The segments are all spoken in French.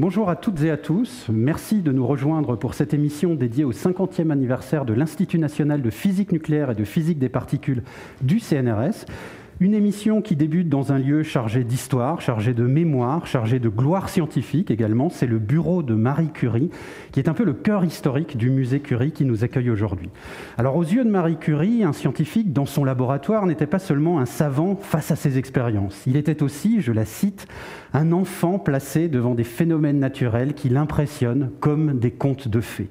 Bonjour à toutes et à tous. Merci de nous rejoindre pour cette émission dédiée au 50e anniversaire de l'Institut national de physique nucléaire et de physique des particules du CNRS. Une émission qui débute dans un lieu chargé d'histoire, chargé de mémoire, chargé de gloire scientifique également. C'est le bureau de Marie Curie, qui est un peu le cœur historique du musée Curie qui nous accueille aujourd'hui. Alors aux yeux de Marie Curie, un scientifique dans son laboratoire n'était pas seulement un savant face à ses expériences. Il était aussi, je la cite, un enfant placé devant des phénomènes naturels qui l'impressionnent comme des contes de fées.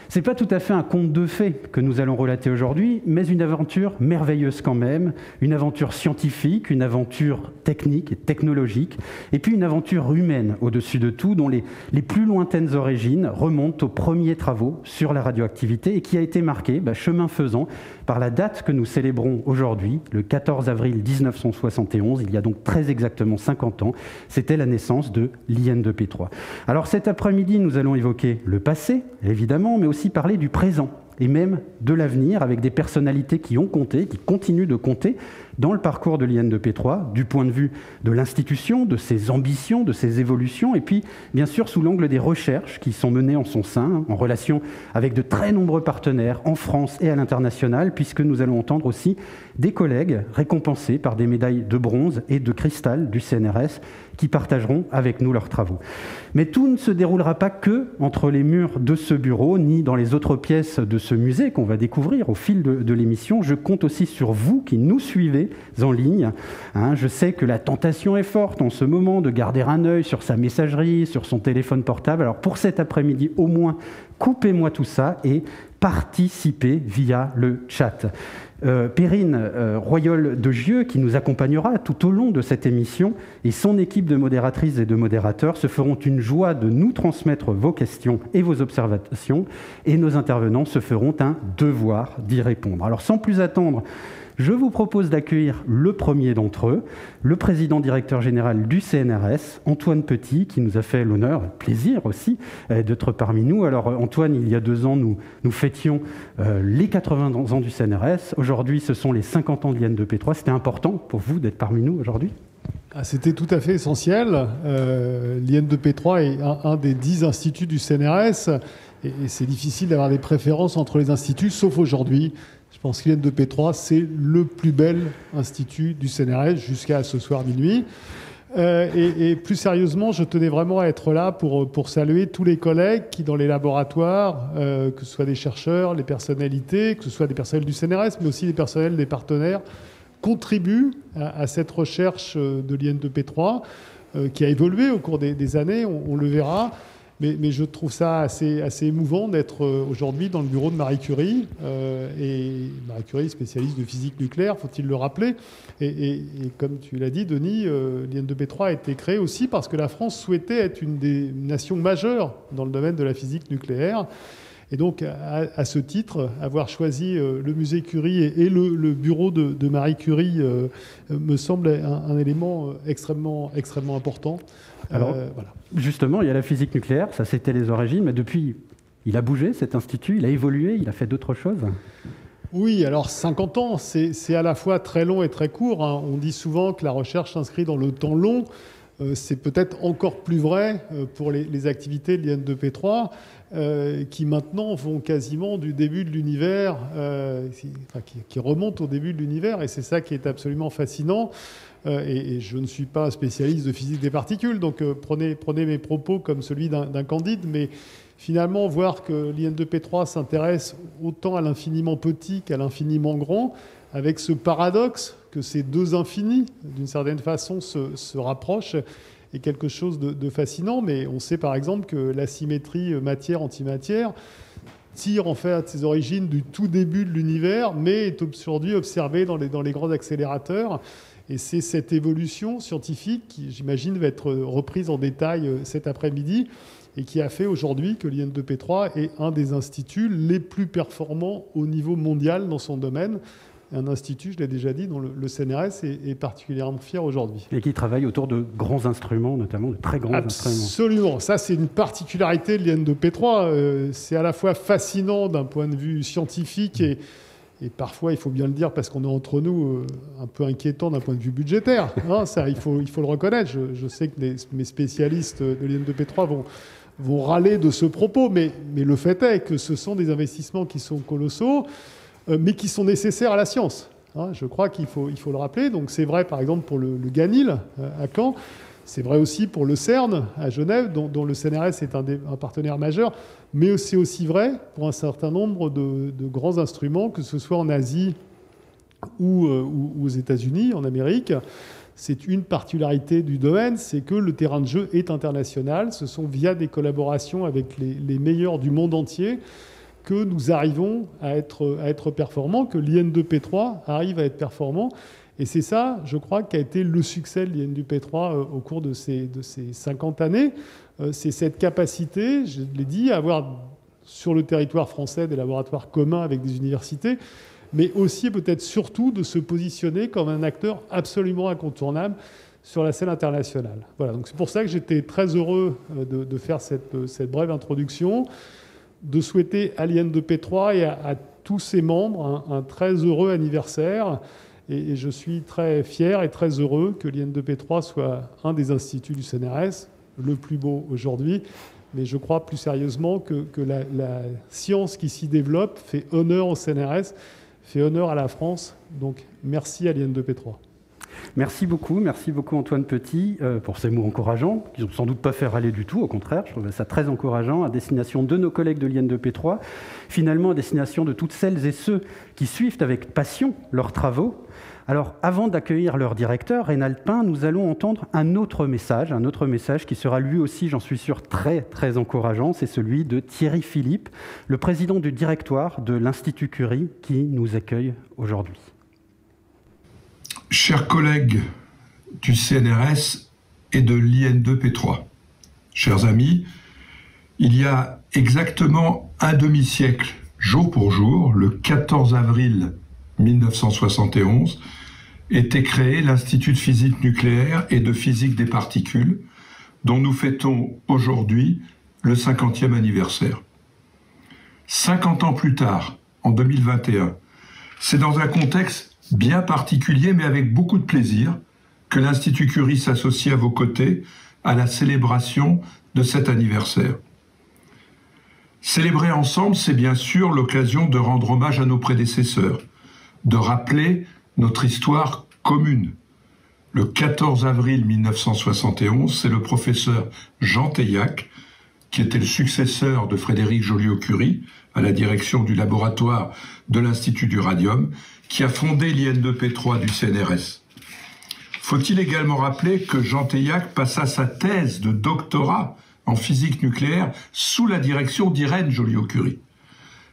C'est pas tout à fait un conte de fées que nous allons relater aujourd'hui, mais une aventure merveilleuse quand même, une aventure scientifique, une aventure technique et technologique, et puis une aventure humaine au-dessus de tout, dont les plus lointaines origines remontent aux premiers travaux sur la radioactivité et qui a été marquée, chemin faisant, par la date que nous célébrons aujourd'hui, le 14 avril 1971, il y a donc très exactement 50 ans, c'était la naissance de l'IN2P3. Alors cet après-midi, nous allons évoquer le passé, évidemment, mais aussi parler du présent et même de l'avenir avec des personnalités qui ont compté, qui continuent de compter dans le parcours de l'IN2P3, du point de vue de l'institution, de ses ambitions, de ses évolutions, et puis bien sûr sous l'angle des recherches qui sont menées en son sein, en relation avec de très nombreux partenaires en France et à l'international, puisque nous allons entendre aussi des collègues récompensés par des médailles de bronze et de cristal du CNRS qui partageront avec nous leurs travaux. Mais tout ne se déroulera pas que entre les murs de ce bureau, ni dans les autres pièces de ce musée qu'on va découvrir au fil de l'émission. Je compte aussi sur vous qui nous suivez en ligne. Je sais que la tentation est forte en ce moment de garder un œil sur sa messagerie, sur son téléphone portable. Alors pour cet après-midi, au moins, coupez-moi tout ça et participez via le chat. Perrine Royol de Gieux, qui nous accompagnera tout au long de cette émission, et son équipe de modératrices et de modérateurs se feront une joie de nous transmettre vos questions et vos observations, et nos intervenants se feront un devoir d'y répondre. Alors sans plus attendre, je vous propose d'accueillir le premier d'entre eux, le président directeur général du CNRS, Antoine Petit, qui nous a fait l'honneur, le plaisir aussi, d'être parmi nous. Alors Antoine, il y a 2 ans, nous fêtions les 80 ans du CNRS. Aujourd'hui, ce sont les 50 ans de l'IN2P3. C'était important pour vous d'être parmi nous aujourd'hui ? C'était tout à fait essentiel. L'IN2P3 est un des 10 instituts du CNRS et c'est difficile d'avoir des préférences entre les instituts, sauf aujourd'hui. Je pense que l'IN2P3, c'est le plus bel institut du CNRS jusqu'à ce soir minuit. Et plus sérieusement, je tenais vraiment à être là pour saluer tous les collègues qui, dans les laboratoires, que ce soit des chercheurs, les personnalités, que ce soit des personnels du CNRS, mais aussi des personnels des partenaires, contribuent à cette recherche de l'IN2P3 qui a évolué au cours des années, on le verra. Mais je trouve ça assez émouvant d'être aujourd'hui dans le bureau de Marie Curie. Et Marie Curie, spécialiste de physique nucléaire, faut-il le rappeler. Et comme tu l'as dit, Denis, l'IN2P3 a été créé aussi parce que la France souhaitait être une des nations majeures dans le domaine de la physique nucléaire. Et donc, à ce titre, avoir choisi le musée Curie et le bureau de Marie Curie me semble un élément extrêmement important. Alors, voilà. Justement, il y a la physique nucléaire, ça c'était les origines, mais depuis, il a bougé cet institut, il a évolué, il a fait d'autres choses. Oui, alors 50 ans, c'est à la fois très long et très court. On dit souvent que la recherche s'inscrit dans le temps long. C'est peut-être encore plus vrai pour les activités de l'IN2P3 qui maintenant vont quasiment du début de l'univers, qui remontent au début de l'univers, et c'est ça qui est absolument fascinant. Et je ne suis pas spécialiste de physique des particules, donc prenez mes propos comme celui d'un candide, mais finalement, voir que l'IN2P3 s'intéresse autant à l'infiniment petit qu'à l'infiniment grand, avec ce paradoxe que ces deux infinis, d'une certaine façon, se rapprochent, est quelque chose de fascinant. Mais on sait par exemple que la symétrie matière-antimatière tire en fait à ses origines du tout début de l'univers, mais est aujourd'hui observée dans les grands accélérateurs. Et c'est cette évolution scientifique qui, j'imagine, va être reprise en détail cet après-midi et qui a fait aujourd'hui que l'IN2P3 est un des instituts les plus performants au niveau mondial dans son domaine. Un institut, je l'ai déjà dit, dont le CNRS est particulièrement fier aujourd'hui. Et qui travaille autour de grands instruments, notamment de très grands instruments. Absolument. Ça, c'est une particularité de l'IN2P3. C'est à la fois fascinant d'un point de vue scientifique et et parfois, il faut bien le dire, parce qu'on est entre nous, un peu inquiétant d'un point de vue budgétaire. Hein, ça, il faut le reconnaître. Je sais que mes spécialistes de l'IN2P3 vont râler de ce propos, mais le fait est que ce sont des investissements qui sont colossaux, mais qui sont nécessaires à la science. Hein, je crois qu'il faut le rappeler. Donc c'est vrai, par exemple, pour le GANIL à Caen. C'est vrai aussi pour le CERN à Genève, dont le CNRS est un partenaire majeur, mais c'est aussi vrai pour un certain nombre de grands instruments, que ce soit en Asie ou aux États-Unis, en Amérique. C'est une particularité du domaine, c'est que le terrain de jeu est international. Ce sont via des collaborations avec les meilleurs du monde entier que nous arrivons à être performants, que l'IN2P3 arrive à être performant. Et c'est ça, je crois, qui a été le succès de l'IN2P3 au cours de ces 50 années. C'est cette capacité, je l'ai dit, à avoir sur le territoire français des laboratoires communs avec des universités, mais aussi peut-être surtout de se positionner comme un acteur absolument incontournable sur la scène internationale. Voilà, donc c'est pour ça que j'étais très heureux de faire cette brève introduction, de souhaiter à l'IN2P3 et à tous ses membres un très heureux anniversaire. Et je suis très fier et très heureux que l'IN2P3 soit un des instituts du CNRS, le plus beau aujourd'hui. Mais je crois plus sérieusement que la science qui s'y développe fait honneur au CNRS, fait honneur à la France. Donc merci à l'IN2P3. Merci beaucoup Antoine Petit pour ces mots encourageants, qui n'ont sans doute pas fait râler du tout, au contraire, je trouvais ça très encourageant, à destination de nos collègues de l'IN2P3, finalement à destination de toutes celles et ceux qui suivent avec passion leurs travaux. Alors, avant d'accueillir leur directeur, Reynald Pin, nous allons entendre un autre message qui sera lui aussi, j'en suis sûr, très, très encourageant. C'est celui de Thierry Philippe, le président du directoire de l'Institut Curie, qui nous accueille aujourd'hui. Chers collègues du CNRS et de l'IN2P3, chers amis, il y a exactement un demi-siècle, jour pour jour, le 14 avril 1971, était créé l'Institut de physique nucléaire et de physique des particules, dont nous fêtons aujourd'hui le 50e anniversaire. 50 ans plus tard, en 2021, c'est dans un contexte bien particulier, mais avec beaucoup de plaisir, que l'Institut Curie s'associe à vos côtés à la célébration de cet anniversaire. Célébrer ensemble, c'est bien sûr l'occasion de rendre hommage à nos prédécesseurs, de rappeler notre histoire commune. Le 14 avril 1971, c'est le professeur Jean Teillac, qui était le successeur de Frédéric Joliot-Curie à la direction du laboratoire de l'Institut du Radium, qui a fondé l'IN2P3 du CNRS. Faut-il également rappeler que Jean Teillac passa sa thèse de doctorat en physique nucléaire sous la direction d'Irène Joliot-Curie.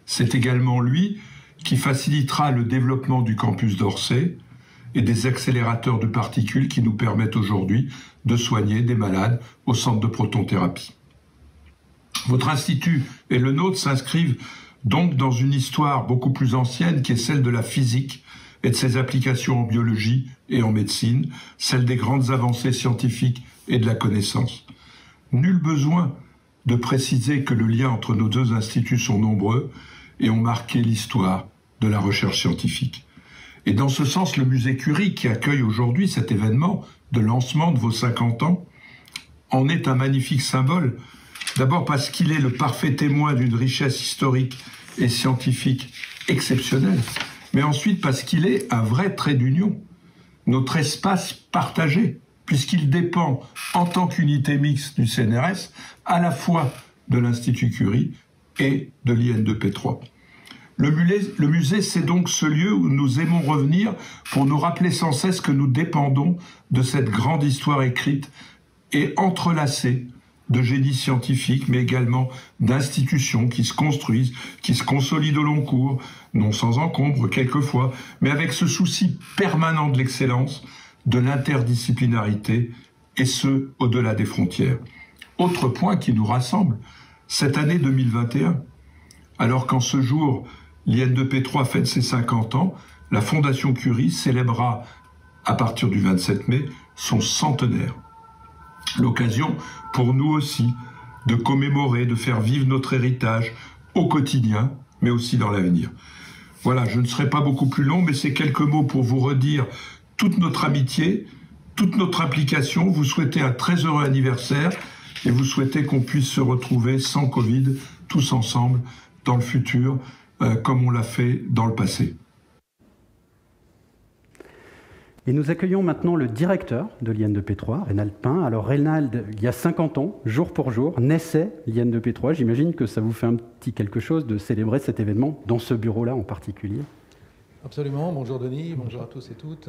C'est également lui qui facilitera le développement du campus d'Orsay et des accélérateurs de particules qui nous permettent aujourd'hui de soigner des malades au centre de protonthérapie. Votre institut et le nôtre s'inscrivent donc dans une histoire beaucoup plus ancienne qui est celle de la physique et de ses applications en biologie et en médecine, celle des grandes avancées scientifiques et de la connaissance. Nul besoin de préciser que le lien entre nos deux instituts sont nombreux et ont marqué l'histoire de la recherche scientifique. Et dans ce sens, le musée Curie, qui accueille aujourd'hui cet événement de lancement de vos 50 ans, en est un magnifique symbole. D'abord parce qu'il est le parfait témoin d'une richesse historique et scientifique exceptionnelle, mais ensuite parce qu'il est un vrai trait d'union, notre espace partagé, puisqu'il dépend, en tant qu'unité mixte du CNRS, à la fois de l'Institut Curie et de l'IN2P3. Le musée, c'est donc ce lieu où nous aimons revenir pour nous rappeler sans cesse que nous dépendons de cette grande histoire écrite et entrelacée de génie scientifique, mais également d'institutions qui se construisent, qui se consolident au long cours, non sans encombre quelquefois, mais avec ce souci permanent de l'excellence, de l'interdisciplinarité, et ce, au-delà des frontières. Autre point qui nous rassemble, cette année 2021, alors qu'en ce jour, l'IN2P3 fête ses 50 ans, la Fondation Curie célébrera, à partir du 27 mai, son centenaire. L'occasion pour nous aussi de commémorer, de faire vivre notre héritage au quotidien, mais aussi dans l'avenir. Voilà, je ne serai pas beaucoup plus long, mais c'est quelques mots pour vous redire toute notre amitié, toute notre implication. Vous souhaitez un très heureux anniversaire et vous souhaitez qu'on puisse se retrouver sans Covid, tous ensemble, dans le futur, comme on l'a fait dans le passé. Et nous accueillons maintenant le directeur de l'IN2P3, Reynald Pin. Alors Reynald, il y a 50 ans, jour pour jour, naissait l'IN2P3. J'imagine que ça vous fait un petit quelque chose de célébrer cet événement dans ce bureau-là en particulier. Absolument. Bonjour Denis, bonjour à tous et toutes.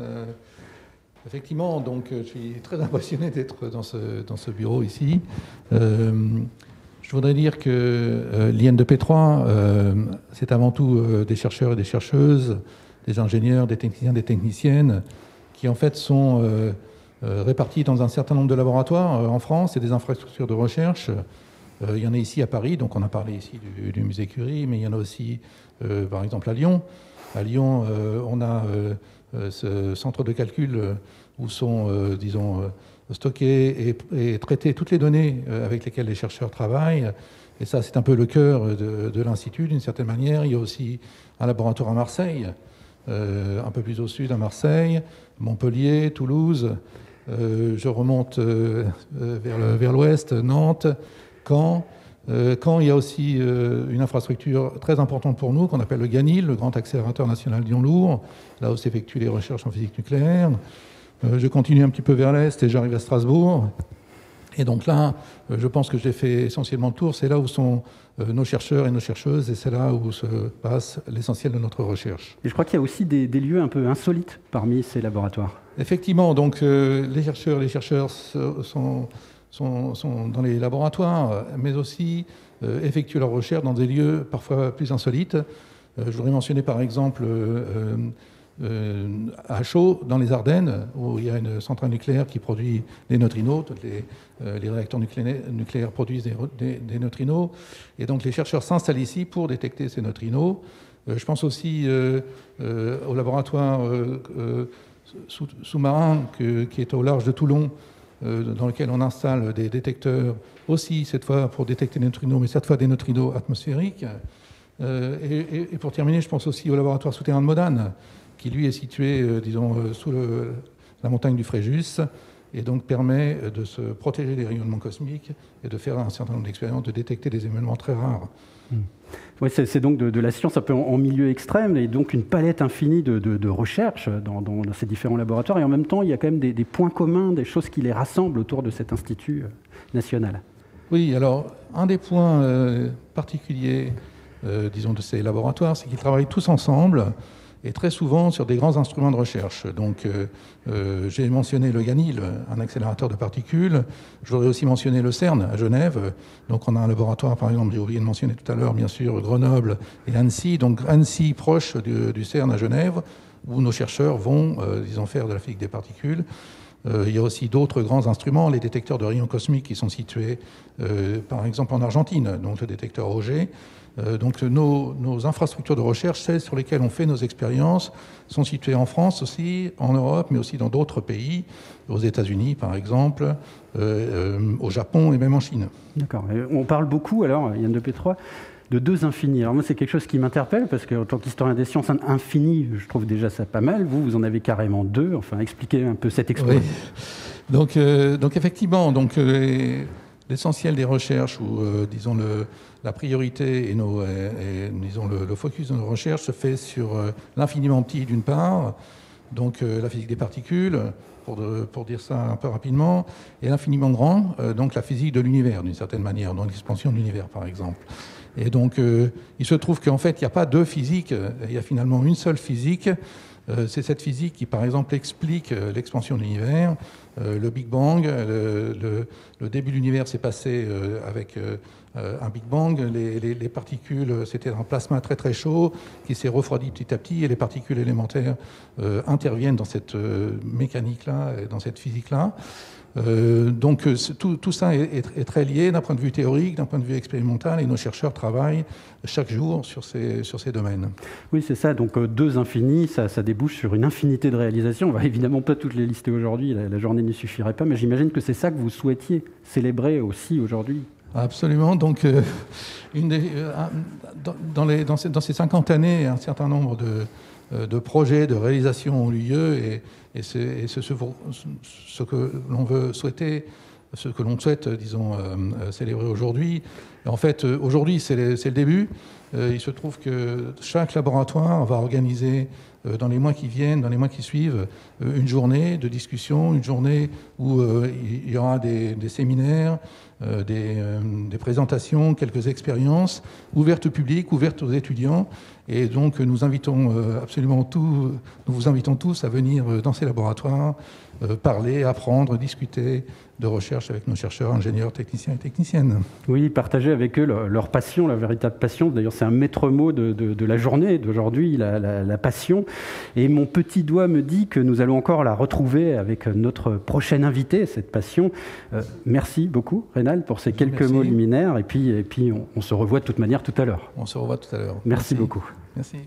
Effectivement, donc, je suis très impressionné d'être dans ce bureau ici. Je voudrais dire que l'IN2P3, c'est avant tout des chercheurs et des chercheuses, des ingénieurs, des techniciens, des techniciennes, qui en fait sont répartis dans un certain nombre de laboratoires en France et des infrastructures de recherche. Il y en a ici à Paris, donc on a parlé ici du musée Curie, mais il y en a aussi par exemple à Lyon. À Lyon, on a ce centre de calcul où sont, disons, stockées et traitées toutes les données avec lesquelles les chercheurs travaillent. Et ça, c'est un peu le cœur de l'Institut, d'une certaine manière. Il y a aussi un laboratoire à Marseille, un peu plus au sud à Marseille, Montpellier, Toulouse. Je remonte vers l'ouest, Nantes, Caen. Caen, il y a aussi une infrastructure très importante pour nous qu'on appelle le GANIL, le Grand Accélérateur National Lyon-Lourd, là où s'effectuent les recherches en physique nucléaire. Je continue un petit peu vers l'est et j'arrive à Strasbourg. Et donc là, je pense que j'ai fait essentiellement le tour. C'est là où sont nos chercheurs et nos chercheuses, et c'est là où se passe l'essentiel de notre recherche. Et je crois qu'il y a aussi des lieux un peu insolites parmi ces laboratoires. Effectivement, donc les chercheurs sont dans les laboratoires, mais aussi effectuent leur recherche dans des lieux parfois plus insolites. Je voudrais mentionner par exemple à Chaux, dans les Ardennes, où il y a une centrale nucléaire qui produit des neutrinos. Les réacteurs nucléaires produisent des neutrinos. Et donc les chercheurs s'installent ici pour détecter ces neutrinos. Je pense aussi au laboratoire sous-marin qui est au large de Toulon, dans lequel on installe des détecteurs aussi, cette fois pour détecter des neutrinos, mais cette fois des neutrinos atmosphériques. Et pour terminer, je pense aussi au laboratoire souterrain de Modane, qui lui est situé, disons, sous la montagne du Fréjus, et donc permet de se protéger des rayonnements cosmiques et de faire un certain nombre d'expériences, de détecter des événements très rares. Oui, c'est donc de la science un peu en milieu extrême, et donc une palette infinie de recherches dans ces différents laboratoires, et en même temps, il y a quand même des points communs, des choses qui les rassemblent autour de cet institut national. Oui, alors, un des points particuliers, disons, de ces laboratoires, c'est qu'ils travaillent tous ensemble, et très souvent sur des grands instruments de recherche. Donc, j'ai mentionné le GANIL, un accélérateur de particules. Je voudrais aussi mentionner le CERN à Genève. Donc, on a un laboratoire, par exemple, j'ai oublié de mentionner tout à l'heure, bien sûr, Grenoble et Annecy. Donc, Annecy, proche du CERN à Genève, où nos chercheurs vont, disons, faire de la physique des particules. Il y a aussi d'autres grands instruments, les détecteurs de rayons cosmiques qui sont situés, par exemple, en Argentine, donc le détecteur Auger. Donc nos infrastructures de recherche, celles sur lesquelles on fait nos expériences, sont situées en France aussi, en Europe, mais aussi dans d'autres pays, aux États-Unis par exemple, au Japon et même en Chine. D'accord. On parle beaucoup, alors, IN2P3, de deux infinis. Alors moi, c'est quelque chose qui m'interpelle, parce qu'en tant qu'historien des sciences, un infini, je trouve déjà ça pas mal. Vous en avez carrément deux. Enfin, expliquez un peu cette expression. Oui. Donc effectivement, l'essentiel des recherches, ou disons la priorité et disons le focus de nos recherches se fait sur l'infiniment petit d'une part, donc la physique des particules, pour dire ça un peu rapidement, et l'infiniment grand, donc la physique de l'univers d'une certaine manière, donc l'expansion de l'univers par exemple. Et donc il se trouve qu'en fait il n'y a pas deux physiques, il y a finalement une seule physique. C'est cette physique qui, par exemple, explique l'expansion de l'univers. Le Big Bang, le début de l'univers s'est passé avec un Big Bang. Les particules, c'était un plasma très très chaud qui s'est refroidi petit à petit, et les particules élémentaires interviennent dans cette mécanique-là, dans cette physique-là. Donc tout ça est très lié d'un point de vue théorique, d'un point de vue expérimental, et nos chercheurs travaillent chaque jour sur ces domaines. Oui, c'est ça. Donc deux infinis, ça débouche sur une infinité de réalisations. On va évidemment pas toutes les lister aujourd'hui, la journée ne suffirait pas, mais j'imagine que c'est ça que vous souhaitiez célébrer aussi aujourd'hui. Absolument. Donc, dans ces 50 années, un certain nombre de projets, de réalisations ont eu lieu, et c'est ce que l'on veut souhaiter, ce que l'on souhaite, disons, célébrer aujourd'hui. En fait, aujourd'hui, c'est le début. Il se trouve que chaque laboratoire va organiser dans les mois qui viennent, dans les mois qui suivent, une journée de discussion, une journée où il y aura des séminaires, des présentations, quelques expériences ouvertes au public, ouvertes aux étudiants. Et donc nous vous invitons tous à venir dans ces laboratoires, parler, apprendre, discuter de recherche avec nos chercheurs, ingénieurs, techniciens et techniciennes. Oui, partager avec eux leur passion, leur véritable passion. D'ailleurs, c'est un maître mot de la journée d'aujourd'hui, la passion. Et mon petit doigt me dit que nous allons encore la retrouver avec notre prochaine invité, cette passion. Merci beaucoup, Rénal, pour ces quelques mots liminaires. Et puis on se revoit de toute manière tout à l'heure. On se revoit tout à l'heure. Merci beaucoup. Merci.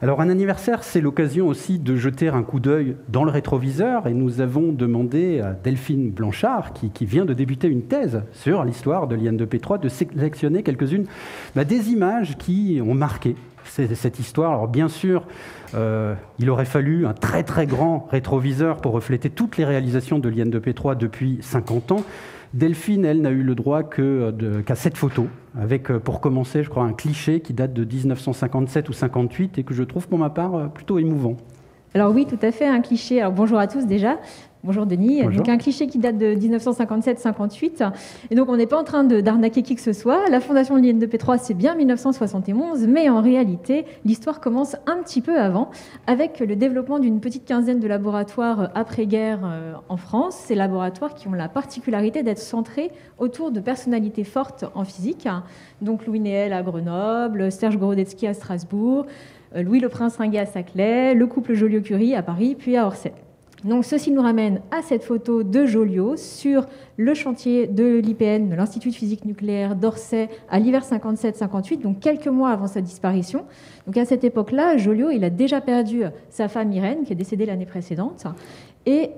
Alors un anniversaire, c'est l'occasion aussi de jeter un coup d'œil dans le rétroviseur, et nous avons demandé à Delphine Blanchard, qui vient de débuter une thèse sur l'histoire de l'IN2P3, de sélectionner quelques-unes des images qui ont marqué cette histoire. Alors bien sûr, il aurait fallu un très très grand rétroviseur pour refléter toutes les réalisations de l'IN2P3 depuis 50 ans. Delphine, elle, n'a eu le droit qu'à 7 photos, avec, pour commencer, je crois, un cliché qui date de 1957 ou 58 et que je trouve, pour ma part, plutôt émouvant. Alors oui, tout à fait, un cliché. Alors bonjour à tous déjà. Bonjour Denis. Bonjour. Donc un cliché qui date de 1957-58. Et donc on n'est pas en train d'arnaquer qui que ce soit. La fondation de l'IN2P3, c'est bien 1971, mais en réalité, l'histoire commence un petit peu avant, avec le développement d'une petite quinzaine de laboratoires après-guerre en France. Ces laboratoires qui ont la particularité d'être centrés autour de personnalités fortes en physique. Donc Louis Néel à Grenoble, Serge Gorodetzky à Strasbourg, Louis Le Prince-Ringuet à Saclay, le couple Joliot-Curie à Paris, puis à Orsay. Donc ceci nous ramène à cette photo de Joliot sur le chantier de l'IPN, de l'Institut de physique nucléaire d'Orsay, à l'hiver 57-58, donc quelques mois avant sa disparition. Donc à cette époque-là, Joliot, il a déjà perdu sa femme Irène, qui est décédée l'année précédente, et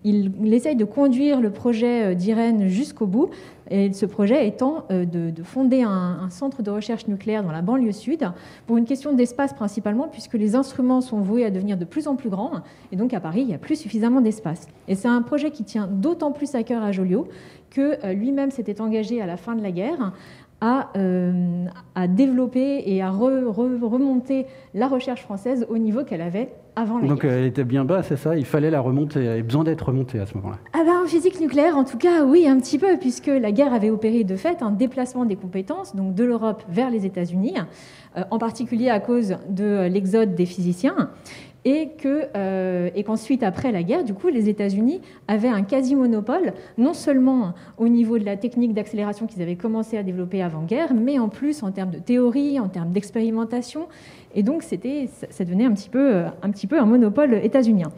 il essaye de conduire le projet d'Irène jusqu'au bout, et ce projet étant de fonder un centre de recherche nucléaire dans la banlieue sud, pour une question d'espace principalement, puisque les instruments sont voués à devenir de plus en plus grands, et donc à Paris, il n'y a plus suffisamment d'espace. Et c'est un projet qui tient d'autant plus à cœur à Joliot que lui-même s'était engagé à la fin de la guerre à développer et à remonter la recherche française au niveau qu'elle avait avant la guerre. Donc elle était bien bas, c'est ça? Il fallait la remonter, elle avait besoin d'être remontée à ce moment-là. Ah ben, en physique nucléaire, en tout cas, oui, un petit peu, puisque la guerre avait opéré de fait un déplacement des compétences, donc de l'Europe vers les États-Unis, en particulier à cause de l'exode des physiciens. Et qu'ensuite, après la guerre, du coup, les États-Unis avaient un quasi-monopole, non seulement au niveau de la technique d'accélération qu'ils avaient commencé à développer avant-guerre, mais en plus en termes de théorie, en termes d'expérimentation. Et donc, ça devenait un petit peu un monopole états-unien.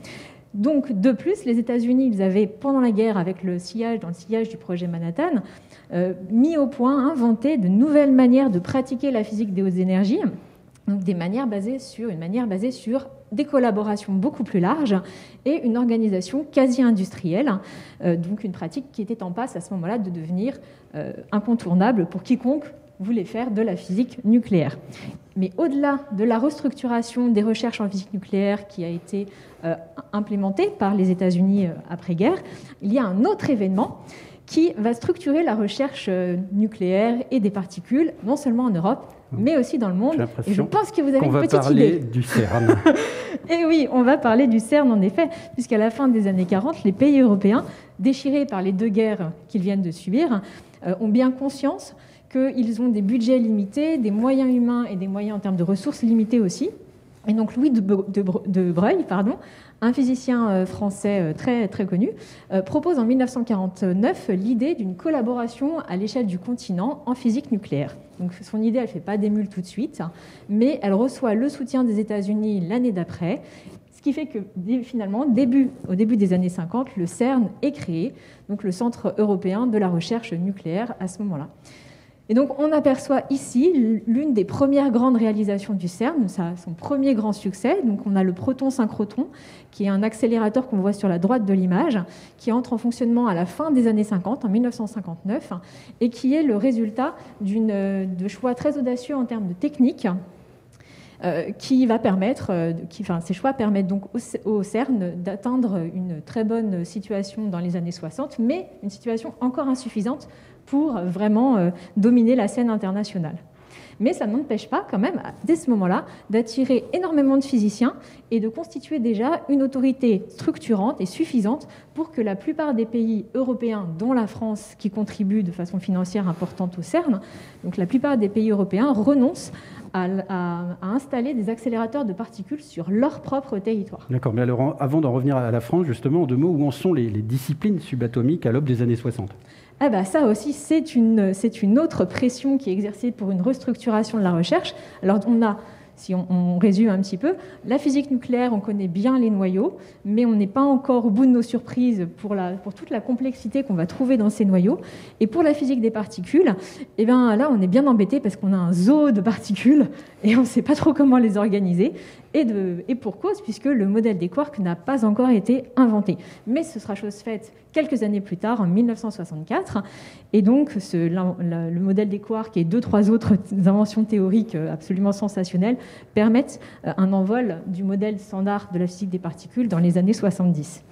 Donc, de plus, les États-Unis, ils avaient, pendant la guerre, avec dans le sillage du projet Manhattan, mis au point, inventé de nouvelles manières de pratiquer la physique des hautes énergies. Donc une manière basée sur des collaborations beaucoup plus larges et une organisation quasi-industrielle, donc une pratique qui était en passe à ce moment-là de devenir incontournable pour quiconque voulait faire de la physique nucléaire. Mais au-delà de la restructuration des recherches en physique nucléaire qui a été implémentée par les États-Unis après-guerre, il y a un autre événement qui va structurer la recherche nucléaire et des particules, non seulement en Europe, mais aussi dans le monde. Et je pense que vous avez une petite idée. On va parler du CERN. Et oui, on va parler du CERN, en effet, puisqu'à la fin des années 40, les pays européens, déchirés par les deux guerres qu'ils viennent de subir, ont bien conscience qu'ils ont des budgets limités, des moyens humains et des moyens en termes de ressources limités aussi. Et donc Louis de Broglie, un physicien français très, très connu, propose en 1949 l'idée d'une collaboration à l'échelle du continent en physique nucléaire. Donc son idée, elle ne fait pas d'émule tout de suite, mais elle reçoit le soutien des États-Unis l'année d'après, ce qui fait que finalement, au début des années 50, le CERN est créé, donc le Centre européen de la recherche nucléaire à ce moment-là. Et donc on aperçoit ici l'une des premières grandes réalisations du CERN, son premier grand succès. Donc on a le proton-synchrotron, qui est un accélérateur qu'on voit sur la droite de l'image, qui entre en fonctionnement à la fin des années 50, en 1959, et qui est le résultat de choix très audacieux en termes de technique, ces choix permettent donc au CERN d'atteindre une très bonne situation dans les années 60, mais une situation encore insuffisante pour vraiment dominer la scène internationale. Mais ça n'empêche pas quand même, dès ce moment-là, d'attirer énormément de physiciens et de constituer déjà une autorité structurante et suffisante pour que la plupart des pays européens, dont la France, qui contribue de façon financière importante au CERN, donc la plupart des pays européens renoncent à installer des accélérateurs de particules sur leur propre territoire. D'accord, mais alors avant d'en revenir à la France, justement, en 2 mots, où en sont les disciplines subatomiques à l'aube des années 60 ? Ah bah ça aussi, c'est une autre pression qui est exercée pour une restructuration de la recherche. Alors on a, si on résume un petit peu, la physique nucléaire, on connaît bien les noyaux, mais on n'est pas encore au bout de nos surprises pour toute la complexité qu'on va trouver dans ces noyaux. Et pour la physique des particules, eh bien, là, on est bien embêté parce qu'on a un zoo de particules et on ne sait pas trop comment les organiser. Et pour cause, puisque le modèle des quarks n'a pas encore été inventé. Mais ce sera chose faite quelques années plus tard, en 1964. Et donc, le modèle des quarks et 2-3 autres inventions théoriques absolument sensationnelles permettent un envol du modèle standard de la physique des particules dans les années 70.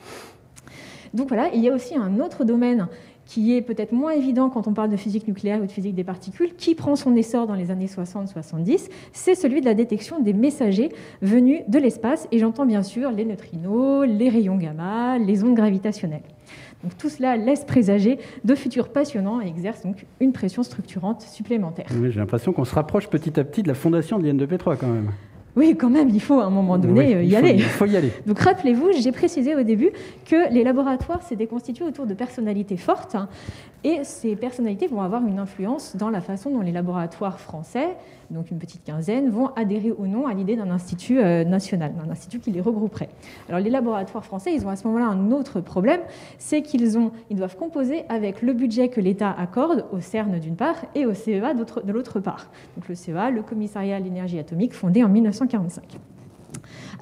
Donc voilà, il y a aussi un autre domaine qui est peut-être moins évident quand on parle de physique nucléaire ou de physique des particules, qui prend son essor dans les années 60-70, c'est celui de la détection des messagers venus de l'espace, et j'entends bien sûr les neutrinos, les rayons gamma, les ondes gravitationnelles. Donc tout cela laisse présager de futurs passionnants et exerce donc une pression structurante supplémentaire. Oui, j'ai l'impression qu'on se rapproche petit à petit de la fondation de l'IN2P3 quand même. Oui, quand même, il faut à un moment donné y aller. Il faut y aller. Donc rappelez-vous, j'ai précisé au début que les laboratoires s'étaient constitués autour de personnalités fortes, et ces personnalités vont avoir une influence dans la façon dont les laboratoires français, donc une petite quinzaine, vont adhérer ou non à l'idée d'un institut national, d'un institut qui les regrouperait. Alors les laboratoires français, ils ont à ce moment-là un autre problème, c'est qu'ils doivent composer avec le budget que l'État accorde au CERN d'une part et au CEA de l'autre part. Donc le CEA, le Commissariat à l'énergie atomique, fondé en 1945.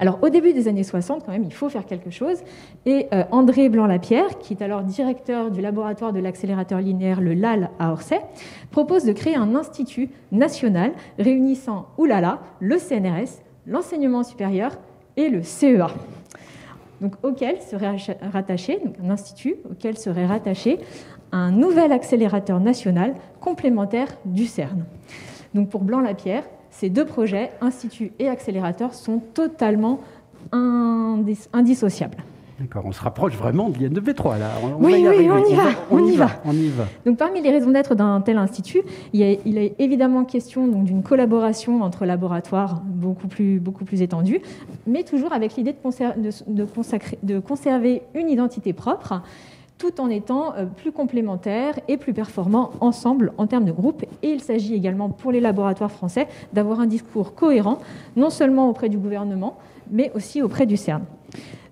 Alors, au début des années 60, quand même, il faut faire quelque chose. Et André Blanc-Lapierre, qui est alors directeur du laboratoire de l'accélérateur linéaire, le LAL, à Orsay, propose de créer un institut national réunissant, le CNRS, l'enseignement supérieur et le CEA. Donc, auquel serait rattaché, donc un institut auquel serait rattaché un nouvel accélérateur national complémentaire du CERN. Donc, pour Blanc-Lapierre, ces 2 projets, institut et accélérateur, sont totalement indissociables. D'accord, on se rapproche vraiment de l'IN2P3 là. On y va. Donc parmi les raisons d'être d'un tel institut, il est évidemment question d'une collaboration entre laboratoires beaucoup plus étendue, mais toujours avec l'idée de conserver une identité propre, tout en étant plus complémentaires et plus performants ensemble en termes de groupe. Et il s'agit également pour les laboratoires français d'avoir un discours cohérent, non seulement auprès du gouvernement, mais aussi auprès du CERN.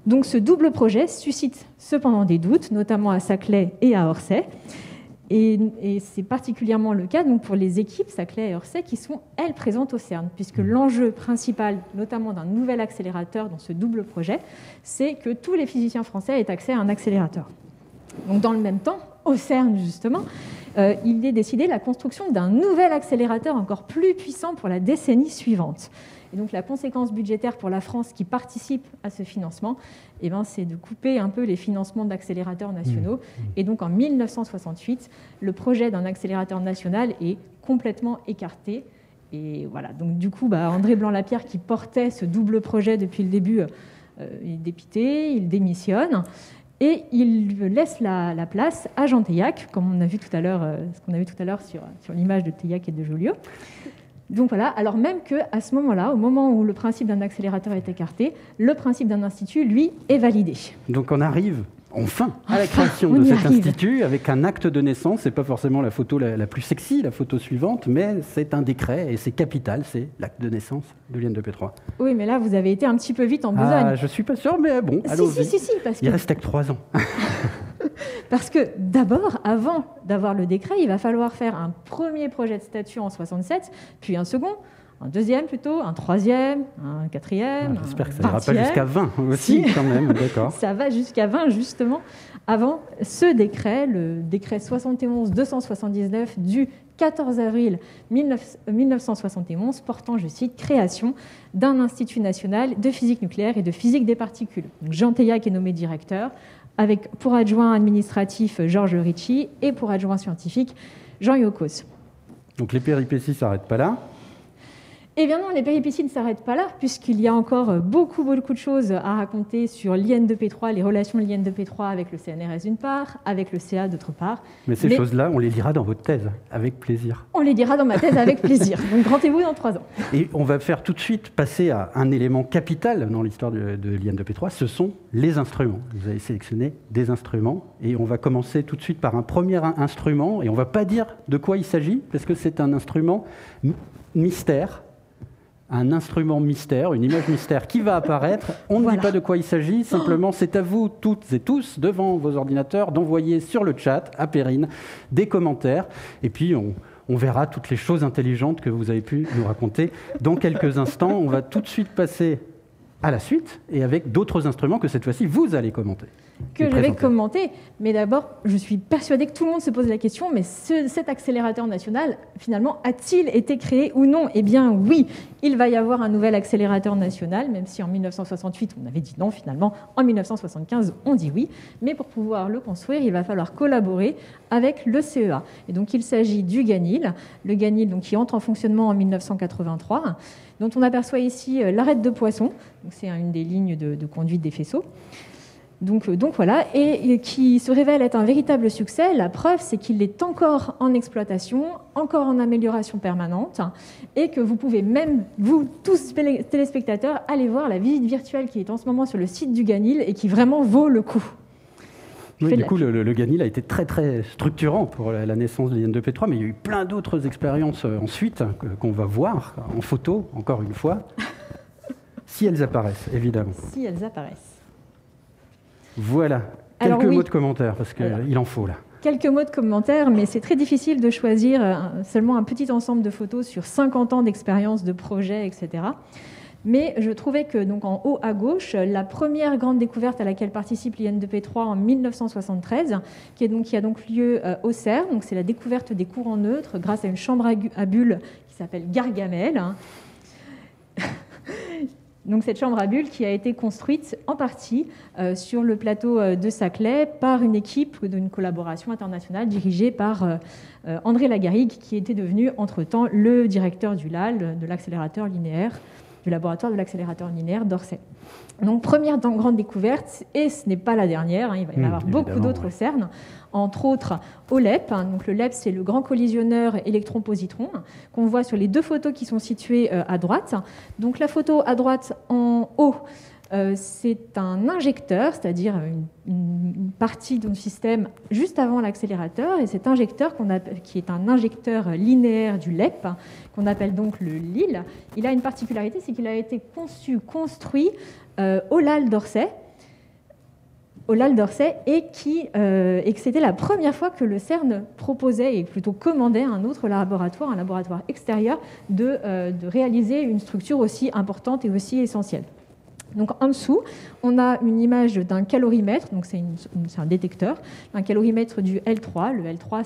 Donc ce double projet suscite cependant des doutes, notamment à Saclay et à Orsay. Et c'est particulièrement le cas donc, pour les équipes Saclay et Orsay qui sont, elles, présentes au CERN, puisque l'enjeu principal, notamment d'un nouvel accélérateur dans ce double projet, c'est que tous les physiciens français aient accès à un accélérateur. Donc, dans le même temps, au CERN, justement, il est décidé la construction d'un nouvel accélérateur encore plus puissant pour la décennie suivante. Et donc, la conséquence budgétaire pour la France qui participe à ce financement, c'est de couper un peu les financements d'accélérateurs nationaux. Et donc, en 1968, le projet d'un accélérateur national est complètement écarté. Et voilà. Donc, du coup, André Blanc-Lapierre, qui portait ce double projet depuis le début, est dépité, il démissionne. et il laisse la place à Jean Teillac, comme on a vu tout à l'heure, ce qu'on a vu tout à l'heure sur l'image de Teillac et de Joliot. Donc voilà, alors même qu'à ce moment-là, au moment où le principe d'un accélérateur est écarté, le principe d'un institut, lui, est validé. Donc on arrive enfin à la création de cet institut avec un acte de naissance. Ce n'est pas forcément la photo la plus sexy, la photo suivante, mais c'est un décret et c'est capital, c'est l'acte de naissance de l'IN2P3. Oui, mais là, vous avez été un petit peu vite en besogne. Je ne suis pas sûr, mais bon, allons-y. Si, parce que... Il reste que 3 ans. Parce que d'abord, avant d'avoir le décret, il va falloir faire un premier projet de statut en 67, puis un second, un deuxième plutôt, un troisième, un quatrième. J'espère que ça n'ira pas jusqu'à 20 aussi, quand même, d'accord. Ça va jusqu'à 20, justement, avant ce décret, le décret 71-279 du 14 avril 1971, portant, je cite, création d'un institut national de physique nucléaire et de physique des particules. Donc, Jean Teillac est nommé directeur, avec pour adjoint administratif Georges Ritchie et pour adjoint scientifique Jean Yocos. Donc les péripéties ne s'arrêtent pas là. Eh bien non, les péripéties ne s'arrêtent pas là, puisqu'il y a encore beaucoup de choses à raconter sur l'IN2P3, les relations de l'IN2P3 avec le CNRS d'une part, avec le CA d'autre part. Mais ces choses-là, on les lira dans votre thèse, avec plaisir. On les dira dans ma thèse avec plaisir. Donc rendez-vous dans 3 ans. Et on va faire tout de suite passer à un élément capital dans l'histoire de l'IN2P3, ce sont les instruments. Vous avez sélectionné des instruments, et on va commencer tout de suite par un premier instrument, et on ne va pas dire de quoi il s'agit, parce que c'est un instrument mystère. Un instrument mystère, une image mystère qui va apparaître. On ne dit pas de quoi il s'agit, simplement c'est à vous toutes et tous, devant vos ordinateurs, d'envoyer sur le chat, à Perrine, des commentaires. Et puis on verra toutes les choses intelligentes que vous avez pu nous raconter dans quelques instants. On va tout de suite passer à la suite, et avec d'autres instruments que cette fois-ci vous allez commenter. Que je vais commenter, mais d'abord, je suis persuadée que tout le monde se pose la question, mais cet accélérateur national, finalement, a-t-il été créé ou non ? Eh bien oui, il va y avoir un nouvel accélérateur national, même si en 1968, on avait dit non finalement, en 1975, on dit oui, mais pour pouvoir le construire, il va falloir collaborer avec le CEA. Et donc il s'agit du GANIL, le GANIL donc, qui entre en fonctionnement en 1983, dont on aperçoit ici l'arête de poisson, c'est une des lignes de conduite des faisceaux. Donc voilà, et qui se révèle être un véritable succès. La preuve, c'est qu'il est encore en exploitation, encore en amélioration permanente, et que vous pouvez même, vous, tous téléspectateurs, aller voir la visite virtuelle qui est en ce moment sur le site du GANIL et qui vraiment vaut le coup. Oui, du coup, le GANIL a été très, très structurant pour la naissance de l'IN2P3, mais il y a eu plein d'autres expériences ensuite qu'on va voir en photo, encore une fois, si elles apparaissent, évidemment. Si elles apparaissent. Voilà, quelques mots de commentaires, parce qu'il en faut là. Quelques mots de commentaires, mais c'est très difficile de choisir seulement un petit ensemble de photos sur 50 ans d'expérience, de projets, etc. Mais je trouvais que, donc, en haut à gauche, la première grande découverte à laquelle participe l'IN2P3 en 1973, qui a donc lieu au CERN, donc c'est la découverte des courants neutres grâce à une chambre à bulles qui s'appelle Gargamel. Donc cette chambre à bulles qui a été construite en partie sur le plateau de Saclay par une équipe d'une collaboration internationale dirigée par André Lagarrigue, qui était devenu entre-temps le directeur du LAL, de l'accélérateur linéaire, du laboratoire de l'accélérateur linéaire d'Orsay. Donc première grande découverte, et ce n'est pas la dernière, il va y en avoir beaucoup d'autres au CERN, entre autres au LEP. Donc le LEP, c'est le grand collisionneur électron-positron qu'on voit sur les 2 photos qui sont situées à droite. Donc la photo à droite en haut, c'est un injecteur, c'est-à-dire une partie d'un système juste avant l'accélérateur, et cet injecteur, qui est un injecteur linéaire du LEP, qu'on appelle donc le LIL, il a une particularité, c'est qu'il a été construit au LAL d'Orsay, et que c'était la première fois que le CERN proposait, et plutôt commandait à un autre laboratoire, un laboratoire extérieur, de réaliser une structure aussi importante et aussi essentielle. Donc en dessous, on a une image d'un calorimètre, donc c'est un détecteur, un calorimètre du L3. Le L3,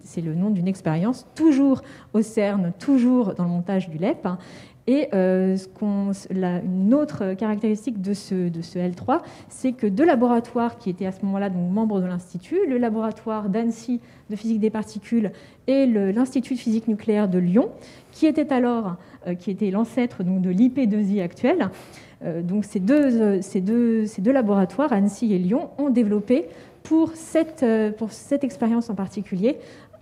c'est le nom d'une expérience, toujours au CERN, toujours dans le montage du LEP. Et une autre caractéristique de ce L3, c'est que deux laboratoires qui étaient à ce moment-là donc membres de l'Institut, le laboratoire d'Annecy de physique des particules et l'Institut de physique nucléaire de Lyon, qui était l'ancêtre donc de l'IP2I actuel. Donc ces deux laboratoires, Annecy et Lyon, ont développé pour cette expérience en particulier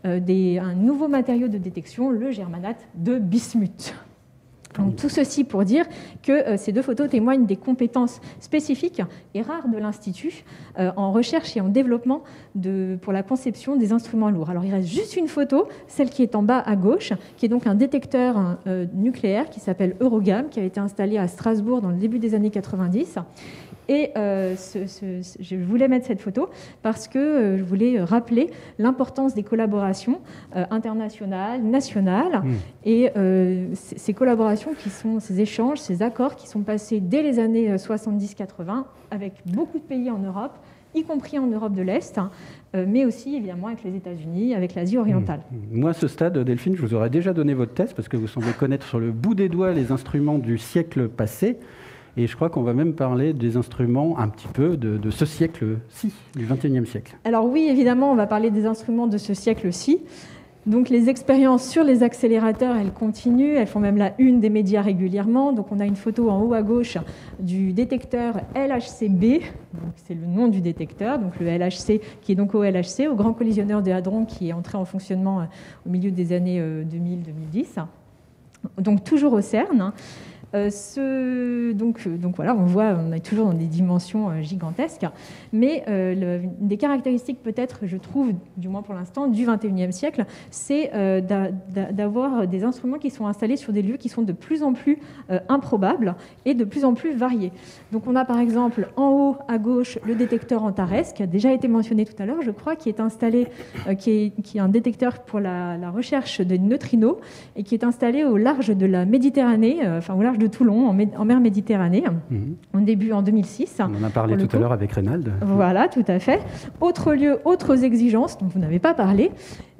un nouveau matériau de détection, le germanate de bismuth. Donc, tout ceci pour dire que ces deux photos témoignent des compétences spécifiques et rares de l'Institut en recherche et en développement pour la conception des instruments lourds. Alors il reste juste une photo, celle qui est en bas à gauche, qui est donc un détecteur nucléaire qui s'appelle Eurogam, qui a été installé à Strasbourg dans le début des années 90. Et je voulais mettre cette photo parce que je voulais rappeler l'importance des collaborations internationales, nationales, et ces collaborations ces échanges, ces accords qui sont passés dès les années 70-80 avec beaucoup de pays en Europe, y compris en Europe de l'Est, mais aussi évidemment avec les États-Unis, avec l'Asie orientale. Moi, à ce stade, Delphine, je vous aurais déjà donné votre thèse parce que vous semblez connaître sur le bout des doigts les instruments du siècle passé. Et je crois qu'on va même parler des instruments un petit peu de ce siècle-ci, du XXIe siècle. Alors oui, évidemment, on va parler des instruments de ce siècle-ci. Donc les expériences sur les accélérateurs, elles continuent, elles font même la une des médias régulièrement. Donc on a une photo en haut à gauche du détecteur LHC-B, c'est le nom du détecteur, donc le LHC qui est donc au LHC, au Grand Collisionneur de Hadron, qui est entré en fonctionnement au milieu des années 2000-2010. Donc toujours au CERN. Donc voilà, on est toujours dans des dimensions gigantesques, mais une des caractéristiques peut-être, je trouve, du moins pour l'instant, du XXIe siècle, c'est d'avoir des instruments qui sont installés sur des lieux qui sont de plus en plus improbables et de plus en plus variés. Donc on a par exemple en haut à gauche le détecteur Antares, qui a déjà été mentionné tout à l'heure, je crois, qui est installé, qui est un détecteur pour la recherche des neutrinos et qui est installé au large de la Méditerranée, au large de Toulon, en mer Méditerranée, en 2006. On en a parlé tout à l'heure avec Reynald. Voilà, tout à fait. Autre lieu, autres exigences dont vous n'avez pas parlé.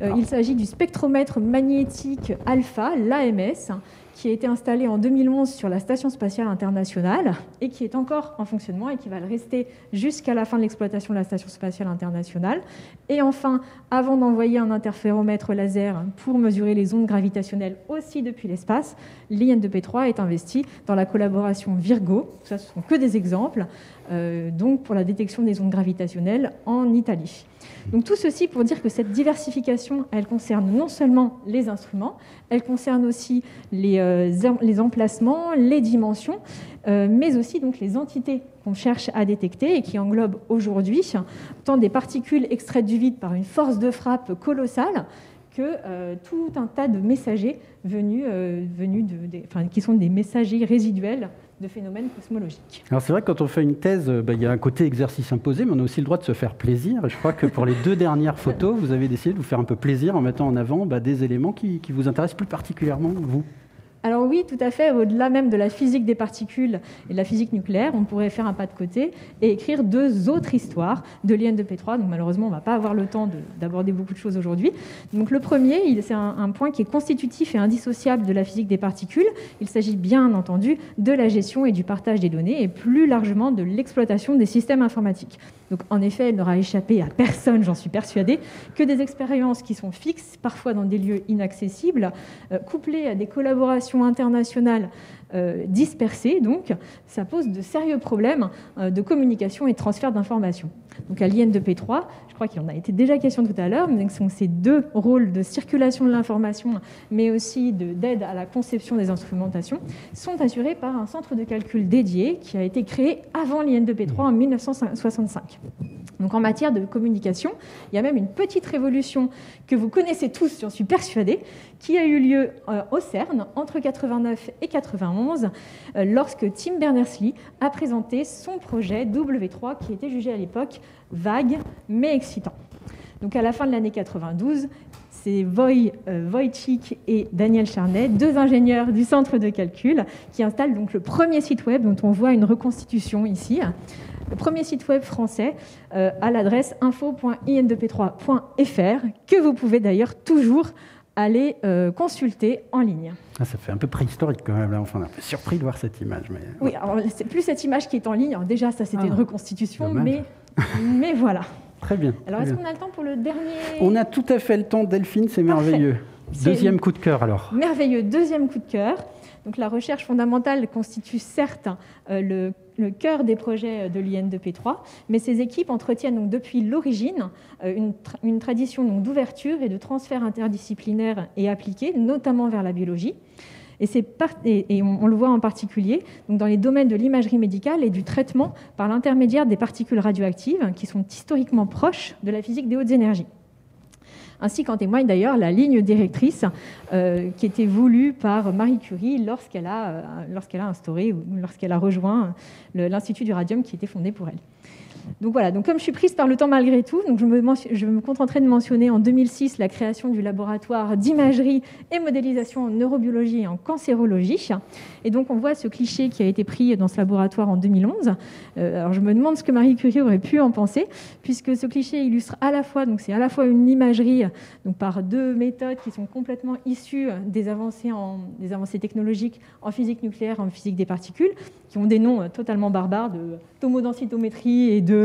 Il s'agit du spectromètre magnétique alpha, l'AMS, qui a été installé en 2011 sur la Station spatiale internationale et qui est encore en fonctionnement et qui va le rester jusqu'à la fin de l'exploitation de la Station spatiale internationale. Et enfin, avant d'envoyer un interféromètre laser pour mesurer les ondes gravitationnelles aussi depuis l'espace, l'IN2P3 est investi dans la collaboration Virgo, ça ce sont que des exemples, donc pour la détection des ondes gravitationnelles en Italie. Donc tout ceci pour dire que cette diversification, elle concerne non seulement les instruments, elle concerne aussi les emplacements, les dimensions, mais aussi donc les entités qu'on cherche à détecter et qui englobent aujourd'hui tant des particules extraites du vide par une force de frappe colossale que tout un tas de messagers qui sont des messagers résiduels de phénomènes cosmologiques. Alors c'est vrai que quand on fait une thèse, il y a un côté exercice imposé, mais on a aussi le droit de se faire plaisir. Et je crois que pour les deux dernières photos, vous avez décidé de vous faire un peu plaisir en mettant en avant des éléments qui vous intéressent plus particulièrement, vous. Alors oui, tout à fait. Au-delà même de la physique des particules et de la physique nucléaire, on pourrait faire un pas de côté et écrire deux autres histoires de l'IN2P3. Donc malheureusement, on ne va pas avoir le temps d'aborder beaucoup de choses aujourd'hui. Donc le premier, c'est un point qui est constitutif et indissociable de la physique des particules. Il s'agit bien entendu de la gestion et du partage des données et plus largement de l'exploitation des systèmes informatiques. Donc en effet, il n'aura échappé à personne, j'en suis persuadée, que des expériences qui sont fixes, parfois dans des lieux inaccessibles, couplées à des collaborations internationales dispersées, donc ça pose de sérieux problèmes de communication et de transfert d'informations. Donc à l'IN2P3, je crois qu'il en a été déjà question tout à l'heure, mais ces deux rôles de circulation de l'information, mais aussi d'aide à la conception des instrumentations, sont assurés par un centre de calcul dédié qui a été créé avant l'IN2P3 en 1965. Donc en matière de communication, il y a même une petite révolution que vous connaissez tous, j'en suis persuadée, qui a eu lieu au CERN entre 89 et 91, lorsque Tim Berners-Lee a présenté son projet W3 qui était jugé à l'époque vague mais excitant. Donc à la fin de l'année 92, c'est Wojcik et Daniel Charnay, deux ingénieurs du centre de calcul, qui installent donc le premier site web dont on voit une reconstitution ici. Le premier site web français à l'adresse info.in2p3.fr, que vous pouvez d'ailleurs toujours à les consulter en ligne. Ah, ça fait un peu préhistorique quand même, là. Enfin, on est un peu surpris de voir cette image. Mais... Oui, alors c'est plus cette image qui est en ligne. Alors, déjà, ça c'était une reconstitution, mais voilà. Très bien. Alors, est-ce qu'on a le temps pour le dernier? On a tout à fait le temps, Delphine, c'est merveilleux. Deuxième coup de cœur alors. Merveilleux, deuxième coup de cœur. Donc la recherche fondamentale constitue certes le cœur des projets de l'IN2P3, mais ces équipes entretiennent donc depuis l'origine une tradition d'ouverture et de transfert interdisciplinaire et appliqué, notamment vers la biologie. Et on le voit en particulier donc dans les domaines de l'imagerie médicale et du traitement par l'intermédiaire des particules radioactives qui sont historiquement proches de la physique des hautes énergies. Ainsi qu'en témoigne d'ailleurs la ligne directrice qui était voulue par Marie Curie lorsqu'elle a instauré ou lorsqu'elle a rejoint l'Institut du radium qui était fondé pour elle. Donc voilà, donc comme je suis prise par le temps malgré tout, donc je me contenterai de mentionner en 2006 la création du laboratoire d'imagerie et modélisation en neurobiologie et en cancérologie. Et donc on voit ce cliché qui a été pris dans ce laboratoire en 2011. Alors je me demande ce que Marie Curie aurait pu en penser, puisque ce cliché illustre à la fois, donc c'est à la fois une imagerie donc par deux méthodes qui sont complètement issues des avancées technologiques en physique nucléaire, en physique des particules, qui ont des noms totalement barbares de tomodensitométrie et de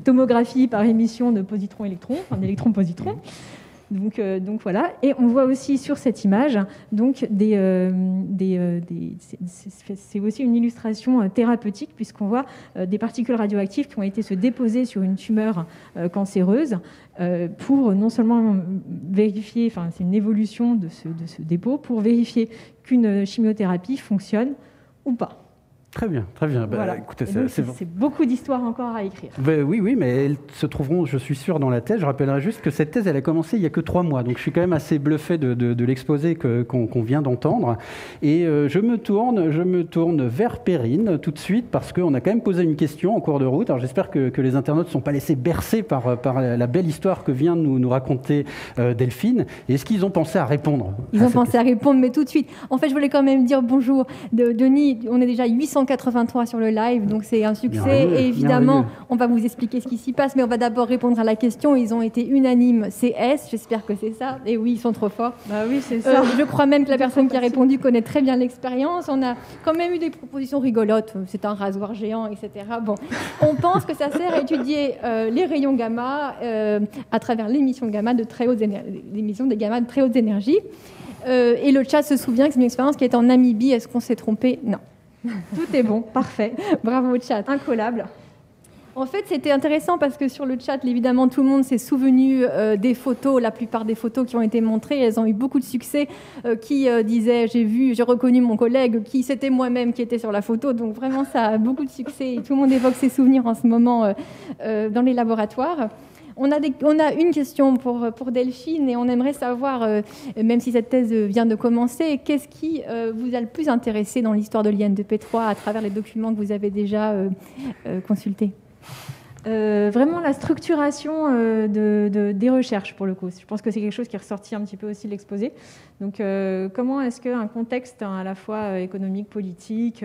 tomographie par émission de positrons-électrons, enfin d'électrons-positrons. Donc voilà. Et on voit aussi sur cette image, donc c'est aussi une illustration thérapeutique puisqu'on voit des particules radioactives qui ont été se déposer sur une tumeur cancéreuse pour non seulement vérifier, enfin c'est une évolution de ce dépôt, pour vérifier qu'une chimiothérapie fonctionne ou pas. Très bien, très bien. Voilà. Écoutez, c'est beaucoup d'histoires encore à écrire. Oui, mais elles se trouveront, je suis sûr, dans la thèse. Je rappellerai juste que cette thèse, elle a commencé il n'y a que 3 mois. Donc je suis quand même assez bluffé de l'exposé qu'on vient d'entendre. Et je me tourne vers Perrine tout de suite parce qu'on a quand même posé une question en cours de route. Alors j'espère que les internautes ne sont pas laissés bercer par la belle histoire que vient de nous raconter Delphine. Et est-ce qu'ils ont pensé à répondre? Ils ont pensé à répondre, mais tout de suite. En fait, je voulais quand même dire bonjour. Denis, on est déjà 883 sur le live, donc c'est un succès. Et évidemment, on va vous expliquer ce qui s'y passe, mais on va d'abord répondre à la question. Ils ont été unanimes, CS, j'espère que c'est ça. Et oui, ils sont trop forts. Bah oui, c'est ça. Je crois même que la personne qui a répondu connaît très bien l'expérience. On a quand même eu des propositions rigolotes. C'est un rasoir géant, etc. Bon, on pense que ça sert à étudier les rayons gamma à travers l'émission gamma de très hautes l'émission des gamma de très hautes énergies. Et le chat se souvient que c'est une expérience qui est en Namibie. Est-ce qu'on s'est trompé? Non. Tout est bon, parfait. Bravo au chat. Incollable. En fait, c'était intéressant parce que sur le chat, évidemment, tout le monde s'est souvenu des photos. La plupart des photos qui ont été montrées, elles ont eu beaucoup de succès. Qui disait, j'ai reconnu mon collègue, qui c'était moi-même qui était sur la photo. Donc vraiment, ça a beaucoup de succès. Et tout le monde évoque ses souvenirs en ce moment dans les laboratoires. On a une question pour Delphine et on aimerait savoir, même si cette thèse vient de commencer, qu'est-ce qui vous a le plus intéressé dans l'histoire de l'IN2P3 à travers les documents que vous avez déjà consultés? Vraiment la structuration des recherches pour le coup. Je pense que c'est quelque chose qui est ressorti un petit peu aussi de l'exposé. Donc comment est-ce qu'un contexte à la fois économique, politique,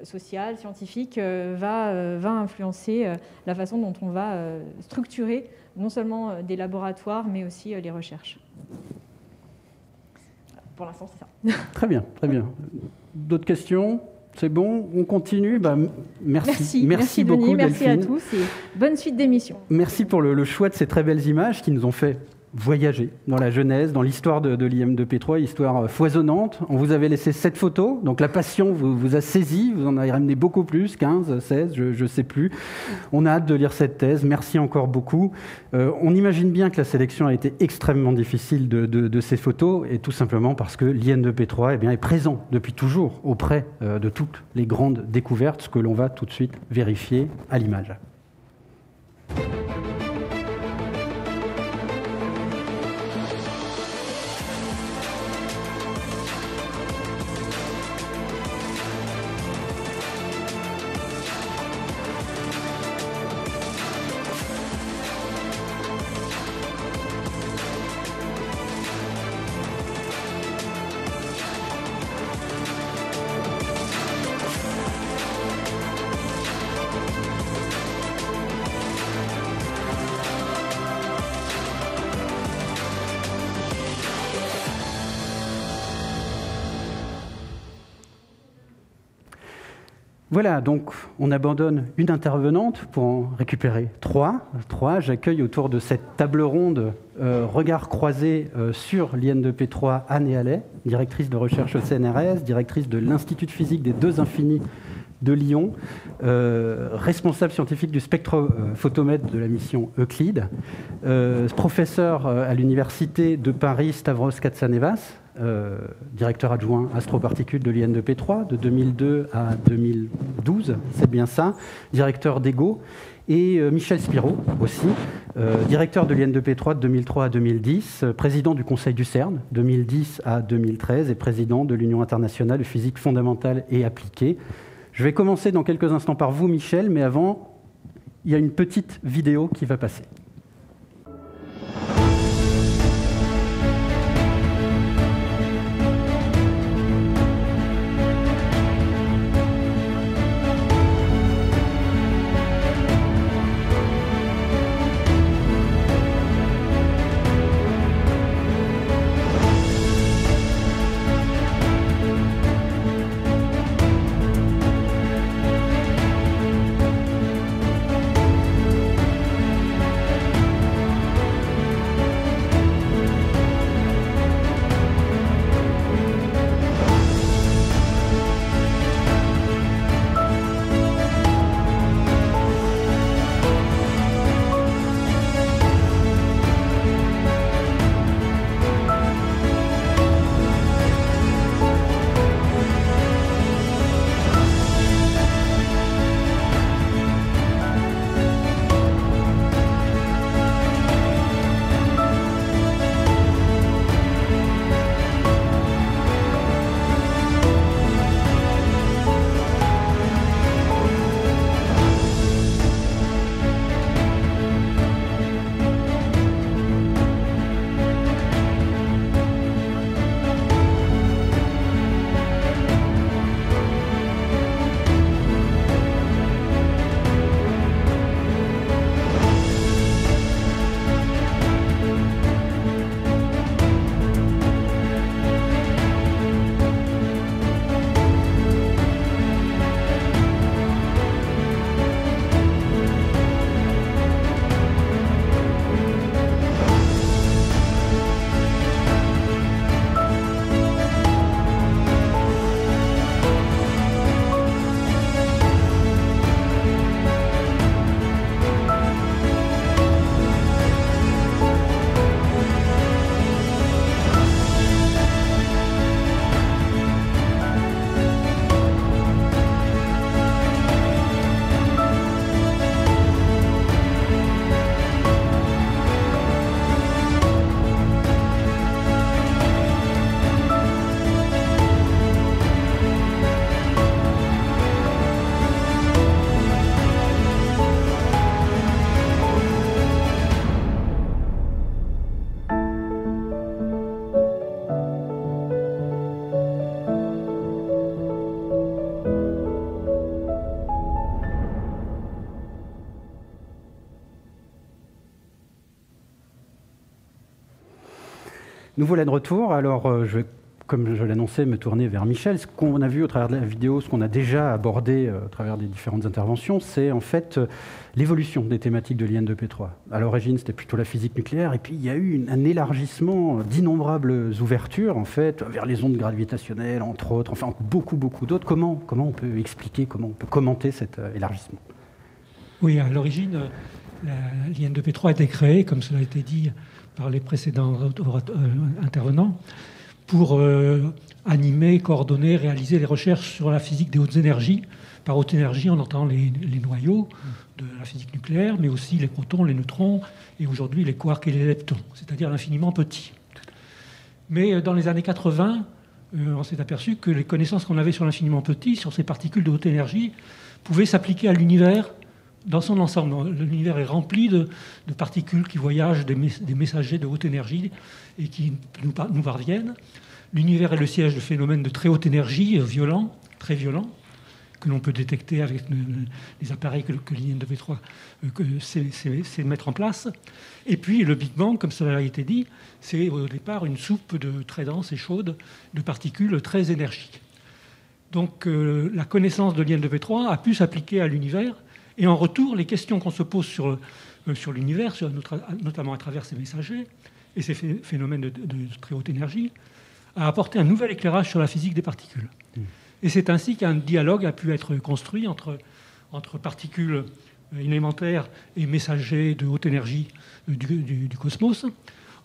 social, scientifique va influencer la façon dont on va structurer non seulement des laboratoires mais aussi les recherches. Pour l'instant c'est ça. Très bien, très bien. D'autres questions? C'est bon, on continue. Merci beaucoup, Denis, merci Delphine. à tous et bonne suite d'émission. Merci pour le choix de ces très belles images qui nous ont fait voyager dans la genèse, dans l'histoire de l'IM2P3, histoire foisonnante. On vous avait laissé 7 photos, donc la passion vous a saisi, vous en avez ramené beaucoup plus, 15, 16, je ne sais plus. On a hâte de lire cette thèse, merci encore beaucoup. On imagine bien que la sélection a été extrêmement difficile de ces photos, et tout simplement parce que l'IN2P3 est présent depuis toujours auprès de toutes les grandes découvertes, ce que l'on va tout de suite vérifier à l'image. Voilà, donc on abandonne une intervenante pour en récupérer trois. J'accueille autour de cette table ronde regard croisé sur l'IN2P3 Anne Allais, directrice de recherche au CNRS, directrice de l'Institut de physique des Deux Infinis de Lyon, responsable scientifique du spectrophotomètre de la mission Euclide, professeur à l'université de Paris Stavros Katsanevas, directeur adjoint astroparticules de l'IN2P3 de 2002 à 2012, c'est bien ça, directeur d'EGO, et Michel Spiro aussi, directeur de l'IN2P3 de 2003 à 2010, président du conseil du CERN 2010 à 2013 et président de l'Union internationale de physique fondamentale et appliquée. Je vais commencer dans quelques instants par vous, Michel, mais avant, il y a une petite vidéo qui va passer. Nous voilà de retour. Alors, je vais, comme je l'annonçais, me tourner vers Michel. Ce qu'on a vu au travers de la vidéo, ce qu'on a déjà abordé au travers des différentes interventions, c'est en fait l'évolution des thématiques de l'IN2P3. À l'origine, c'était plutôt la physique nucléaire, et puis il y a eu un élargissement d'innombrables ouvertures, en fait, vers les ondes gravitationnelles, entre autres, enfin beaucoup d'autres. Comment on peut expliquer, comment on peut commenter cet élargissement? Oui, à l'origine, l'IN2P3 a été créée, comme cela a été dit par les précédents intervenants, pour animer, coordonner, réaliser les recherches sur la physique des hautes énergies. Par haute énergie, on entend les noyaux de la physique nucléaire, mais aussi les protons, les neutrons, et aujourd'hui les quarks et les leptons, c'est-à-dire l'infiniment petit. Mais dans les années 80, on s'est aperçu que les connaissances qu'on avait sur l'infiniment petit, sur ces particules de haute énergie, pouvaient s'appliquer à l'univers dans son ensemble. L'univers est rempli de particules qui voyagent, des messagers de haute énergie et qui nous parviennent. L'univers est le siège de phénomènes de très haute énergie, violents, très violents, que l'on peut détecter avec les appareils que l'IN2P3 sait mettre en place. Et puis le Big Bang, comme cela a été dit, c'est au départ une soupe très dense et chaude de particules très énergiques. Donc la connaissance de l'IN2P3 a pu s'appliquer à l'univers, et en retour, les questions qu'on se pose sur l'univers, notamment à travers ces messagers et ces phénomènes de très haute énergie, a apporté un nouvel éclairage sur la physique des particules. Et c'est ainsi qu'un dialogue a pu être construit entre particules élémentaires et messagers de haute énergie du cosmos,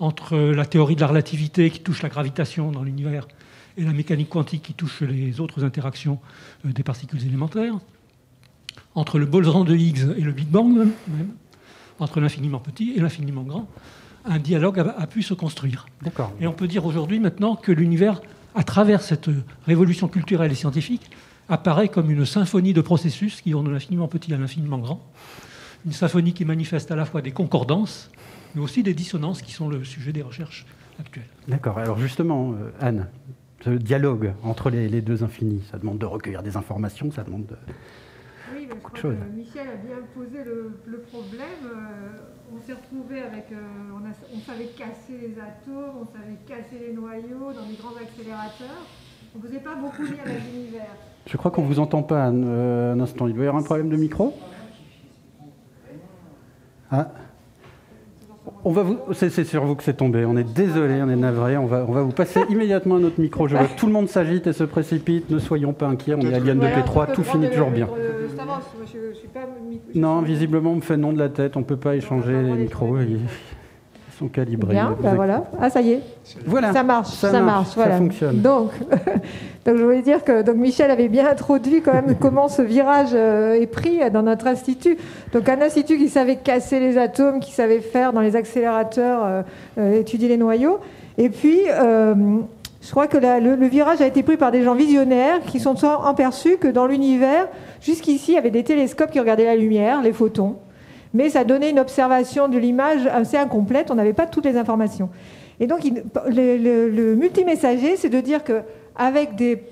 entre la théorie de la relativité qui touche la gravitation dans l'univers et la mécanique quantique qui touche les autres interactions des particules élémentaires, entre le boson de Higgs et le Big Bang même, entre l'infiniment petit et l'infiniment grand. Un dialogue a pu se construire. D'accord. Et on peut dire aujourd'hui maintenant que l'univers, à travers cette révolution culturelle et scientifique, apparaît comme une symphonie de processus qui vont de l'infiniment petit à l'infiniment grand. Une symphonie qui manifeste à la fois des concordances, mais aussi des dissonances qui sont le sujet des recherches actuelles. D'accord. Alors justement, Anne, ce dialogue entre les deux infinis, ça demande de recueillir des informations, ça demande de... Oui, mais je crois que Michel a bien posé le problème. On s'est retrouvé avec... on savait casser les atomes, on savait casser les noyaux dans des grands accélérateurs. On ne faisait pas beaucoup lié avec l'univers. Je crois qu'on ne vous entend pas, Anne. Un instant, il doit y avoir un problème de micro. Ah. C'est sur vous que c'est tombé. On est désolé, on est navré. On va vous passer immédiatement un autre micro. Je vois que tout le monde s'agite et se précipite. Ne soyons pas inquiets. On est à l'IN2P3. Tout finit toujours bien. Non, visiblement, on me fait non de la tête. On ne peut pas échanger les micros. Ils sont calibrés. Bien, ben voilà. Ah, ça y est. Voilà. Ça marche. Voilà. Ça fonctionne. Donc je voulais dire que Michel avait bien introduit quand même comment ce virage est pris dans notre institut. Donc un institut qui savait casser les atomes, qui savait faire dans les accélérateurs, étudier les noyaux. Et puis, je crois que le virage a été pris par des gens visionnaires qui sont aperçus que dans l'univers, jusqu'ici, il y avait des télescopes qui regardaient la lumière, les photons. Mais ça donnait une observation de l'image assez incomplète, on n'avait pas toutes les informations. Et donc, le multimessager, c'est de dire qu'avec des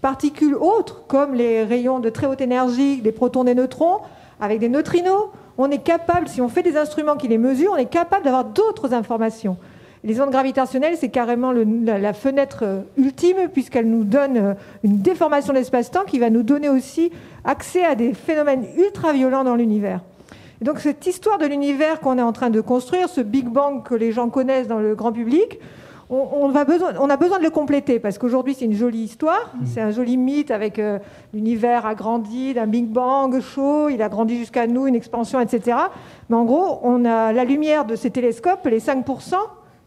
particules autres, comme les rayons de très haute énergie, des protons, des neutrons, avec des neutrinos, on est capable, si on fait des instruments qui les mesurent, on est capable d'avoir d'autres informations. Les ondes gravitationnelles, c'est carrément la fenêtre ultime, puisqu'elle nous donne une déformation de l'espace-temps qui va nous donner aussi accès à des phénomènes ultra-violents dans l'univers. Et donc cette histoire de l'univers qu'on est en train de construire, ce Big Bang que les gens connaissent dans le grand public, on a besoin de le compléter, parce qu'aujourd'hui c'est une jolie histoire, c'est un joli mythe avec l'univers agrandi d'un Big Bang chaud, il a grandi jusqu'à nous, une expansion, etc. Mais en gros, on a la lumière de ces télescopes, les 5%,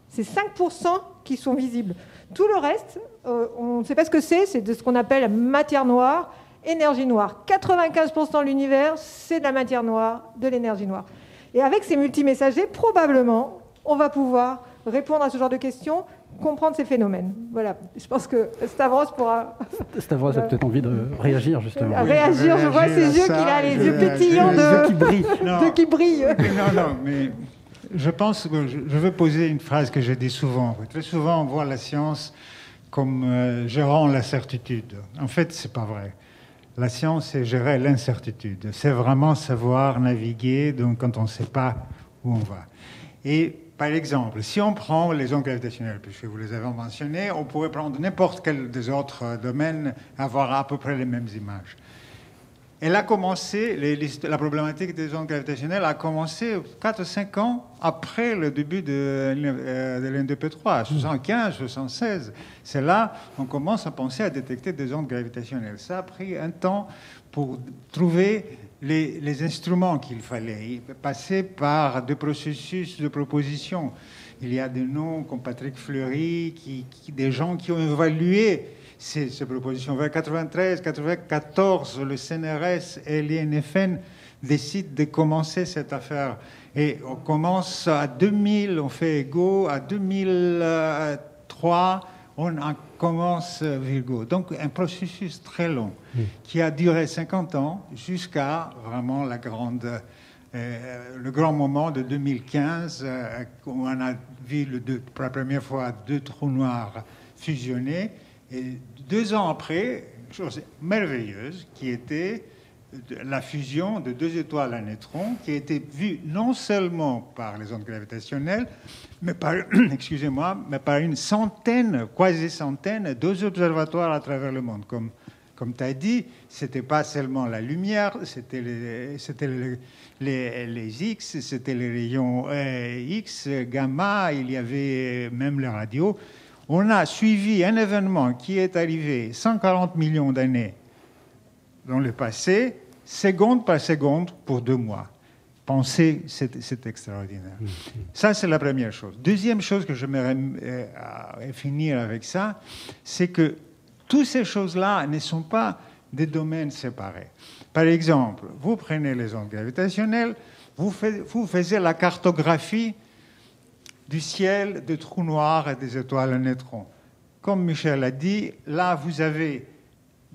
c'est 5% qui sont visibles. Tout le reste, on ne sait pas ce que c'est de ce qu'on appelle matière noire, énergie noire. 95% de l'univers, c'est de la matière noire, de l'énergie noire. Et avec ces multimessagers, probablement, on va pouvoir répondre à ce genre de questions, comprendre ces phénomènes. Voilà. Je pense que Stavros pourra... Stavros a peut-être envie de réagir, justement. Réagir, je vois ses yeux qu'il a, les yeux pétillants les yeux qui brillent. Qui brillent. Non, mais je pense que je veux poser une phrase que je dis souvent. Très souvent, on voit la science comme gérant la certitude. En fait, c'est pas vrai. La science, c'est gérer l'incertitude. C'est vraiment savoir naviguer donc, quand on ne sait pas où on va. Et par exemple, si on prend les ondes gravitationnelles, puisque vous les avez mentionnées, on pourrait prendre n'importe quel des autres domaines, avoir à peu près les mêmes images. Elle a commencé, la problématique des ondes gravitationnelles a commencé 4 ou 5 ans après le début de l'IN2P3, 75, 76. C'est là qu'on commence à penser à détecter des ondes gravitationnelles. Ça a pris un temps pour trouver les instruments qu'il fallait, passer par des processus de proposition. Il y a des noms comme Patrick Fleury, des gens qui ont évalué ces propositions. Vers 93, 94, le CNRS et l'INFN décident de commencer cette affaire. Et on commence à 2000, on fait Ego, à 2003, on commence Virgo. Donc un processus très long qui a duré 50 ans jusqu'à vraiment le grand moment de 2015 où on a vu pour la première fois 2 trous noirs fusionnés. Et 2 ans après, une chose merveilleuse qui était la fusion de 2 étoiles à neutrons qui a été vue non seulement par les ondes gravitationnelles, mais par une centaine, quasi-centaine, d'observatoires à travers le monde, comme Comme tu as dit, ce n'était pas seulement la lumière, c'était les X, c'était les rayons X, gamma, il y avait même les radios. On a suivi un événement qui est arrivé 140 millions d'années dans le passé, seconde par seconde, pour 2 mois. Pensez, c'est extraordinaire. Ça, c'est la première chose. Deuxième chose que j'aimerais finir avec ça, c'est que toutes ces choses-là ne sont pas des domaines séparés. Par exemple, vous prenez les ondes gravitationnelles, vous faisiez la cartographie du ciel, des trous noirs et des étoiles à neutrons. Comme Michel a dit, là, vous avez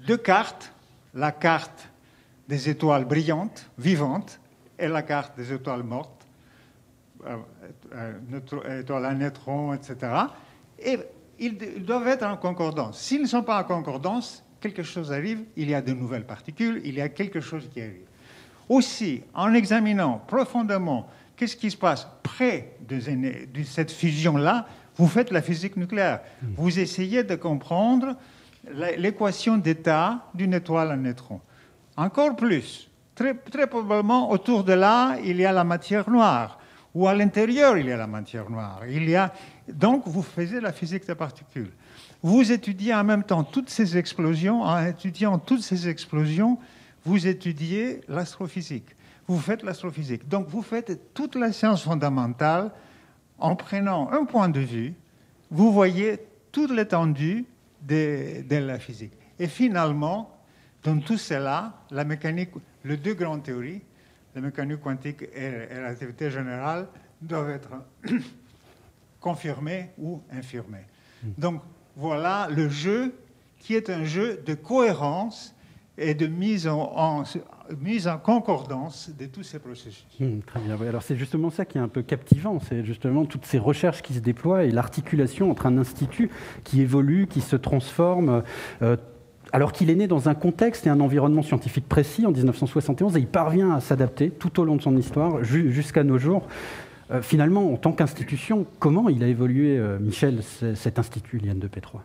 2 cartes, la carte des étoiles brillantes, vivantes, et la carte des étoiles mortes, étoiles à neutrons, etc. Et ils doivent être en concordance. S'ils ne sont pas en concordance, quelque chose arrive, il y a de nouvelles particules, il y a quelque chose qui arrive. Aussi, en examinant profondément qu'est-ce qui se passe près de cette fusion-là, vous faites la physique nucléaire. Vous essayez de comprendre l'équation d'état d'une étoile à neutrons. Encore plus, très probablement, autour de là, il y a la matière noire, ou à l'intérieur, il y a la matière noire. Donc, vous faites la physique des particules. Vous étudiez en même temps toutes ces explosions. En étudiant toutes ces explosions, vous étudiez l'astrophysique. Vous faites l'astrophysique. Donc, vous faites toute la science fondamentale en prenant un point de vue. Vous voyez toute l'étendue de la physique. Et finalement, dans tout cela, la mécanique, les 2 grandes théories, la mécanique quantique et la relativité générale, doivent être confirmées ou infirmées. Donc, voilà le jeu qui est un jeu de cohérence et de mise en concordance de tous ces processus. Très bien. Oui, alors c'est justement ça qui est un peu captivant, c'est justement toutes ces recherches qui se déploient et l'articulation entre un institut qui évolue, qui se transforme, alors qu'il est né dans un contexte et un environnement scientifique précis en 1971, et il parvient à s'adapter tout au long de son histoire jusqu'à nos jours. Finalement, en tant qu'institution, comment il a évolué, Michel, cet institut, l'IN2P3 ?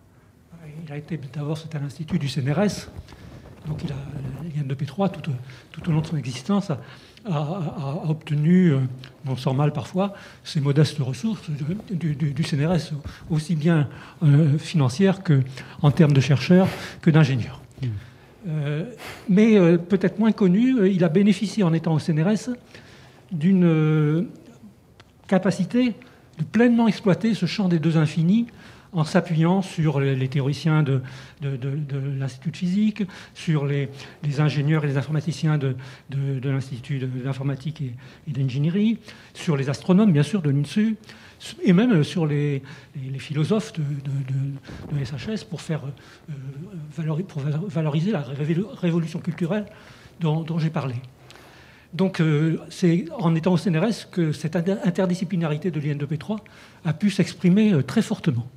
Il a été d'abord, c'était un institut du CNRS. Donc l'IN2P3, tout au long de son existence, a obtenu, on sort mal parfois, ces modestes ressources du CNRS, aussi bien financières qu'en termes de chercheurs que d'ingénieurs. Mais peut-être moins connu, il a bénéficié en étant au CNRS d'une capacité de pleinement exploiter ce champ des 2 infinis en s'appuyant sur les théoriciens de l'Institut de physique, sur les ingénieurs et les informaticiens de l'Institut d'informatique et d'ingénierie, sur les astronomes, bien sûr, de l'INSU, et même sur les philosophes de SHS pour valoriser la révolution culturelle dont j'ai parlé. Donc, c'est en étant au CNRS que cette interdisciplinarité de l'IN2P3 a pu s'exprimer très fortement.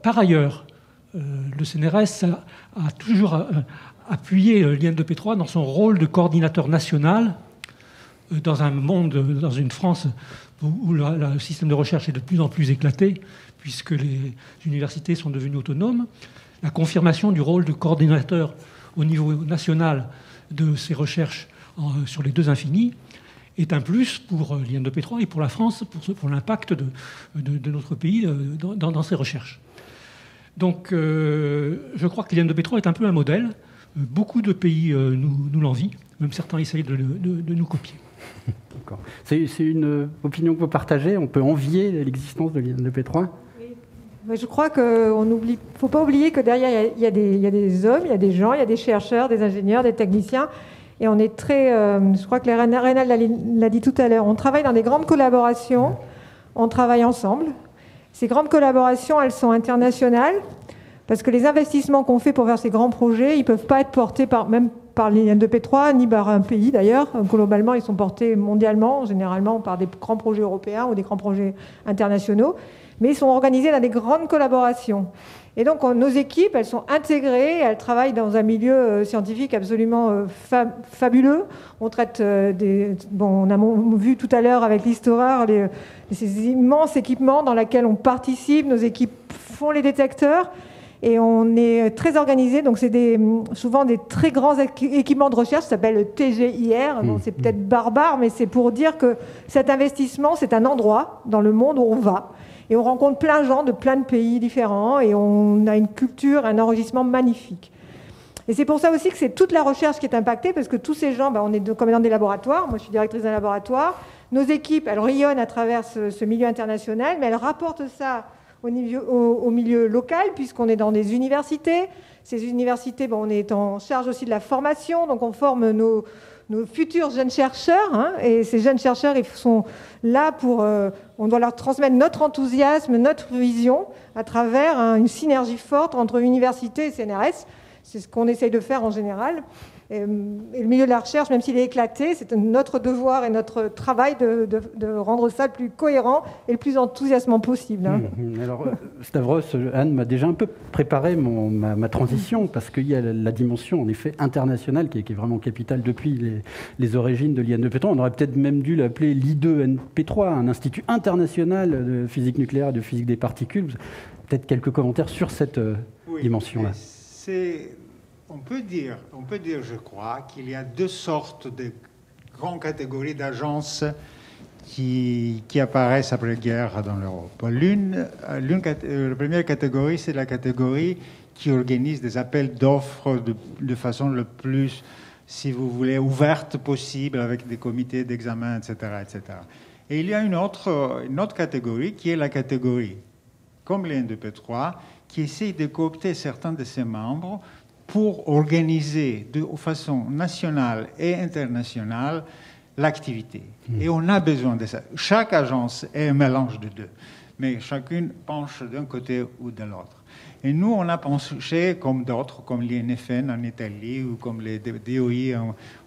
Par ailleurs, le CNRS a toujours appuyé l'IN2P3 dans son rôle de coordinateur national dans un monde, dans une France où le système de recherche est de plus en plus éclaté, puisque les universités sont devenues autonomes. La confirmation du rôle de coordinateur au niveau national de ces recherches sur les 2 infinis est un plus pour l'IN2P3 et pour la France, pour l'impact de notre pays dans ces recherches. Donc, je crois que l'IN2P3 est un peu un modèle. Beaucoup de pays nous l'envient, même certains essayent de nous copier. D'accord. C'est une opinion que vous partagez ? On peut envier l'existence de l'IN2P3 ? Oui. Je crois qu'il ne faut pas oublier que derrière, il y a des hommes, il y a des gens, il y a des chercheurs, des ingénieurs, des techniciens. Et on est très... je crois que Rénal l'a dit tout à l'heure. On travaille dans des grandes collaborations. On travaille ensemble. Ces grandes collaborations, elles sont internationales. Parce que les investissements qu'on fait pour faire ces grands projets, ils ne peuvent pas être portés même par l'IN2P3, ni par un pays d'ailleurs. Globalement, ils sont portés mondialement, généralement par des grands projets européens ou des grands projets internationaux. Mais ils sont organisés dans des grandes collaborations. Et donc, nos équipes, elles sont intégrées, elles travaillent dans un milieu scientifique absolument fabuleux. On traite on a vu tout à l'heure avec l'Histoire ces immenses équipements dans lesquels on participe, nos équipes font les détecteurs. Et on est très organisé, donc c'est souvent des très grands équipements de recherche, ça s'appelle le TGIR. Bon, c'est peut-être barbare, mais c'est pour dire que cet investissement, c'est un endroit dans le monde où on va. Et on rencontre plein de gens de plein de pays différents, et on a une culture, un enrichissement magnifique. Et c'est pour ça aussi que c'est toute la recherche qui est impactée, parce que tous ces gens, on est comme dans des laboratoires, moi je suis directrice d'un laboratoire, nos équipes, elles rayonnent à travers ce milieu international, mais elles rapportent ça au milieu local, puisqu'on est dans des universités. Ces universités, on est en charge aussi de la formation, donc on forme nos futurs jeunes chercheurs, hein, et ces jeunes chercheurs, ils sont là pour... on doit leur transmettre notre enthousiasme, notre vision, à travers une synergie forte entre université et CNRS. C'est ce qu'on essaye de faire en général. Et le milieu de la recherche, même s'il est éclaté, c'est notre devoir et notre travail de rendre ça le plus cohérent et le plus enthousiasmant possible. Hein. Alors, Stavros, Anne m'a déjà un peu préparé ma transition, parce qu'il y a la dimension, en effet, internationale, qui est vraiment capitale depuis les origines de l'INEP3. On aurait peut-être même dû l'appeler l'I2NP3, un institut international de physique nucléaire et de physique des particules. Peut-être quelques commentaires sur cette dimension-là. On peut dire, je crois, qu'il y a deux sortes de grandes catégories d'agences qui apparaissent après-guerre dans l'Europe. La première catégorie, c'est la catégorie qui organise des appels d'offres de façon le plus, si vous voulez, ouverte possible, avec des comités d'examen, etc., etc. Et il y a une autre catégorie qui est la catégorie, comme l'INDP3, qui essaye de coopter certains de ses membres pour organiser de façon nationale et internationale l'activité. Et on a besoin de ça. Chaque agence est un mélange de deux, mais chacune penche d'un côté ou de l'autre. Et nous, on a penché, comme d'autres, comme l'INFN en Italie ou comme les DOI,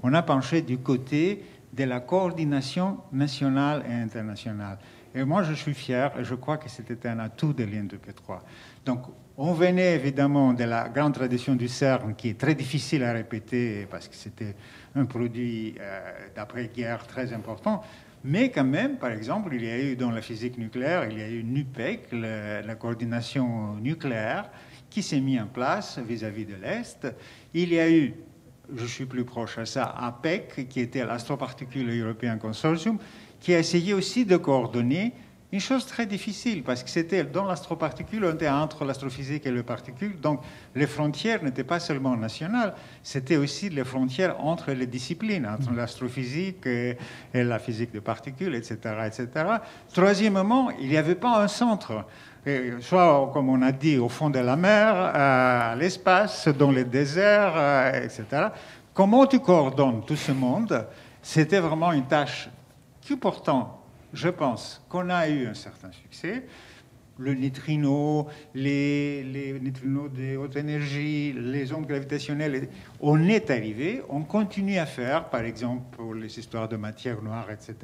on a penché du côté de la coordination nationale et internationale. Et moi, je suis fier, et je crois que c'était un atout de l'INDP3. Donc, on venait évidemment de la grande tradition du CERN, qui est très difficile à répéter, parce que c'était un produit d'après-guerre très important. Mais quand même, par exemple, il y a eu dans la physique nucléaire, il y a eu NUPEC, la coordination nucléaire, qui s'est mise en place vis-à-vis de l'Est. Il y a eu, je suis plus proche à ça, APEC, qui était l'Astroparticule European Consortium, qui a essayé aussi de coordonner une chose très difficile, parce que c'était dans l'astroparticule, on était entre l'astrophysique et le particule, donc les frontières n'étaient pas seulement nationales, c'était aussi les frontières entre les disciplines, entre l'astrophysique et la physique des particules, etc., etc. Troisièmement, il n'y avait pas un centre, soit, comme on a dit, au fond de la mer, à l'espace, dans les déserts, etc. Comment tu coordonnes tout ce monde? C'était vraiment une tâche qui, pourtant, je pense qu'on a eu un certain succès. Le neutrino, les neutrinos de haute énergie, les ondes gravitationnelles, on est arrivé, on continue à faire, par exemple, pour les histoires de matière noire, etc.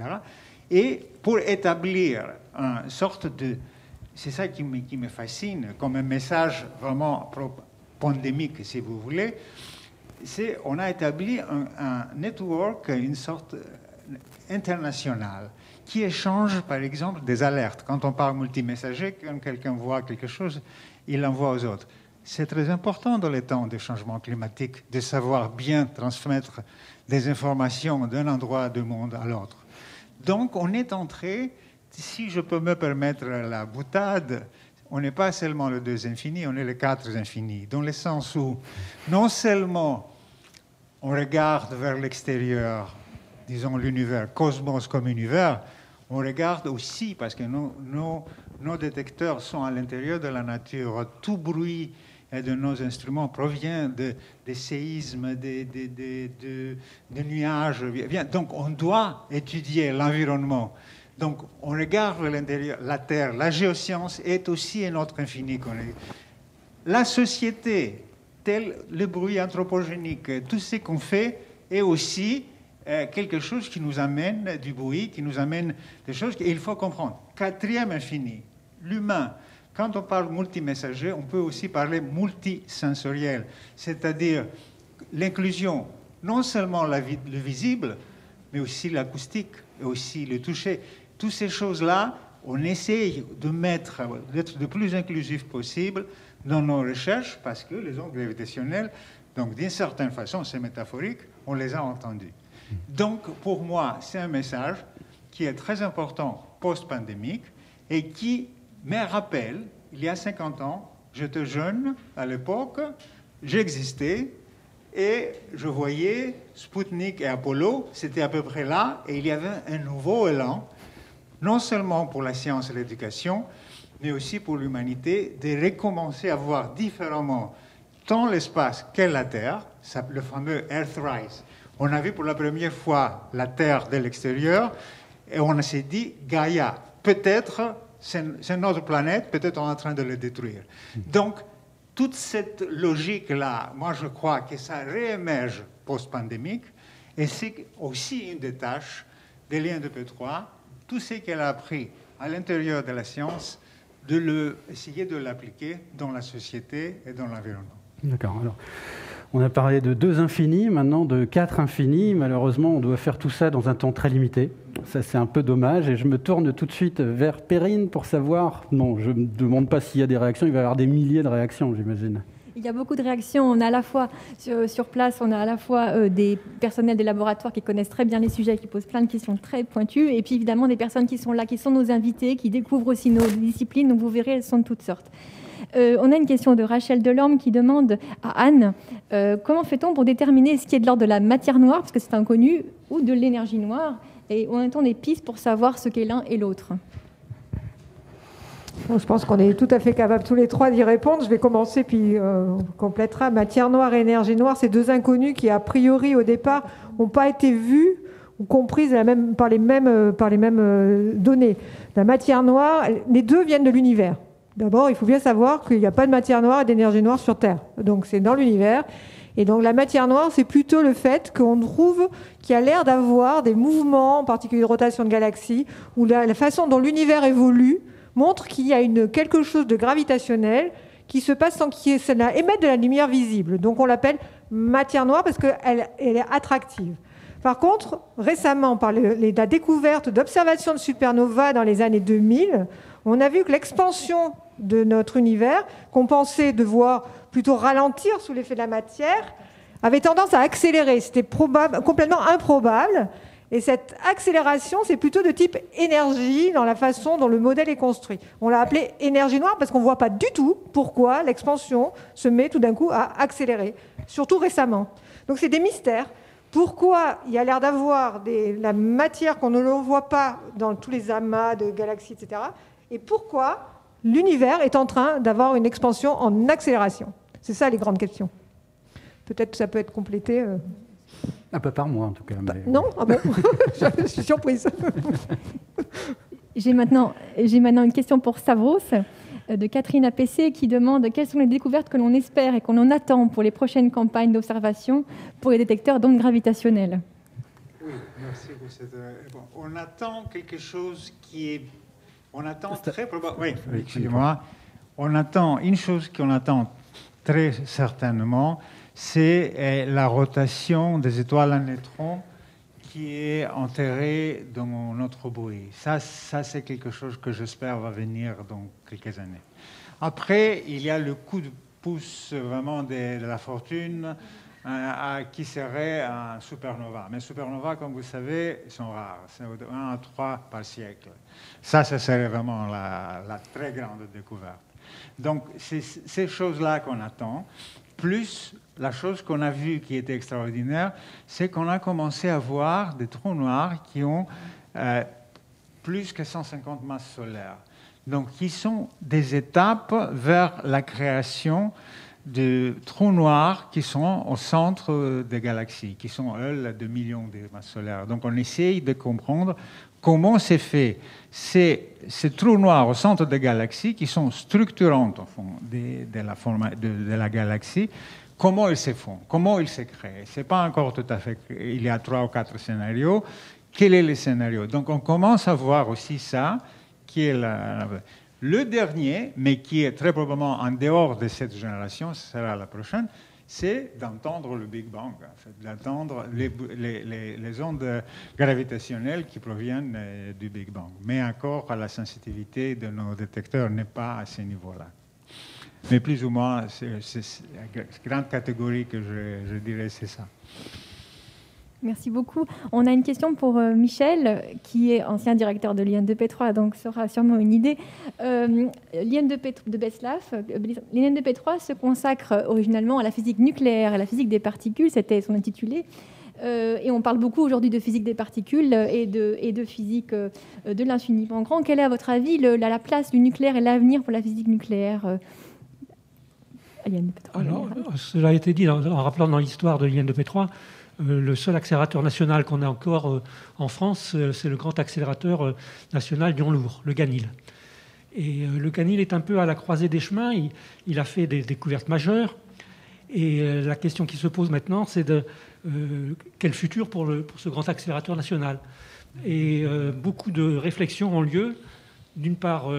Et pour établir une sorte de... C'est ça qui me fascine, comme un message vraiment pandémique, si vous voulez. On a établi un network, une sorte internationale, qui échange, par exemple, des alertes. Quand on parle multimessager, quand quelqu'un voit quelque chose, il l'envoie aux autres. C'est très important dans les temps des changements climatiques de savoir bien transmettre des informations d'un endroit du monde à l'autre. Donc, on est entré, si je peux me permettre la boutade, on n'est pas seulement le 2 infini, on est le 4 infini, dans le sens où non seulement on regarde vers l'extérieur, disons l'univers, cosmos comme univers, on regarde aussi, parce que nos détecteurs sont à l'intérieur de la nature, tout bruit de nos instruments provient des séismes, des nuages. Donc on doit étudier l'environnement. Donc on regarde l'intérieur, la Terre, la géoscience est aussi un autre infini. La société, tel le bruit anthropogénique, tout ce qu'on fait est aussi quelque chose qui nous amène du bruit, qui nous amène des choses qu'il faut comprendre. 4e infini, l'humain. Quand on parle multimessager, on peut aussi parler multisensoriel, c'est-à-dire l'inclusion, non seulement le visible, mais aussi l'acoustique, et aussi le toucher. Toutes ces choses-là, on essaye d'être le plus inclusif possible dans nos recherches parce que les ondes gravitationnelles, donc d'une certaine façon, c'est métaphorique, on les a entendues. Donc, pour moi, c'est un message qui est très important post-pandémique et qui me rappelle, il y a 50 ans, j'étais jeune à l'époque, j'existais et je voyais Sputnik et Apollo, c'était à peu près là, et il y avait un nouveau élan, non seulement pour la science et l'éducation, mais aussi pour l'humanité, de recommencer à voir différemment tant l'espace que la Terre, le fameux Earthrise. On a vu pour la première fois la Terre de l'extérieur et on s'est dit, Gaïa, peut-être c'est notre planète, peut-être on est en train de le détruire. Donc, toute cette logique-là, moi je crois que ça réémerge post-pandémique et c'est aussi une des tâches des liens de P3, tout ce qu'elle a appris à l'intérieur de la science, essayer de l'appliquer dans la société et dans l'environnement. D'accord. Alors, on a parlé de 2 infinis, maintenant de 4 infinis. Malheureusement, on doit faire tout ça dans un temps très limité. Ça, c'est un peu dommage. Et je me tourne tout de suite vers Perrine pour savoir... Non, je ne me demande pas s'il y a des réactions. Il va y avoir des milliers de réactions, j'imagine. Il y a beaucoup de réactions. On a à la fois, sur place, on a à la fois des personnels des laboratoires qui connaissent très bien les sujets, qui posent plein de questions très pointues, et puis évidemment des personnes qui sont là, qui sont nos invités, qui découvrent aussi nos disciplines. Donc vous verrez, elles sont de toutes sortes. On a une question de Rachel Delorme qui demande à Anne comment fait-on pour déterminer ce qui est de l'ordre de la matière noire, parce que c'est inconnu, ou de l'énergie noire, et on a des pistes pour savoir ce qu'est l'un et l'autre. Bon, je pense qu'on est tout à fait capables tous les trois d'y répondre. Je vais commencer, puis on complétera. Matière noire et énergie noire, c'est 2 inconnus qui, a priori, au départ, n'ont pas été vus ou comprises par les mêmes données. La matière noire, les 2 viennent de l'univers. D'abord, il faut bien savoir qu'il n'y a pas de matière noire et d'énergie noire sur Terre. Donc, c'est dans l'univers. Et donc, la matière noire, c'est plutôt le fait qu'on trouve qu'il y a l'air d'avoir des mouvements, en particulier de rotation de galaxies, ou la façon dont l'univers évolue montre qu'il y a quelque chose de gravitationnel qui se passe sans qu'il émette de la lumière visible. Donc on l'appelle matière noire parce qu'elle est attractive. Par contre, récemment, par la découverte d'observations de supernovas dans les années 2000, on a vu que l'expansion de notre univers, qu'on pensait devoir plutôt ralentir sous l'effet de la matière, avait tendance à accélérer. C'était complètement improbable. Et cette accélération, c'est plutôt de type énergie dans la façon dont le modèle est construit. On l'a appelé énergie noire parce qu'on ne voit pas du tout pourquoi l'expansion se met tout d'un coup à accélérer, surtout récemment. Donc c'est des mystères. Pourquoi il y a l'air d'avoir la matière qu'on ne voit pas dans tous les amas de galaxies, etc. Et pourquoi l'univers est en train d'avoir une expansion en accélération. C'est ça les grandes questions. Peut-être que ça peut être complété... Un peu par moi, en tout cas. Mais... Non, ah bon. Je suis surprise. J'ai maintenant une question pour Stavros, de Catherine APC, qui demande quelles sont les découvertes que l'on espère et qu'on en attend pour les prochaines campagnes d'observation pour les détecteurs d'ondes gravitationnelles. Oui, merci pour cette... on attend quelque chose qui est... On attend très probablement... Oui, excusez-moi. On attend une chose qu'on attend très certainement, c'est la rotation des étoiles à neutrons qui est enterrée dans notre bruit. Ça c'est quelque chose que j'espère va venir dans quelques années. Après, il y a le coup de pouce vraiment de la fortune qui serait un supernova. Mais supernova, comme vous savez, sont rares. C'est 1 à 3 par siècle. Ça serait vraiment la très grande découverte. Donc, c'est ces choses-là qu'on attend. Plus, la chose qu'on a vue qui était extraordinaire, c'est qu'on a commencé à voir des trous noirs qui ont plus que 150 masses solaires. Donc, qui sont des étapes vers la création de trous noirs qui sont au centre des galaxies, qui sont, eux, de millions de masses solaires. Donc, on essaye de comprendre comment c'est fait. C'est ces trous noirs au centre des galaxies qui sont structurantes au fond de la galaxie. Comment ils se font? Comment ils se créent? C'est pas encore tout à fait... Il y a 3 ou 4 scénarios. Quel est le scénario? Donc on commence à voir aussi ça, qui est le dernier, mais qui est très probablement en dehors de cette génération, ce sera la prochaine, c'est d'entendre le Big Bang, en fait, d'entendre les ondes gravitationnelles qui proviennent du Big Bang. Mais encore, la sensibilité de nos détecteurs n'est pas à ce niveau-là. Mais plus ou moins, c'est la grande catégorie que je dirais, c'est ça. Merci beaucoup. On a une question pour Michel, qui est ancien directeur de l'IN2P3, donc ça aura sûrement une idée. L'IN2P de Betzlaff, l'IN2P3 se consacre originalement à la physique nucléaire et à la physique des particules, c'était son intitulé. Et on parle beaucoup aujourd'hui de physique des particules et de physique de l'infiniment grand. Quelle est, à votre avis, la place du nucléaire et l'avenir pour la physique nucléaire Alors, cela a été dit en rappelant dans l'histoire de l'IN2P3, le seul accélérateur national qu'on a encore en France, c'est le grand accélérateur national Lyon-Lourdes, le GANIL. Et le GANIL est un peu à la croisée des chemins. Il a fait des découvertes majeures. Et la question qui se pose maintenant, c'est quel futur pour ce grand accélérateur national. Et beaucoup de réflexions ont lieu, d'une part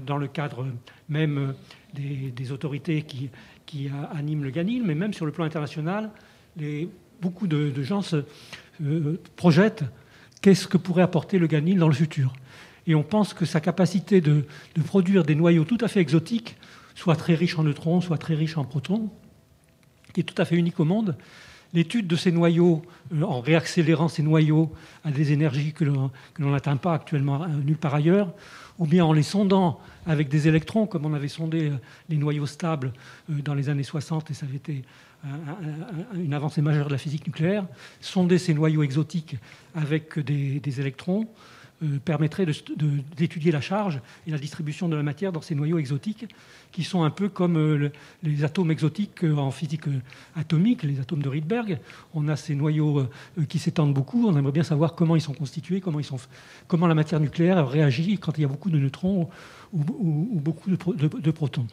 dans le cadre même des autorités qui animent le GANIL, mais même sur le plan international, beaucoup de gens se projettent qu'est-ce que pourrait apporter le GANIL dans le futur. Et on pense que sa capacité de produire des noyaux tout à fait exotiques, soit très riches en neutrons, soit très riches en protons, qui est tout à fait unique au monde. L'étude de ces noyaux, en réaccélérant ces noyaux à des énergies que l'on n'atteint pas actuellement nulle part ailleurs, ou bien en les sondant avec des électrons, comme on avait sondé les noyaux stables dans les années 60, et ça avait été une avancée majeure de la physique nucléaire. Sonder ces noyaux exotiques avec des électrons permettrait d'étudier la charge et la distribution de la matière dans ces noyaux exotiques, qui sont un peu comme les atomes exotiques en physique atomique, les atomes de Rydberg. On a ces noyaux qui s'étendent beaucoup. On aimerait bien savoir comment ils sont constitués, comment la matière nucléaire réagit quand il y a beaucoup de neutrons ou beaucoup de protons.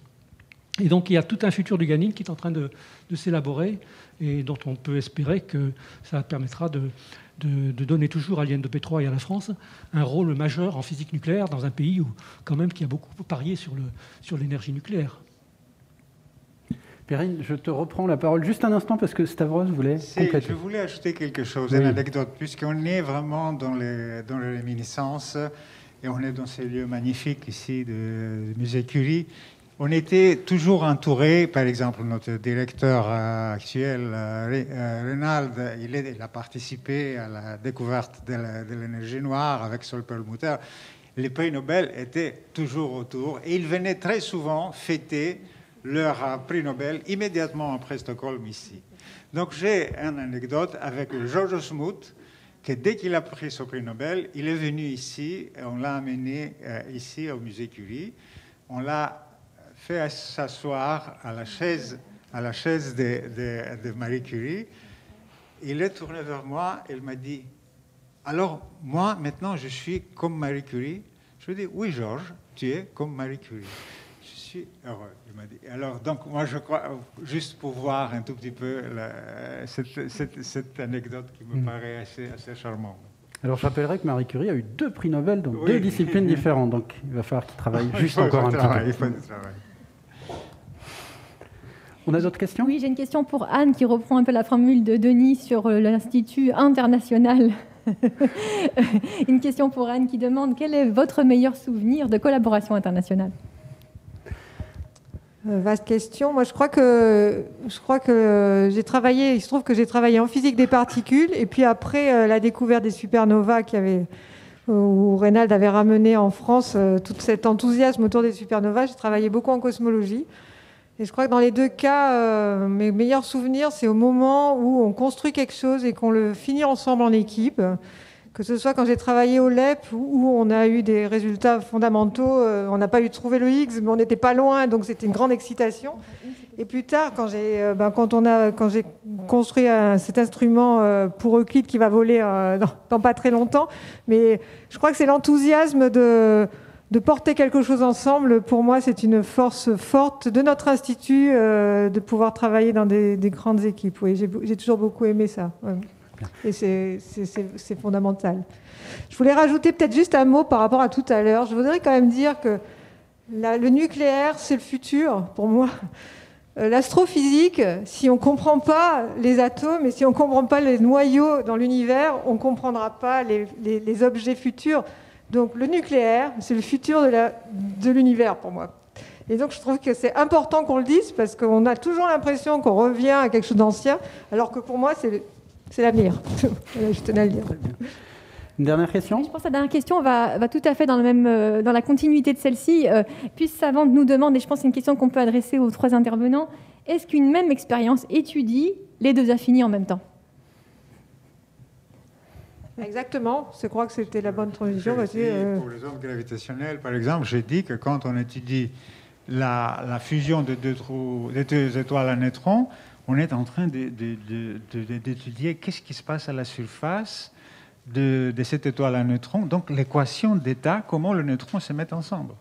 Et donc il y a tout un futur du GANIL qui est en train de s'élaborer et dont on peut espérer que ça permettra de donner toujours à l'IN2P3 et à la France un rôle majeur en physique nucléaire dans un pays quand même qui a beaucoup parié sur l'énergie nucléaire. Perrine, je te reprends la parole juste un instant parce que Stavros voulait compléter. Je voulais ajouter quelque chose, une anecdote, puisqu'on est vraiment dans les réminiscences et on est dans ces lieux magnifiques ici du musée Curie. On était toujours entouré, par exemple, notre directeur actuel, Reynald, il a participé à la découverte de l'énergie noire avec Sol Perlmutter. Les prix Nobel étaient toujours autour et ils venaient très souvent fêter leur prix Nobel immédiatement après Stockholm ici. Donc j'ai une anecdote avec George Smoot, que dès qu'il a pris son prix Nobel, il est venu ici et on l'a amené ici au musée Curie. On l'a fait s'asseoir à la chaise de Marie Curie. Il est tourné vers moi et il m'a dit « Alors, moi, maintenant, je suis comme Marie Curie ?» Je lui ai dit « Oui, Georges, tu es comme Marie Curie. » Je suis heureux, il m'a dit. Alors, donc, moi, je crois, juste pour voir un tout petit peu cette anecdote qui me paraît assez charmante. Alors, je rappellerai que Marie Curie a eu 2 prix Nobel dans 2 disciplines différentes, donc il va falloir qu'il travaille juste encore un petit peu. On a d'autres questions ? Oui, j'ai une question pour Anne qui reprend un peu la formule de Denis sur l'Institut international. Une question pour Anne qui demande quel est votre meilleur souvenir de collaboration internationale ? Vaste question. Moi, je crois que j'ai travaillé. Il se trouve que j'ai travaillé en physique des particules, et puis après la découverte des supernovas où Reynald avait ramené en France tout cet enthousiasme autour des supernovas, j'ai travaillé beaucoup en cosmologie. Et je crois que dans les 2 cas, mes meilleurs souvenirs, c'est au moment où on construit quelque chose et qu'on le finit ensemble en équipe. Que ce soit quand j'ai travaillé au LEP, où on a eu des résultats fondamentaux, on n'a pas eu trouvé le Higgs, mais on n'était pas loin, donc c'était une grande excitation. Et plus tard, quand j'ai construit cet instrument pour Euclide qui va voler dans pas très longtemps, mais je crois que c'est l'enthousiasme de porter quelque chose ensemble. Pour moi, c'est une force forte de notre institut de pouvoir travailler dans des grandes équipes. Oui, j'ai toujours beaucoup aimé ça. Ouais. Et c'est fondamental. Je voulais rajouter peut-être juste un mot par rapport à tout à l'heure. Je voudrais quand même dire que le nucléaire, c'est le futur pour moi. L'astrophysique, si on ne comprend pas les atomes et si on ne comprend pas les noyaux dans l'univers, on ne comprendra pas les objets futurs. Donc le nucléaire, c'est le futur de l'univers pour moi. Et donc je trouve que c'est important qu'on le dise parce qu'on a toujours l'impression qu'on revient à quelque chose d'ancien, alors que pour moi c'est l'avenir. Je tenais à le dire. Une dernière question ? Je pense que la dernière question va tout à fait dans la continuité de celle-ci. Puisque Savante nous demande, et je pense que c'est une question qu'on peut adresser aux 3 intervenants, est-ce qu'une même expérience étudie les 2 affinis en même temps ? Exactement, je crois que c'était la bonne transition. Pour les ondes gravitationnelles, par exemple, j'ai dit que quand on étudie la fusion de deux étoiles à neutrons, on est en train d'étudier qu'est-ce qui se passe à la surface de cette étoile à neutrons, donc l'équation d'état, comment le neutron se met ensemble,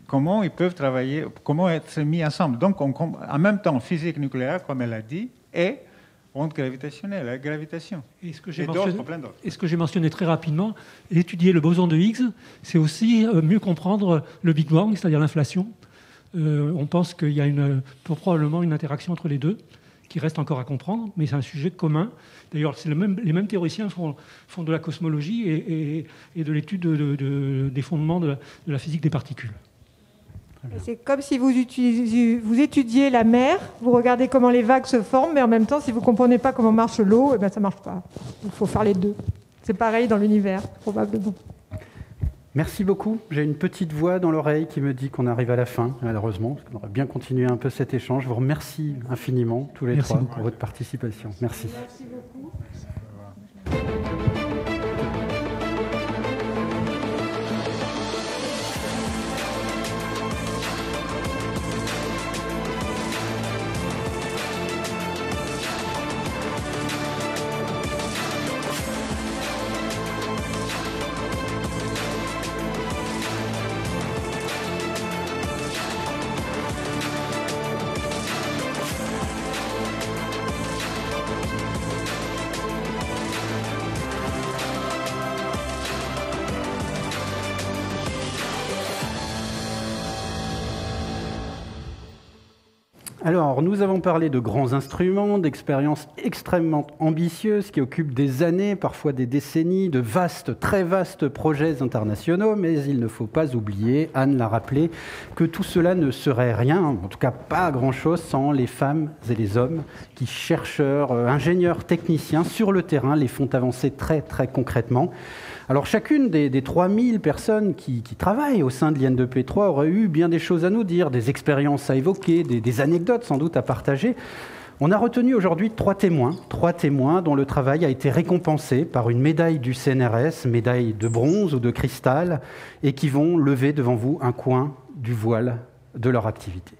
comment ils peuvent travailler, comment être mis ensemble. Donc en même temps, physique nucléaire, comme elle a dit, et onde gravitationnelle, gravitation. Et ce que j'ai mentionné très rapidement, étudier le boson de Higgs, c'est aussi mieux comprendre le Big Bang, c'est-à-dire l'inflation. On pense qu'il y a probablement une interaction entre les deux, qui reste encore à comprendre, mais c'est un sujet commun. D'ailleurs, les mêmes théoriciens font de la cosmologie et de l'étude des fondements de la physique des particules. C'est comme si vous étudiez la mer, vous regardez comment les vagues se forment, mais en même temps, si vous ne comprenez pas comment marche l'eau, eh bien, ça ne marche pas. Il faut faire les deux. C'est pareil dans l'univers, probablement. Merci beaucoup. J'ai une petite voix dans l'oreille qui me dit qu'on arrive à la fin, malheureusement. Parce qu'on aurait bien continué un peu cet échange. Je vous remercie infiniment, tous les 3, pour votre participation. Merci. Merci beaucoup. Alors, nous avons parlé de grands instruments, d'expériences extrêmement ambitieuses qui occupent des années, parfois des décennies, de vastes, très vastes projets internationaux, mais il ne faut pas oublier, Anne l'a rappelé, que tout cela ne serait rien, en tout cas pas grand-chose, sans les femmes et les hommes qui, chercheurs, ingénieurs, techniciens, sur le terrain, les font avancer très, très concrètement. Alors chacune des 3000 personnes qui travaillent au sein de l'IN2P3 aurait eu bien des choses à nous dire, des expériences à évoquer, des anecdotes sans doute à partager. On a retenu aujourd'hui 3 témoins dont le travail a été récompensé par une médaille du CNRS, médaille de bronze ou de cristal, et qui vont lever devant vous un coin du voile de leur activité.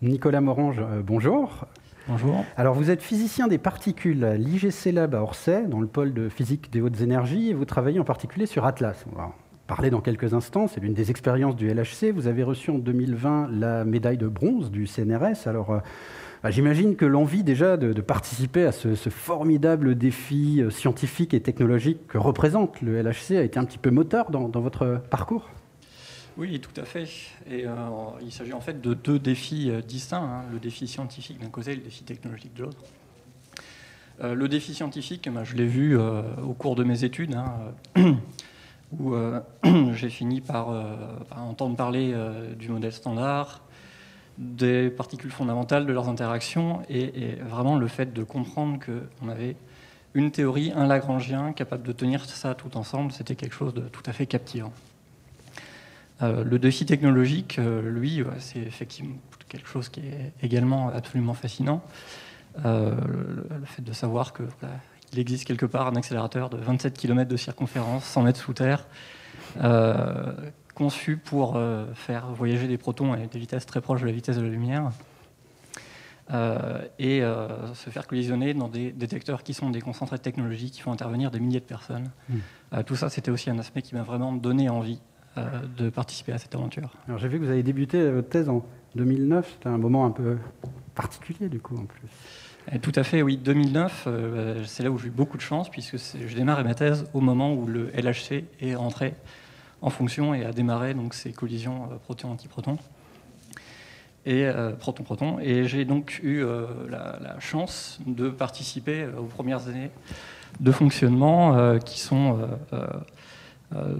Nicolas Morange, bonjour. Bonjour. Alors, vous êtes physicien des particules à l'IGC Lab à Orsay, dans le pôle de physique des hautes énergies, et vous travaillez en particulier sur Atlas. On va en parler dans quelques instants, c'est l'une des expériences du LHC. Vous avez reçu en 2020 la médaille de bronze du CNRS. Alors, j'imagine que l'envie déjà de participer à ce formidable défi scientifique et technologique que représente le LHC a été un petit peu moteur dans votre parcours ? Oui, tout à fait. Et il s'agit en fait de 2 défis distincts, le défi scientifique d'un côté et le défi technologique de l'autre. Le défi scientifique, je l'ai vu au cours de mes études, où j'ai fini par entendre parler du modèle standard, des particules fondamentales, de leurs interactions, et vraiment le fait de comprendre qu'on avait une théorie, un Lagrangien, capable de tenir ça tout ensemble, c'était quelque chose de tout à fait captivant. Le défi technologique, lui, c'est effectivement quelque chose qui est également absolument fascinant. Le fait de savoir qu'il existe quelque part un accélérateur de 27 km de circonférence, 100 mètres sous terre, conçu pour faire voyager des protons à des vitesses très proches de la vitesse de la lumière et se faire collisionner dans des détecteurs qui sont des concentrés de technologie qui font intervenir des milliers de personnes. Tout ça, c'était aussi un aspect qui m'a vraiment donné envie de participer à cette aventure. Alors j'ai vu que vous avez débuté votre thèse en 2009, c'était un moment un peu particulier du coup en plus. Et tout à fait, oui. 2009, c'est là où j'ai eu beaucoup de chance puisque je démarrais ma thèse au moment où le LHC est rentré en fonction et a démarré donc ces collisions proton-antiproton et proton-proton. Et j'ai donc eu la chance de participer aux premières années de fonctionnement qui sont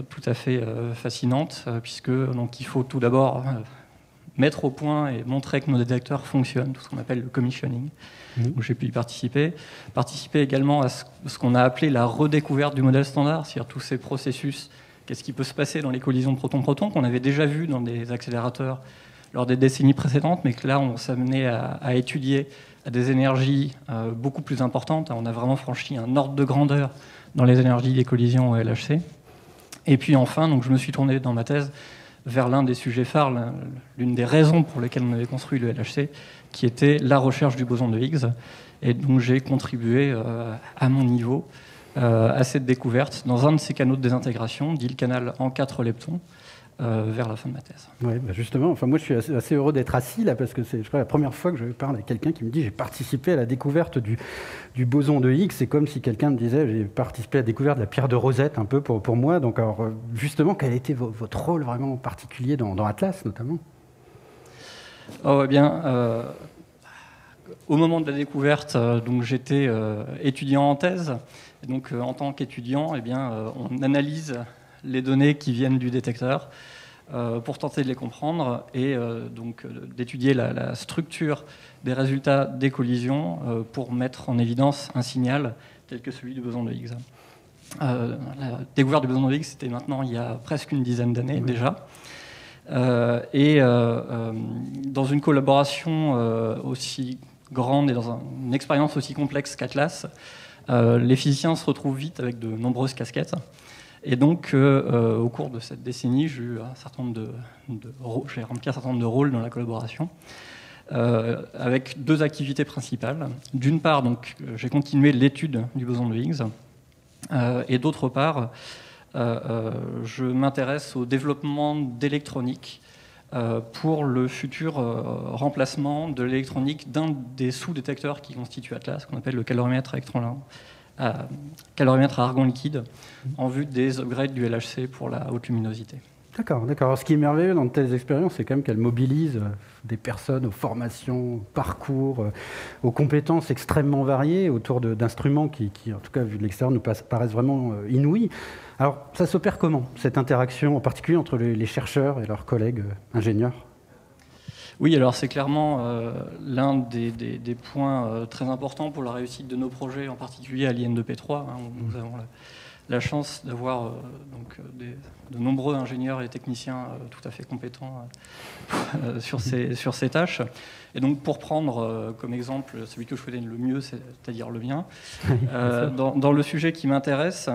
tout à fait fascinantes puisque donc il faut tout d'abord mettre au point et montrer que nos détecteurs fonctionnent, tout ce qu'on appelle le commissioning, où j'ai pu y participer. Participer également à ce qu'on a appelé la redécouverte du modèle standard, c'est-à-dire tous ces processus, qu'est-ce qui peut se passer dans les collisions proton-proton, qu'on avait déjà vu dans des accélérateurs lors des décennies précédentes, mais que là, on s'amenait à étudier à des énergies beaucoup plus importantes. On a vraiment franchi un ordre de grandeur dans les énergies des collisions au LHC. Et puis enfin, donc, je me suis tourné dans ma thèse vers l'un des sujets phares, l'une des raisons pour lesquelles on avait construit le LHC, qui était la recherche du boson de Higgs. Et donc j'ai contribué à mon niveau à cette découverte dans un de ces canaux de désintégration, dit le canal en 4 leptons, vers la fin de ma thèse. Oui, bah justement, enfin, moi je suis assez heureux d'être assis là, parce que c'est la première fois que je parle à quelqu'un qui me dit j'ai participé à la découverte du boson de Higgs. C'est comme si quelqu'un me disait j'ai participé à la découverte de la pierre de Rosette, un peu pour moi. Donc alors, justement, quel était votre rôle vraiment particulier dans Atlas notamment? Oh, bien, au moment de la découverte, donc j'étais étudiant en thèse. Et donc en tant qu'étudiant, eh bien, on analyse les données qui viennent du détecteur pour tenter de les comprendre et donc d'étudier la structure des résultats des collisions pour mettre en évidence un signal tel que celui du boson de Higgs. La découverte du boson de Higgs, c'était maintenant il y a presque une dizaine d'années déjà. Et dans une collaboration aussi grande et dans une expérience aussi complexe qu'Atlas, les physiciens se retrouvent vite avec de nombreuses casquettes. Et donc, au cours de cette décennie, j'ai rempli un certain nombre de rôles dans la collaboration, avec 2 activités principales. D'une part, donc, j'ai continué l'étude du boson de Higgs, et d'autre part, je m'intéresse au développement d'électronique pour le futur remplacement de l'électronique d'un des sous-détecteurs qui constitue Atlas, qu'on appelle le calorimètre caloromètre à argon liquide, en vue des upgrades du LHC pour la haute luminosité. D'accord. Alors, ce qui est merveilleux dans de telles expériences, c'est quand même qu'elles mobilisent des personnes aux formations, aux parcours, aux compétences extrêmement variées autour d'instruments qui, en tout cas, vu de l'extérieur, nous paraissent vraiment inouïs. Alors, ça s'opère comment, cette interaction, en particulier entre les chercheurs et leurs collègues ingénieurs? Oui, alors c'est clairement l'un des points très importants pour la réussite de nos projets, en particulier à l'IN2P3, où nous avons la chance d'avoir de nombreux ingénieurs et techniciens tout à fait compétents sur ces tâches. Et donc pour prendre comme exemple celui que je connais le mieux, c'est-à-dire le mien, dans le sujet qui m'intéresse,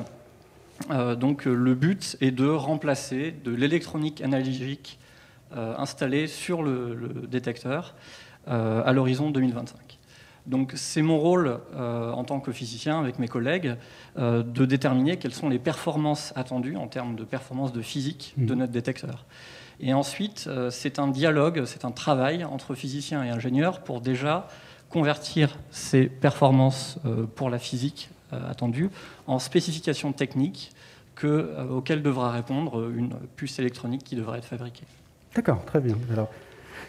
donc le but est de remplacer de l'électronique analogique installée sur le détecteur à l'horizon 2025. Donc c'est mon rôle en tant que physicien avec mes collègues de déterminer quelles sont les performances attendues en termes de performance de physique de notre détecteur. Et ensuite, c'est un dialogue, c'est un travail entre physiciens et ingénieurs pour déjà convertir ces performances pour la physique attendue en spécifications techniques auxquelles devra répondre une puce électronique qui devra être fabriquée. D'accord, très bien. Alors,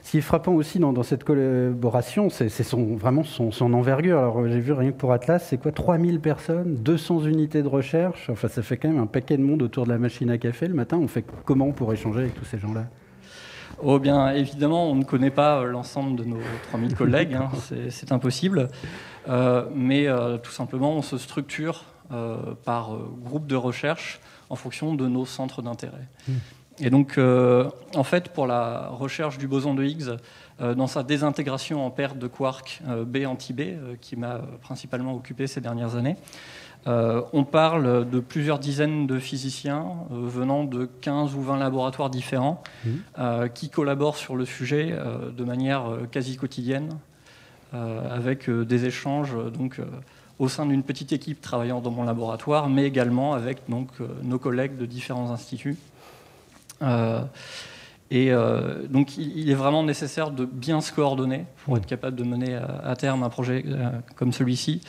ce qui est frappant aussi dans cette collaboration, c'est vraiment son envergure. Alors, j'ai vu rien que pour Atlas, c'est quoi, 3000 personnes, 200 unités de recherche. Enfin, ça fait quand même un paquet de monde autour de la machine à café le matin. On fait comment pour échanger avec tous ces gens-là? Oh bien, évidemment, on ne connaît pas l'ensemble de nos 3000 collègues, hein, c'est impossible. Mais tout simplement, on se structure par groupe de recherche en fonction de nos centres d'intérêt. Et donc, en fait, pour la recherche du boson de Higgs, dans sa désintégration en paire de quarks B anti-B, qui m'a principalement occupé ces dernières années, On parle de plusieurs dizaines de physiciens venant de 15 ou 20 laboratoires différents qui collaborent sur le sujet de manière quasi quotidienne avec des échanges au sein d'une petite équipe travaillant dans mon laboratoire, mais également avec nos collègues de différents instituts. Donc il est vraiment nécessaire de bien se coordonner pour être capable de mener à terme un projet comme celui-ci.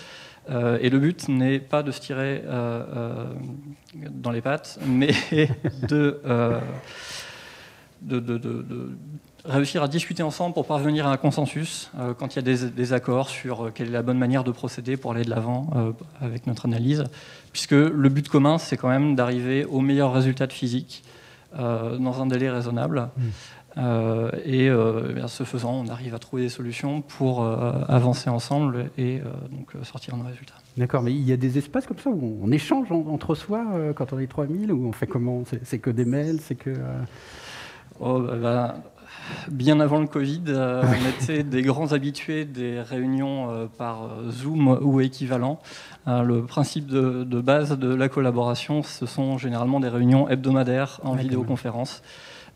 Et le but n'est pas de se tirer dans les pattes, mais de réussir à discuter ensemble pour parvenir à un consensus quand il y a des accords sur quelle est la bonne manière de procéder pour aller de l'avant avec notre analyse, puisque le but commun, c'est quand même d'arriver au meilleur résultat de physique dans un délai raisonnable. Ce faisant, on arrive à trouver des solutions pour avancer ensemble et sortir nos résultats. D'accord, mais il y a des espaces comme ça où on échange entre soi quand on est 3000, ou on fait comment? C'est que des mails, c'est que... Bien avant le Covid, on était des grands habitués des réunions par Zoom ou équivalent. Le principe de base de la collaboration, ce sont généralement des réunions hebdomadaires en vidéoconférence.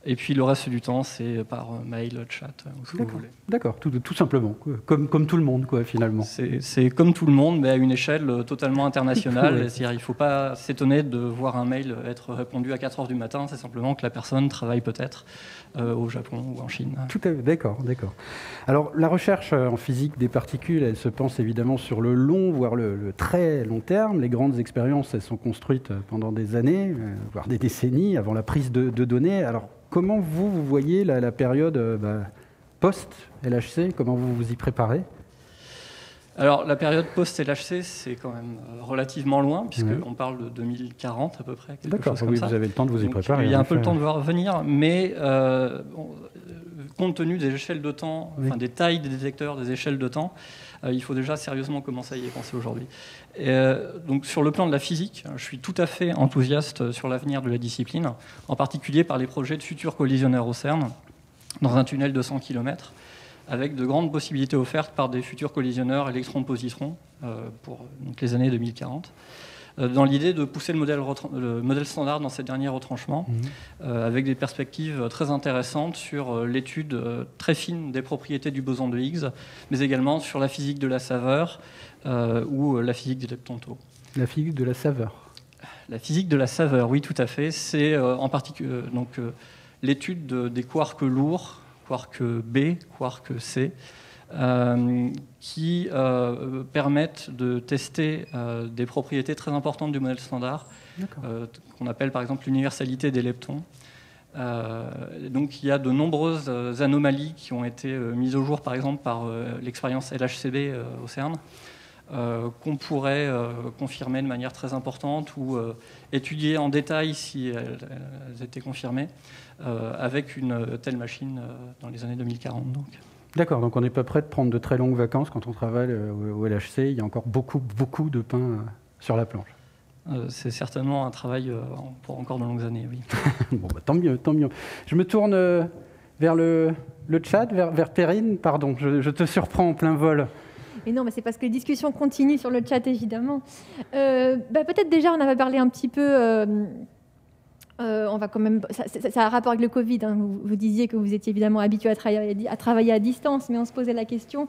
Et puis le reste du temps, c'est par mail, chat, ou ce que vous voulez. D'accord, tout simplement, comme tout le monde, finalement. C'est comme tout le monde, mais à une échelle totalement internationale. C'est-à-dire, il ne faut pas s'étonner de voir un mail être répondu à 4h du matin, c'est simplement que la personne travaille peut-être au Japon ou en Chine. Tout à fait, d'accord. Alors, la recherche en physique des particules, elle se pense évidemment sur le long, voire le très long terme. Les grandes expériences, elles sont construites pendant des années, voire des décennies, avant la prise de données. Alors, comment vous voyez la période post-LHC? Comment vous vous y préparez? Alors, la période post-LHC, c'est quand même relativement loin, puisqu'on parle de 2040 à peu près. D'accord, oui, vous avez le temps de vous y préparer. Il y a un peu le temps de voir venir, mais compte tenu des échelles de temps, des tailles des détecteurs, des échelles de temps, il faut déjà sérieusement commencer à y penser aujourd'hui. Donc sur le plan de la physique, je suis tout à fait enthousiaste sur l'avenir de la discipline, en particulier par les projets de futurs collisionneurs au CERN, dans un tunnel de 100 km, avec de grandes possibilités offertes par des futurs collisionneurs électrons-positrons pour les années 2040, dans l'idée de pousser le modèle standard dans ces derniers retranchements, avec des perspectives très intéressantes sur l'étude très fine des propriétés du boson de Higgs, mais également sur la physique de la saveur ou la physique des leptontaux. La physique de la saveur. La physique de la saveur, oui, tout à fait. C'est en particulier l'étude des quarks lourds, quark B, quark C, qui permettent de tester des propriétés très importantes du modèle standard, qu'on appelle par exemple l'universalité des leptons. Donc il y a de nombreuses anomalies qui ont été mises au jour par exemple par l'expérience LHCb au CERN, qu'on pourrait confirmer de manière très importante ou étudier en détail si elles étaient confirmées avec une telle machine dans les années 2040. D'accord, donc on n'est pas prêt de prendre de très longues vacances quand on travaille au LHC. Il y a encore beaucoup de pain sur la planche. C'est certainement un travail pour encore de longues années, oui. Bon, tant mieux. Je me tourne vers le chat, vers Perrine. Pardon, je te surprends en plein vol. Mais non, mais c'est parce que les discussions continuent sur le chat, évidemment. Peut-être déjà, on avait parlé un petit peu... on va quand même, ça a un rapport avec le Covid. Vous disiez que vous étiez évidemment habitué à travailler à distance, mais on se posait la question,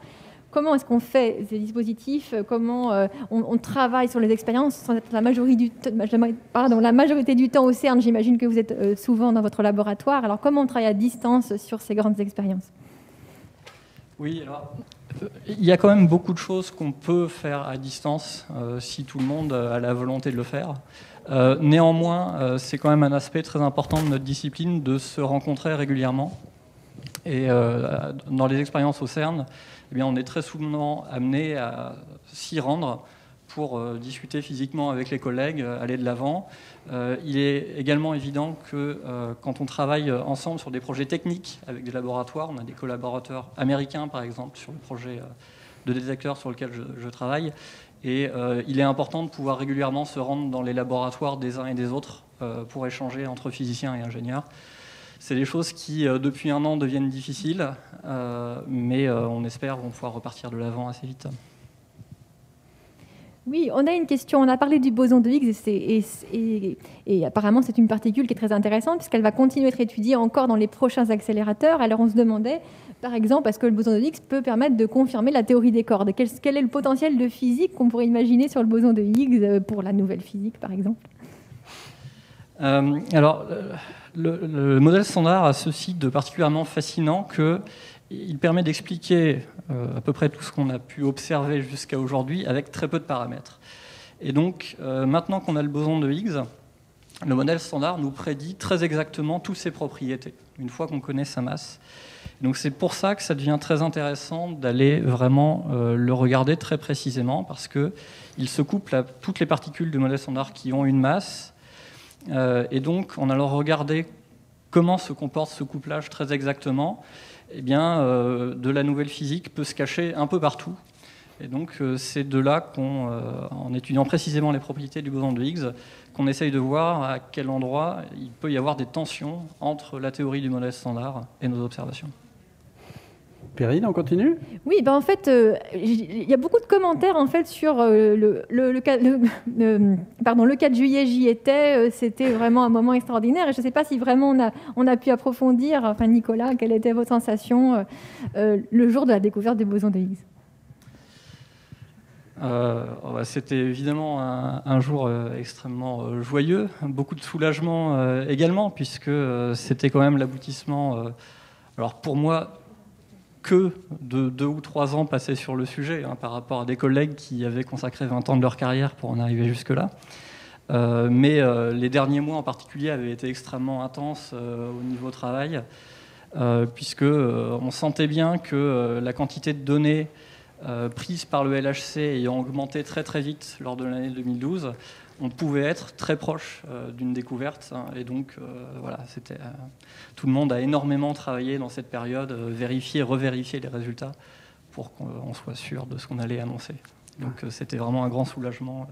comment est-ce qu'on fait ces dispositifs? Comment on travaille sur les expériences? La majorité du temps au CERN, j'imagine que vous êtes souvent dans votre laboratoire. Alors comment on travaille à distance sur ces grandes expériences? Oui, alors... Il y a quand même beaucoup de choses qu'on peut faire à distance si tout le monde a la volonté de le faire. Néanmoins, c'est quand même un aspect très important de notre discipline de se rencontrer régulièrement. Et dans les expériences au CERN, on est très souvent amené à s'y rendre pour discuter physiquement avec les collègues, aller de l'avant. Il est également évident que quand on travaille ensemble sur des projets techniques avec des laboratoires, on a des collaborateurs américains par exemple sur le projet de détecteur sur lequel je travaille, et il est important de pouvoir régulièrement se rendre dans les laboratoires des uns et des autres pour échanger entre physiciens et ingénieurs. C'est des choses qui, depuis un an, deviennent difficiles, mais on espère vont pouvoir repartir de l'avant assez vite. Oui, on a une question. On a parlé du boson de Higgs et apparemment c'est une particule qui est très intéressante puisqu'elle va continuer à être étudiée encore dans les prochains accélérateurs. Alors on se demandait, par exemple, est-ce que le boson de Higgs peut permettre de confirmer la théorie des cordes? Quel est le potentiel de physique qu'on pourrait imaginer sur le boson de Higgs pour la nouvelle physique, par exemple? Le modèle standard a ceci de particulièrement fascinant qu'il permet d'expliquer à peu près tout ce qu'on a pu observer jusqu'à aujourd'hui avec très peu de paramètres. Et donc, maintenant qu'on a le boson de Higgs, le modèle standard nous prédit très exactement toutes ses propriétés, une fois qu'on connaît sa masse. Donc c'est pour ça que ça devient très intéressant d'aller vraiment le regarder très précisément, parce qu'il se couple à toutes les particules du modèle standard qui ont une masse. Et donc, en allant regarder comment se comporte ce couplage très exactement, eh bien, de la nouvelle physique peut se cacher un peu partout. Et donc, c'est de là en étudiant précisément les propriétés du boson de Higgs, qu'on essaye de voir à quel endroit il peut y avoir des tensions entre la théorie du modèle standard et nos observations. Perrine, on continue? Oui, en fait, il y a beaucoup de commentaires en fait sur le 4 juillet, j'y étais, c'était vraiment un moment extraordinaire. Et je ne sais pas si vraiment on a pu approfondir, enfin Nicolas, quelle était votre sensation le jour de la découverte des bosons de Higgs? C'était évidemment un jour extrêmement joyeux, beaucoup de soulagement également, puisque c'était quand même l'aboutissement, alors pour moi, que de 2 ou 3 ans passés sur le sujet, par rapport à des collègues qui avaient consacré 20 ans de leur carrière pour en arriver jusque-là. Mais les derniers mois en particulier avaient été extrêmement intenses au niveau travail, puisque on sentait bien que la quantité de données prises par le LHC ayant augmenté très très vite lors de l'année 2012, on pouvait être très proche d'une découverte. Et donc, tout le monde a énormément travaillé dans cette période, vérifier et revérifier les résultats pour qu'on soit sûr de ce qu'on allait annoncer. Donc, c'était vraiment un grand soulagement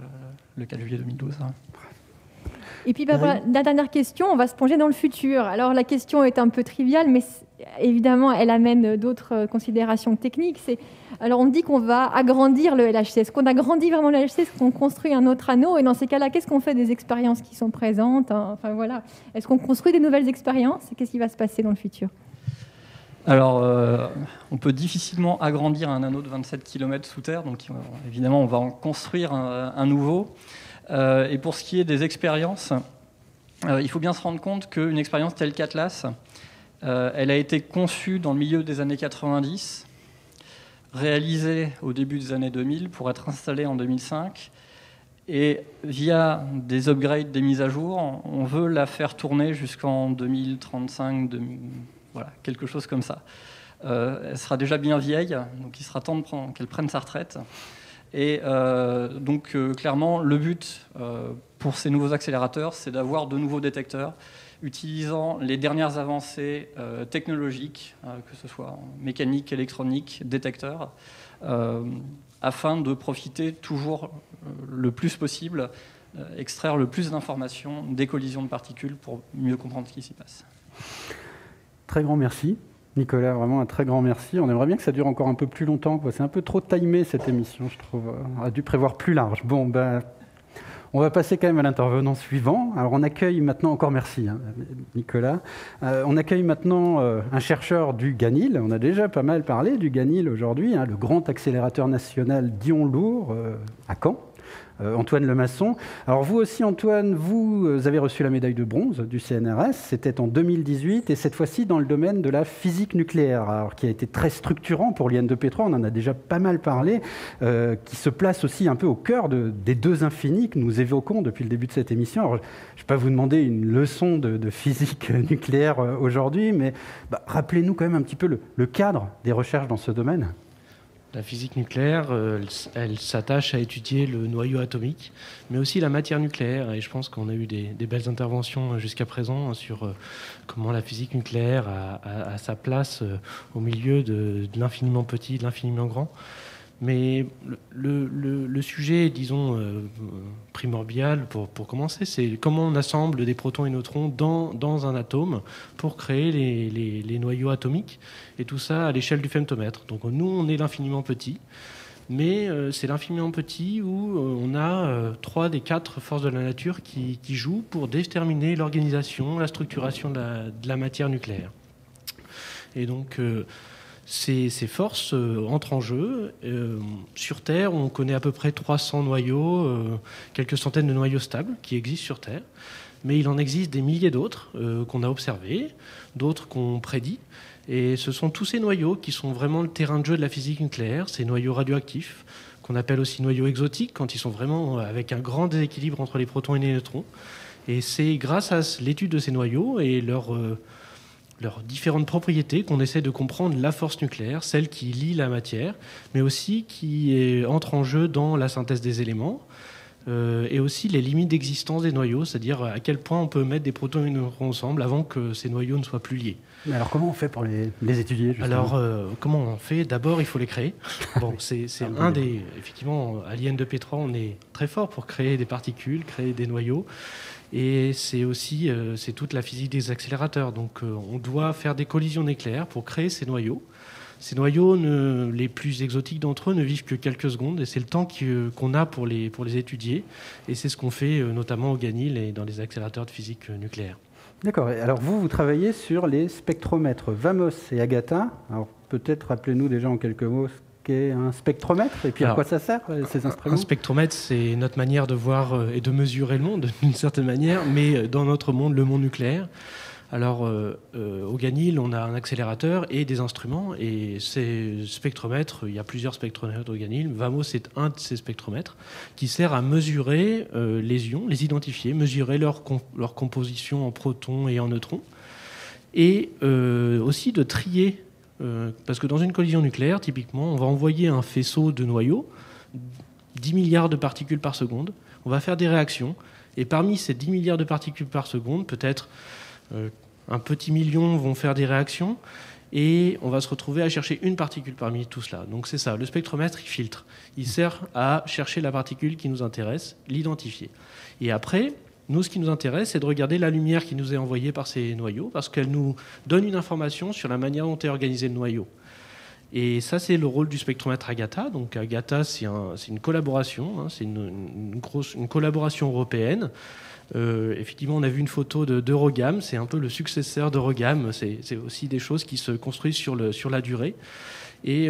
le 4 juillet 2012. Et puis, voilà, la dernière question, on va se plonger dans le futur. Alors, la question est un peu triviale, mais évidemment, elle amène d'autres considérations techniques. Alors, on dit qu'on va agrandir le LHC. Est-ce qu'on agrandit vraiment le LHC? Est-ce qu'on construit un autre anneau? Et dans ces cas-là, qu'est-ce qu'on fait des expériences qui sont présentes? Enfin, voilà. Est-ce qu'on construit des nouvelles expériences? Qu'est-ce qui va se passer dans le futur? Alors, on peut difficilement agrandir un anneau de 27 km sous terre. Donc, évidemment, on va en construire un nouveau. Et pour ce qui est des expériences, il faut bien se rendre compte qu'une expérience telle qu'Atlas, elle a été conçue dans le milieu des années 90, réalisée au début des années 2000 pour être installée en 2005. Et via des upgrades, des mises à jour, on veut la faire tourner jusqu'en 2035, voilà, quelque chose comme ça. Elle sera déjà bien vieille, donc il sera temps qu'elle prenne sa retraite. Et donc, clairement, le but pour ces nouveaux accélérateurs, c'est d'avoir de nouveaux détecteurs utilisant les dernières avancées technologiques, que ce soit en mécanique, électronique, détecteurs, afin de profiter toujours le plus possible, extraire le plus d'informations des collisions de particules pour mieux comprendre ce qui s'y passe. Très grand merci. Nicolas, vraiment un très grand merci. On aimerait bien que ça dure encore un peu plus longtemps. C'est un peu trop timé cette émission, je trouve. On a dû prévoir plus large. Bon, on va passer quand même à l'intervenant suivant. Alors on accueille maintenant, encore merci Nicolas, on accueille maintenant un chercheur du GANIL. On a déjà pas mal parlé du GANIL aujourd'hui, le grand accélérateur national d'ions-lourds à Caen. Antoine Lemasson. Alors vous aussi, Antoine, vous avez reçu la médaille de bronze du CNRS, c'était en 2018, et cette fois-ci dans le domaine de la physique nucléaire, alors, qui a été très structurant pour l'IN2P3, on en a déjà pas mal parlé, qui se place aussi un peu au cœur des deux infinis que nous évoquons depuis le début de cette émission. Alors, je ne vais pas vous demander une leçon de physique nucléaire aujourd'hui, mais rappelez-nous quand même un petit peu le cadre des recherches dans ce domaine. La physique nucléaire, elle s'attache à étudier le noyau atomique, mais aussi la matière nucléaire. Et je pense qu'on a eu des belles interventions jusqu'à présent sur comment la physique nucléaire a sa place au milieu de l'infiniment petit, de l'infiniment grand. Mais le sujet, disons, primordial pour commencer, c'est comment on assemble des protons et neutrons dans un atome pour créer les noyaux atomiques, et tout ça à l'échelle du femtomètre. Donc nous, on est l'infiniment petit, mais c'est l'infiniment petit où on a 3 des 4 forces de la nature qui jouent pour déterminer l'organisation, la structuration de la matière nucléaire. Et donc ces forces entrent en jeu. Sur Terre, on connaît à peu près 300 noyaux, quelques centaines de noyaux stables qui existent sur Terre, mais il en existe des milliers d'autres qu'on a observés, d'autres qu'on prédit. Et ce sont tous ces noyaux qui sont vraiment le terrain de jeu de la physique nucléaire, ces noyaux radioactifs, qu'on appelle aussi noyaux exotiques, quand ils sont vraiment avec un grand déséquilibre entre les protons et les neutrons. Et c'est grâce à l'étude de ces noyaux et leurs différentes propriétés qu'on essaie de comprendre la force nucléaire, celle qui lie la matière, mais aussi qui entre en jeu dans la synthèse des éléments, et aussi les limites d'existence des noyaux, c'est-à-dire à quel point on peut mettre des protons et des neutrons ensemble avant que ces noyaux ne soient plus liés. Mais alors comment on fait pour les étudier justement ? Alors comment on fait ? D'abord, il faut les créer. Bon, c'est un des... Effectivement, à l'IN2P3, on est très fort pour créer des particules, créer des noyaux. Et c'est aussi c'est toute la physique des accélérateurs. Donc on doit faire des collisions nucléaires pour créer ces noyaux. Ces noyaux, les plus exotiques d'entre eux, ne vivent que quelques secondes, et c'est le temps qu'on a pour les étudier. Et c'est ce qu'on fait notamment au GANIL et dans les accélérateurs de physique nucléaire. D'accord. Alors vous travaillez sur les spectromètres VAMOS et Agatha. Alors peut-être rappelez-nous déjà en quelques mots ce qu'est un spectromètre et puis à quoi ça sert, ces instruments. Un spectromètre, c'est notre manière de voir et de mesurer le monde d'une certaine manière, mais dans notre monde, le monde nucléaire. Alors, au GANIL, on a un accélérateur et des instruments. Et ces spectromètres, il y a plusieurs spectromètres au GANIL. VAMOS, c'est un de ces spectromètres qui sert à mesurer les ions, les identifier, mesurer leur composition en protons et en neutrons. Et aussi de trier, parce que dans une collision nucléaire, typiquement, on va envoyer un faisceau de noyaux, 10 milliards de particules par seconde. On va faire des réactions. Et parmi ces 10 milliards de particules par seconde, peut-être un petit million vont faire des réactions et on va se retrouver à chercher une particule parmi tout cela. Donc c'est ça, le spectromètre, il filtre. Il sert à chercher la particule qui nous intéresse, l'identifier. Et après, nous, ce qui nous intéresse, c'est de regarder la lumière qui nous est envoyée par ces noyaux parce qu'elle nous donne une information sur la manière dont est organisé le noyau. Et ça, c'est le rôle du spectromètre Agatha. Donc Agatha, c'est une collaboration, hein, c'est une collaboration européenne. Effectivement, on a vu une photo d'Eurogam, c'est un peu le successeur d'Eurogam, c'est aussi des choses qui se construisent sur la durée. Et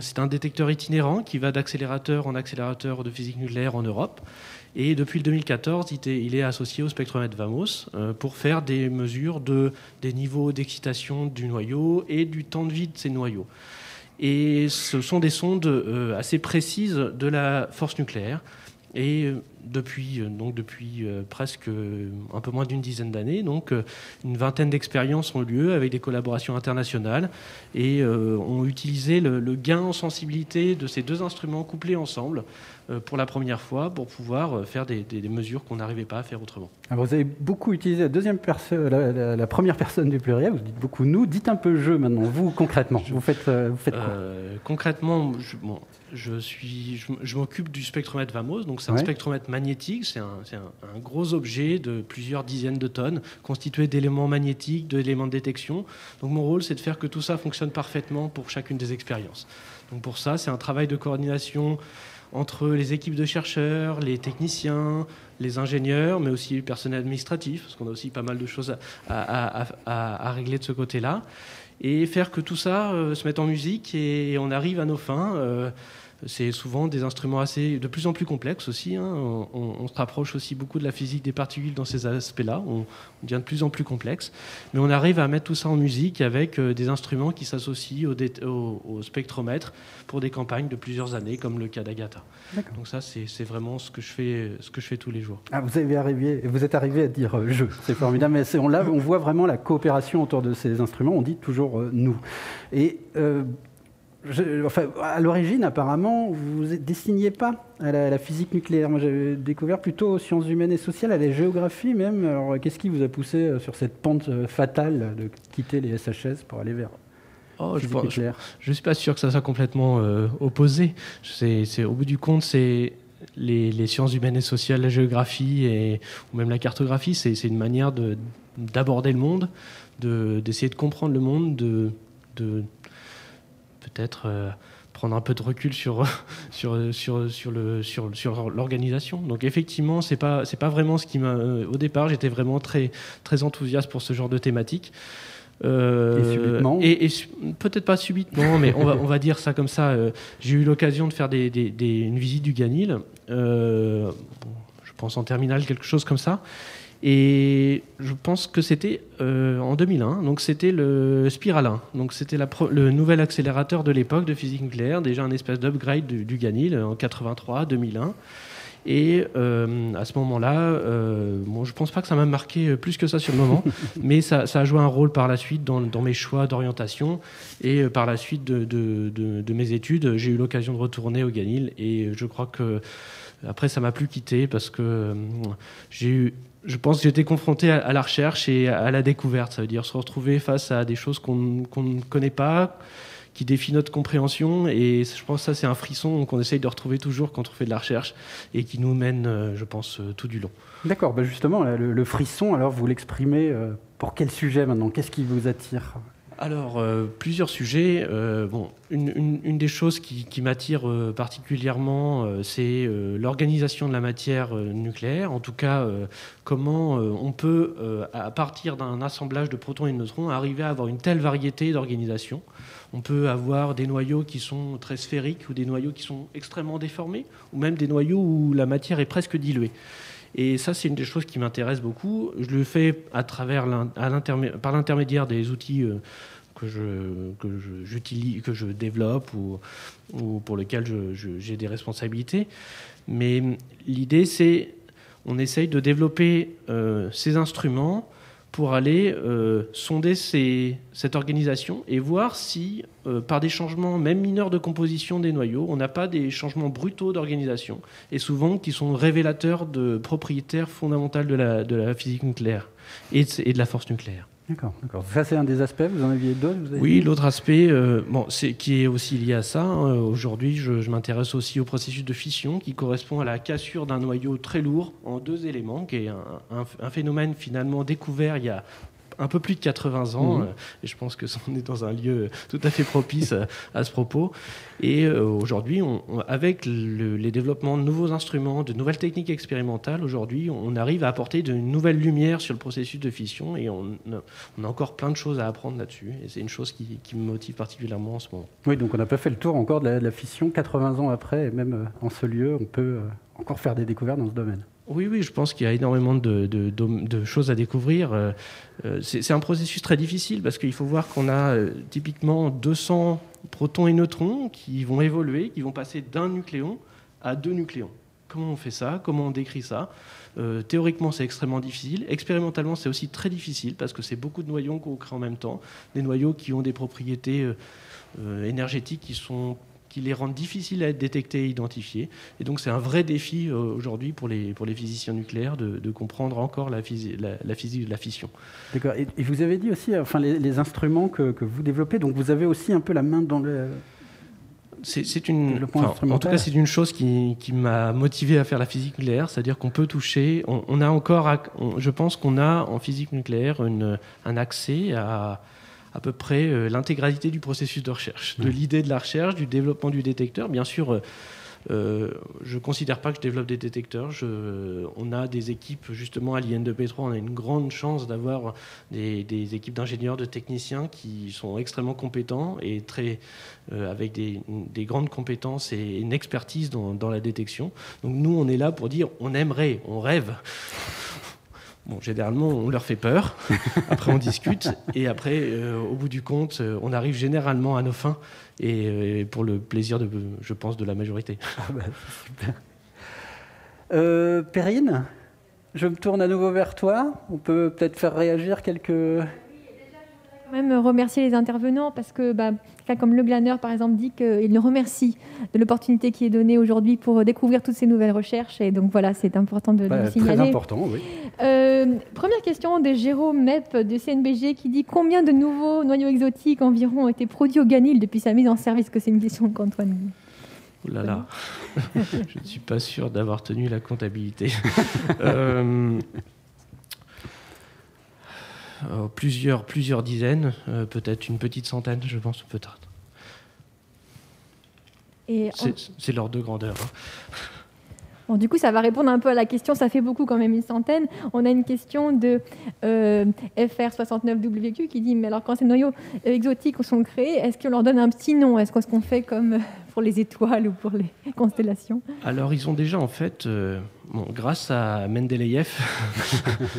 c'est un détecteur itinérant qui va d'accélérateur en accélérateur de physique nucléaire en Europe. Et depuis le 2014, il est associé au spectromètre VAMOS pour faire des mesures des niveaux d'excitation du noyau et du temps de vie de ces noyaux. Et ce sont des sondes assez précises de la force nucléaire. Et depuis presque un peu moins d'une dizaine d'années, donc une vingtaine d'expériences ont lieu avec des collaborations internationales et ont utilisé le gain en sensibilité de ces deux instruments couplés ensemble pour la première fois pour pouvoir faire des mesures qu'on n'arrivait pas à faire autrement. Alors vous avez beaucoup utilisé la première personne du pluriel, vous dites beaucoup nous, dites un peu je maintenant, vous concrètement, vous faites quoi concrètement, je m'occupe du spectromètre VAMOS, donc c'est un spectromètre magnétique, c'est un gros objet de plusieurs dizaines de tonnes, constitué d'éléments magnétiques, d'éléments de détection. Donc mon rôle, c'est de faire que tout ça fonctionne parfaitement pour chacune des expériences. Donc pour ça, c'est un travail de coordination entre les équipes de chercheurs, les techniciens, les ingénieurs, mais aussi le personnel administratif, parce qu'on a aussi pas mal de choses à régler de ce côté-là, et faire que tout ça se mette en musique et on arrive à nos fins. C'est souvent des instruments de plus en plus complexes aussi. Hein. On se rapproche aussi beaucoup de la physique des particules dans ces aspects-là. On devient de plus en plus complexe. Mais on arrive à mettre tout ça en musique avec des instruments qui s'associent au spectromètre pour des campagnes de plusieurs années, comme le cas d'Agatha. Donc ça, c'est vraiment ce que je fais tous les jours. Ah, vous êtes arrivé à dire « je ». C'est formidable. Mais on voit vraiment la coopération autour de ces instruments. On dit toujours « nous ». Et... à l'origine, apparemment, vous ne destiniez pas à la physique nucléaire. Moi, j'avais découvert plutôt aux sciences humaines et sociales, à la géographie même. Alors, qu'est-ce qui vous a poussé sur cette pente fatale de quitter les SHS pour aller vers physique nucléaire ? Je ne suis pas sûr que ça soit complètement opposé. Au bout du compte, c'est les sciences humaines et sociales, la géographie ou même la cartographie. C'est une manière d'aborder le monde, d'essayer de comprendre le monde, de peut-être prendre un peu de recul sur l'organisation. Donc effectivement, c'est pas vraiment ce qui m'a... Au départ, j'étais vraiment très, très enthousiaste pour ce genre de thématique. Et subitement peut-être pas subitement, mais on va dire ça comme ça. J'ai eu l'occasion de faire une visite du Ganil, je pense en terminale, quelque chose comme ça. Et je pense que c'était en 2001, donc c'était le Spiral 1. Donc c'était le nouvel accélérateur de l'époque de physique nucléaire, déjà un espèce d'upgrade du Ganil en 83, 2001. Et à ce moment-là, bon, je pense pas que ça m'a marqué plus que ça sur le moment, mais ça a joué un rôle par la suite dans mes choix d'orientation. Et par la suite de mes études, j'ai eu l'occasion de retourner au Ganil. Et je crois que après, ça m'a plus quitté parce que je pense que j'étais confronté à la recherche et à la découverte. Ça veut dire se retrouver face à des choses qu'on ne connaît pas, qui défient notre compréhension. Et je pense que ça, c'est un frisson qu'on essaye de retrouver toujours quand on fait de la recherche et qui nous mène, je pense, tout du long. D'accord. Ben justement, le frisson, alors vous l'exprimez pour quel sujet maintenant? Qu'est-ce qui vous attire? Alors, plusieurs sujets. Bon, une des choses qui m'attire particulièrement, c'est l'organisation de la matière nucléaire. En tout cas, comment on peut, à partir d'un assemblage de protons et de neutrons, arriver à avoir une telle variété d'organisation. On peut avoir des noyaux qui sont très sphériques ou des noyaux qui sont extrêmement déformés, ou même des noyaux où la matière est presque diluée. Et ça, c'est une des choses qui m'intéresse beaucoup. Je le fais par l'intermédiaire des outils que je développe ou pour lesquels j'ai des responsabilités. Mais l'idée, c'est on essaye de développer ces instruments pour aller sonder cette organisation et voir si, par des changements même mineurs de composition des noyaux, on n'a pas des changements brutaux d'organisation, et souvent qui sont révélateurs de propriétés fondamentales de la physique nucléaire et de la force nucléaire. D'accord. Ça, c'est un des aspects. Vous en aviez d'autres? Oui, l'autre aspect, qui est aussi lié à ça. Aujourd'hui, je m'intéresse aussi au processus de fission qui correspond à la cassure d'un noyau très lourd en 2 éléments, qui est un phénomène finalement découvert il y a un peu plus de 80 ans, et je pense que on est dans un lieu tout à fait propice à ce propos. Et aujourd'hui, avec les développements de nouveaux instruments, de nouvelles techniques expérimentales, aujourd'hui, on arrive à apporter de nouvelles lumières sur le processus de fission, et on a encore plein de choses à apprendre là-dessus. Et c'est une chose qui me motive particulièrement en ce moment. Oui, donc on n'a pas fait le tour encore de la fission 80 ans après, et même en ce lieu, on peut encore faire des découvertes dans ce domaine. Oui, je pense qu'il y a énormément de choses à découvrir. C'est un processus très difficile parce qu'il faut voir qu'on a typiquement 200 protons et neutrons qui vont évoluer, qui vont passer d'un nucléon à 2 nucléons. Comment on fait ça? Comment on décrit ça? Théoriquement, c'est extrêmement difficile. Expérimentalement, c'est aussi très difficile parce que c'est beaucoup de noyaux qu'on crée en même temps. Des noyaux qui ont des propriétés énergétiques qui les rendent difficiles à être détectés et identifiés. Et donc c'est un vrai défi aujourd'hui pour les physiciens nucléaires de comprendre encore la physique de la fission. D'accord. Et vous avez dit aussi, les instruments que vous développez, donc vous avez aussi un peu la main dans le... En tout cas, c'est une chose qui m'a motivé à faire la physique nucléaire, c'est-à-dire qu'on peut toucher... je pense qu'on a en physique nucléaire un accès à peu près l'intégralité du processus de recherche, de l'idée de la recherche, du développement du détecteur. Bien sûr, je ne considère pas que je développe des détecteurs. On a des équipes, justement, à l'IN2P3, on a une grande chance d'avoir des équipes d'ingénieurs, de techniciens qui sont extrêmement compétents et avec des grandes compétences et une expertise dans la détection. Donc nous, on est là pour dire on aimerait, on rêve. Bon, généralement, on leur fait peur. Après, on discute. Et après, au bout du compte, on arrive généralement à nos fins. Et pour le plaisir, je pense, de la majorité. Super. Perrine, je me tourne à nouveau vers toi. On peut peut-être faire réagir quelques... Même remercier les intervenants parce que quelqu'un comme Le Glaner par exemple dit qu'il nous remercie de l'opportunité qui est donnée aujourd'hui pour découvrir toutes ces nouvelles recherches, et donc voilà, c'est important de le signaler. Très important, oui. Première question de Jérôme Mepp de CNBG qui dit combien de nouveaux noyaux exotiques environ ont été produits au Ganil depuis sa mise en service, que c'est une question qu'Antoine... Oh là là, je ne suis pas sûr d'avoir tenu la comptabilité. Plusieurs dizaines, peut-être une petite centaine, je pense, peut-être. C'est l'ordre de grandeur. Hein. Bon, du coup, ça va répondre un peu à la question, ça fait beaucoup quand même, une centaine. On a une question de FR69WQ qui dit, mais alors quand ces noyaux exotiques sont créés, est-ce qu'on leur donne un petit nom? Est-ce qu'on fait comme pour les étoiles ou pour les constellations? Alors, ils ont déjà, en fait, grâce à Mendeleïev,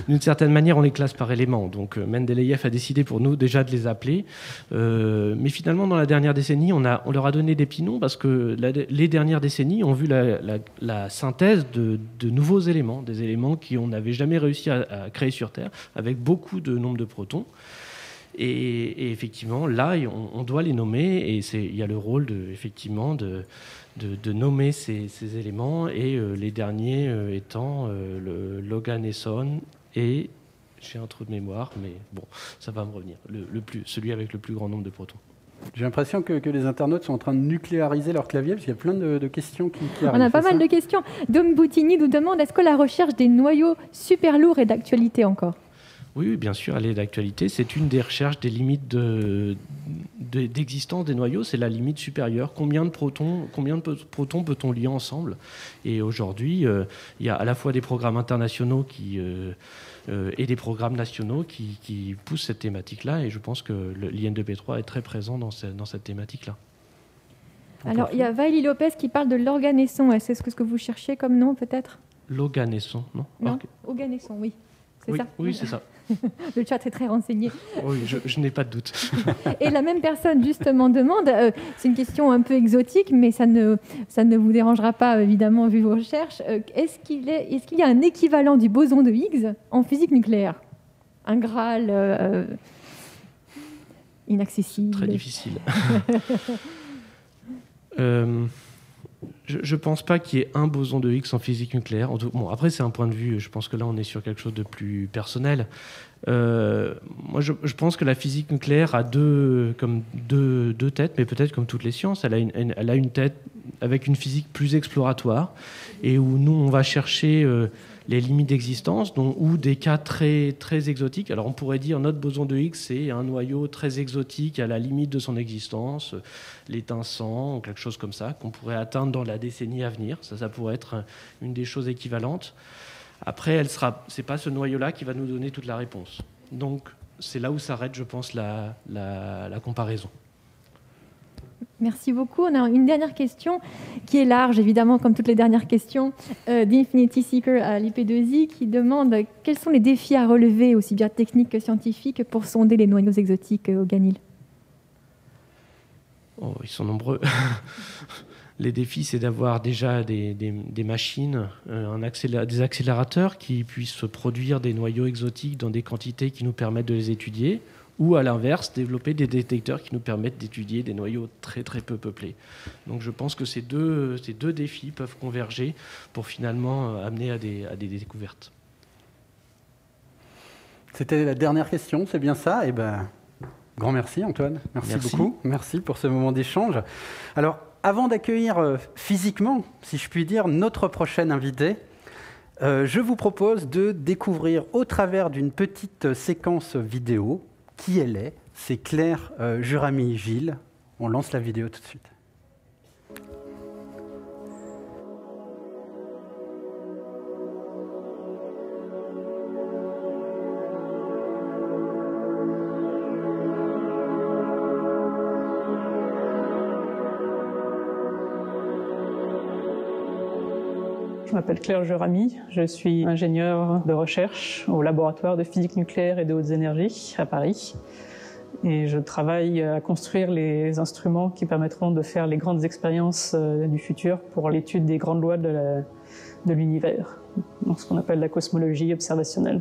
d'une certaine manière, on les classe par éléments. Donc, Mendeleïev a décidé pour nous déjà de les appeler. Mais finalement, dans la dernière décennie, on leur a donné des petits noms parce que les dernières décennies ont vu la synthèse de nouveaux éléments, des éléments qu'on n'avait jamais réussi à créer sur Terre, avec beaucoup de nombre de protons. Et effectivement, là, on doit les nommer, et il y a le rôle de nommer ces éléments, et les derniers étant le Loganesson et, j'ai un trou de mémoire, mais bon, ça va me revenir, celui avec le plus grand nombre de protons. J'ai l'impression que les internautes sont en train de nucléariser leur clavier, parce qu'il y a plein de questions qui arrivent. On a pas mal de questions. Dom Boutini nous demande, est-ce que la recherche des noyaux super lourds est d'actualité encore? Oui, bien sûr, elle est d'actualité. C'est une des recherches des limites d'existence des noyaux. C'est la limite supérieure. Combien de protons peut-on lier ensemble? Et aujourd'hui, il y a à la fois des programmes internationaux et des programmes nationaux qui poussent cette thématique-là. Et je pense que l'IN2P3 est très présent dans cette thématique-là. Alors, il y a Vaïli Lopez qui parle de l'organesson. Est-ce que ce que vous cherchez comme nom, peut-être? L'organesson, non? Non, organesson, oui. C'est ça? Oui, c'est ça. Le chat est très renseigné. Oui, je n'ai pas de doute. Et la même personne, justement, demande, c'est une question un peu exotique, mais ça ne vous dérangera pas, évidemment, vu vos recherches. Est-ce qu'il y a un équivalent du boson de Higgs en physique nucléaire? Un Graal inaccessible? Très difficile. Je ne pense pas qu'il y ait un boson de Higgs en physique nucléaire. Bon, après, c'est un point de vue. Je pense que là, on est sur quelque chose de plus personnel. Moi, je pense que la physique nucléaire a deux têtes, mais peut-être comme toutes les sciences. Elle a une tête avec une physique plus exploratoire, et où nous, on va chercher les limites d'existence, ou des cas très, très exotiques. Alors, on pourrait dire notre boson de Higgs, c'est un noyau très exotique à la limite de son existence, l'étincelant, ou quelque chose comme ça, qu'on pourrait atteindre dans la décennie à venir. Ça pourrait être une des choses équivalentes. Après, c'est pas ce noyau-là qui va nous donner toute la réponse. Donc, c'est là où s'arrête, je pense, la comparaison. Merci beaucoup. On a une dernière question qui est large, évidemment, comme toutes les dernières questions, d'Infinity Seeker à l'IP2I, qui demande quels sont les défis à relever, aussi bien techniques que scientifiques, pour sonder les noyaux exotiques au Ganil. Oh, ils sont nombreux. Les défis, c'est d'avoir déjà des machines, des accélérateurs qui puissent produire des noyaux exotiques dans des quantités qui nous permettent de les étudier, ou à l'inverse, développer des détecteurs qui nous permettent d'étudier des noyaux très très peu peuplés. Donc je pense que ces deux défis peuvent converger pour finalement amener à des découvertes. C'était la dernière question, c'est bien ça? Grand merci Antoine, merci beaucoup, merci pour ce moment d'échange. Alors, avant d'accueillir physiquement, si je puis dire, notre prochaine invitée, je vous propose de découvrir au travers d'une petite séquence vidéo qui elle est. C'est Claire Juramy-Gilles. On lance la vidéo tout de suite. Je m'appelle Claire Juramy, je suis ingénieure de recherche au laboratoire de physique nucléaire et de hautes énergies à Paris. Et je travaille à construire les instruments qui permettront de faire les grandes expériences du futur pour l'étude des grandes lois de l'univers, donc ce qu'on appelle la cosmologie observationnelle.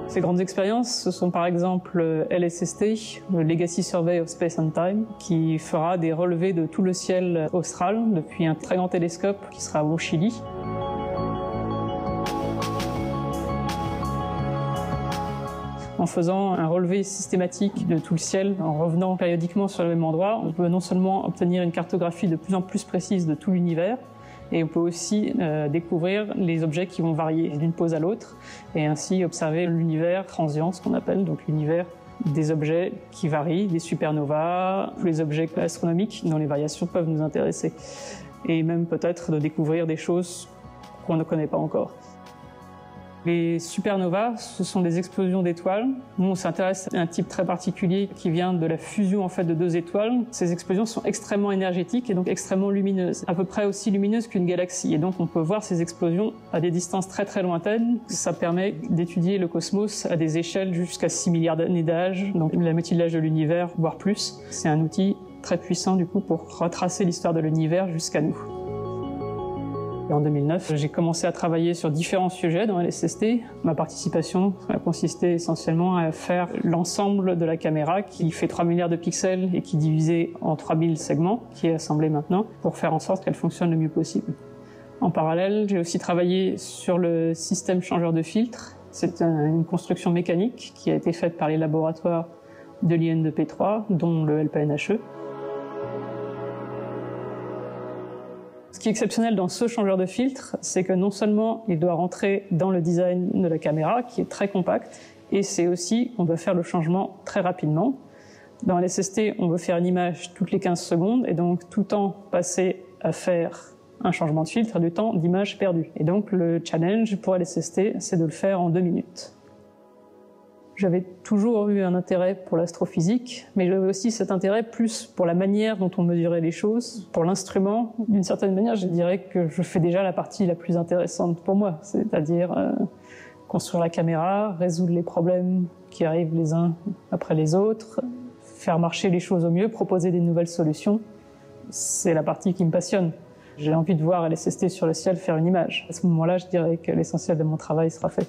Ces grandes expériences, ce sont par exemple LSST, le Legacy Survey of Space and Time, qui fera des relevés de tout le ciel austral depuis un très grand télescope qui sera au Chili. En faisant un relevé systématique de tout le ciel, en revenant périodiquement sur le même endroit, on peut non seulement obtenir une cartographie de plus en plus précise de tout l'univers, et on peut aussi découvrir les objets qui vont varier d'une pose à l'autre, et ainsi observer l'univers transient, ce qu'on appelle, donc l'univers des objets qui varient, des supernovas, tous les objets astronomiques dont les variations peuvent nous intéresser. Et même peut-être de découvrir des choses qu'on ne connaît pas encore. Les supernovas, ce sont des explosions d'étoiles. Nous, on s'intéresse à un type très particulier qui vient de la fusion en fait de deux étoiles. Ces explosions sont extrêmement énergétiques et donc extrêmement lumineuses, à peu près aussi lumineuses qu'une galaxie. Et donc, on peut voir ces explosions à des distances très très lointaines. Ça permet d'étudier le cosmos à des échelles jusqu'à 6 milliards d'années d'âge, donc la moitié de l'âge de l'univers, voire plus. C'est un outil très puissant du coup pour retracer l'histoire de l'univers jusqu'à nous. Et en 2009, j'ai commencé à travailler sur différents sujets dans LSST. Ma participation a consisté essentiellement à faire l'ensemble de la caméra qui fait 3 milliards de pixels et qui est divisée en 3000 segments, qui est assemblée maintenant, pour faire en sorte qu'elle fonctionne le mieux possible. En parallèle, j'ai aussi travaillé sur le système changeur de filtre. C'est une construction mécanique qui a été faite par les laboratoires de l'IN2P3, dont le LPNHE. Ce qui est exceptionnel dans ce changeur de filtre, c'est que non seulement il doit rentrer dans le design de la caméra, qui est très compact, et c'est aussi qu'on doit faire le changement très rapidement. Dans LSST, on veut faire une image toutes les 15 secondes, et donc tout le temps passé à faire un changement de filtre, du temps d'image perdue. Et donc le challenge pour LSST, c'est de le faire en 2 minutes. J'avais toujours eu un intérêt pour l'astrophysique, mais j'avais aussi cet intérêt plus pour la manière dont on mesurait les choses, pour l'instrument. D'une certaine manière, je dirais que je fais déjà la partie la plus intéressante pour moi, c'est-à-dire construire la caméra, résoudre les problèmes qui arrivent les uns après les autres, faire marcher les choses au mieux, proposer des nouvelles solutions. C'est la partie qui me passionne. J'ai envie de voir LSST sur le ciel faire une image. À ce moment-là, je dirais que l'essentiel de mon travail sera fait.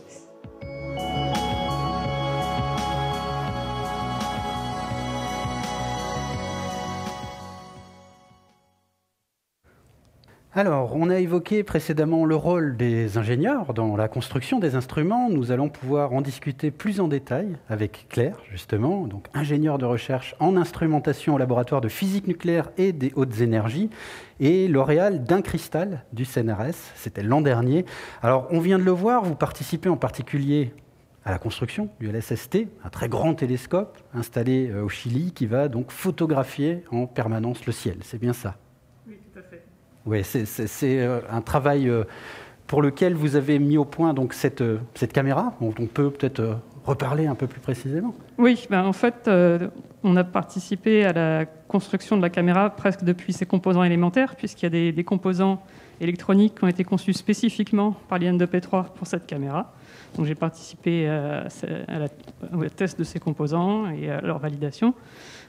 Alors, on a évoqué précédemment le rôle des ingénieurs dans la construction des instruments. Nous allons pouvoir en discuter plus en détail avec Claire, justement, donc ingénieure de recherche en instrumentation au laboratoire de physique nucléaire et des hautes énergies, et lauréale d'un cristal du CNRS, c'était l'an dernier. Alors, on vient de le voir, vous participez en particulier à la construction du LSST, un très grand télescope installé au Chili qui va donc photographier en permanence le ciel. C'est bien ça? Oui, tout à fait. Oui, c'est un travail pour lequel vous avez mis au point donc, cette caméra. On peut peut-être reparler un peu plus précisément. Oui, en fait, on a participé à la construction de la caméra presque depuis ses composants élémentaires, puisqu'il y a des composants électroniques qui ont été conçus spécifiquement par l'IN2P3 pour cette caméra. Donc j'ai participé au test de ces composants et à leur validation.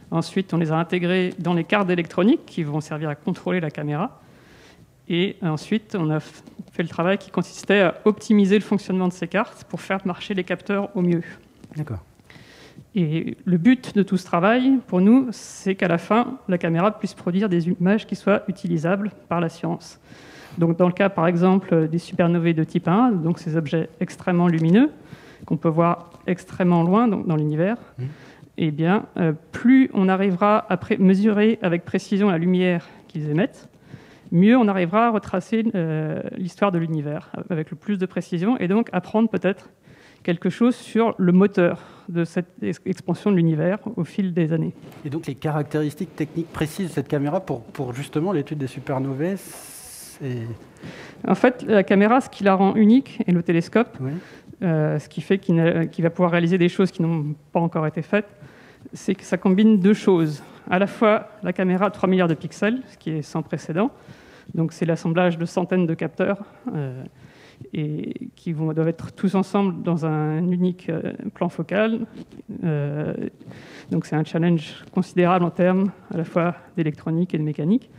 Ensuite, on les a intégrés dans les cartes électroniques qui vont servir à contrôler la caméra. Et ensuite, on a fait le travail qui consistait à optimiser le fonctionnement de ces cartes pour faire marcher les capteurs au mieux. D'accord. Et le but de tout ce travail, pour nous, c'est qu'à la fin, la caméra puisse produire des images qui soient utilisables par la science. Donc, dans le cas, par exemple, des supernovae de type 1, donc ces objets extrêmement lumineux, qu'on peut voir extrêmement loin dans l'univers, eh bien, plus on arrivera à mesurer avec précision la lumière qu'ils émettent, mieux on arrivera à retracer l'histoire de l'univers avec le plus de précision et donc apprendre peut-être quelque chose sur le moteur de cette expansion de l'univers au fil des années. Et donc les caractéristiques techniques précises de cette caméra pour justement l'étude des supernovae, c'est... En fait, la caméra, ce qui la rend unique, et le télescope, oui. Ce qui fait qu'il va pouvoir réaliser des choses qui n'ont pas encore été faites, c'est que ça combine deux choses. À la fois la caméra 3 milliards de pixels, ce qui est sans précédent, donc c'est l'assemblage de centaines de capteurs et qui doivent être tous ensemble dans un unique plan focal. Donc c'est un challenge considérable en termes à la fois d'électronique et de mécanique.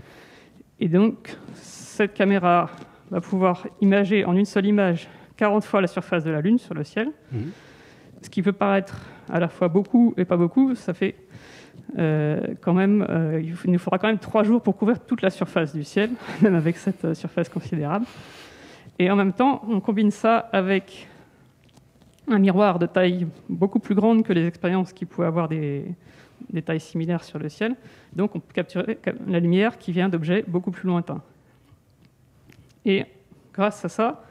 Et donc cette caméra va pouvoir imager en une seule image 40 fois la surface de la Lune sur le ciel, ce qui peut paraître à la fois beaucoup et pas beaucoup. Ça fait quand même, il nous faudra quand même 3 jours pour couvrir toute la surface du ciel, même avec cette surface considérable. Et en même temps, on combine ça avec un miroir de taille beaucoup plus grande que les expériences qui pouvaient avoir des tailles similaires sur le ciel. Donc on peut capturer la lumière qui vient d'objets beaucoup plus lointains. Et grâce à ça,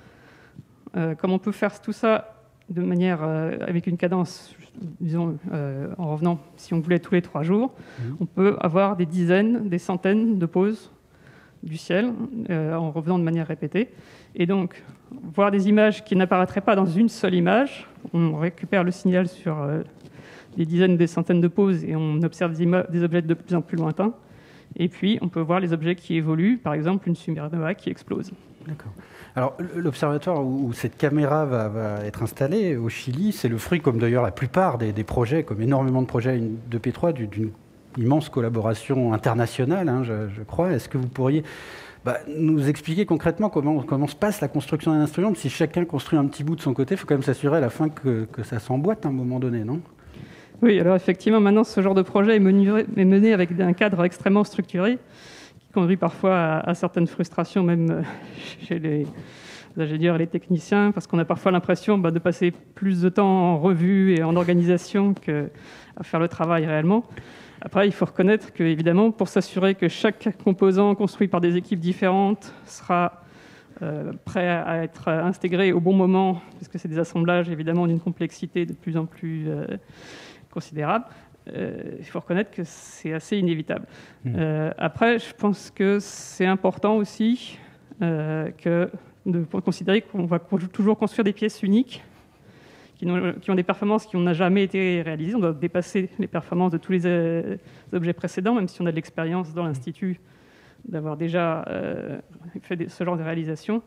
comme on peut faire tout ça de manière avec une cadence, disons, en revenant, si on voulait tous les 3 jours, on peut avoir des dizaines, des centaines de pauses du ciel en revenant de manière répétée. Et donc, voir des images qui n'apparaîtraient pas dans une seule image, on récupère le signal sur des dizaines, des centaines de pauses et on observe des objets de plus en plus lointains. Et puis, on peut voir les objets qui évoluent, par exemple une supernova qui explose. D'accord. Alors, l'observatoire où cette caméra va être installée au Chili, c'est le fruit, comme d'ailleurs la plupart des projets, comme énormément de projets de P3, d'une immense collaboration internationale, hein, je crois. Est-ce que vous pourriez nous expliquer concrètement comment se passe la construction d'un instrument? Si chacun construit un petit bout de son côté, il faut quand même s'assurer à la fin que ça s'emboîte à un moment donné, non? Oui, alors effectivement, maintenant, ce genre de projet est mené avec un cadre extrêmement structuré, qui conduit parfois à certaines frustrations, même chez les ingénieurs et les techniciens, parce qu'on a parfois l'impression de passer plus de temps en revue et en organisation qu'à faire le travail réellement. Après, il faut reconnaître qu'évidemment, pour s'assurer que chaque composant construit par des équipes différentes sera prêt à être intégré au bon moment, parce que c'est des assemblages évidemment d'une complexité de plus en plus considérable, il faut reconnaître que c'est assez inévitable. Après, je pense que c'est important aussi de considérer qu'on va toujours construire des pièces uniques qui ont des performances qui n'ont jamais été réalisées. On doit dépasser les performances de tous les objets précédents, même si on a de l'expérience dans l'Institut d'avoir déjà fait ce genre de réalisation.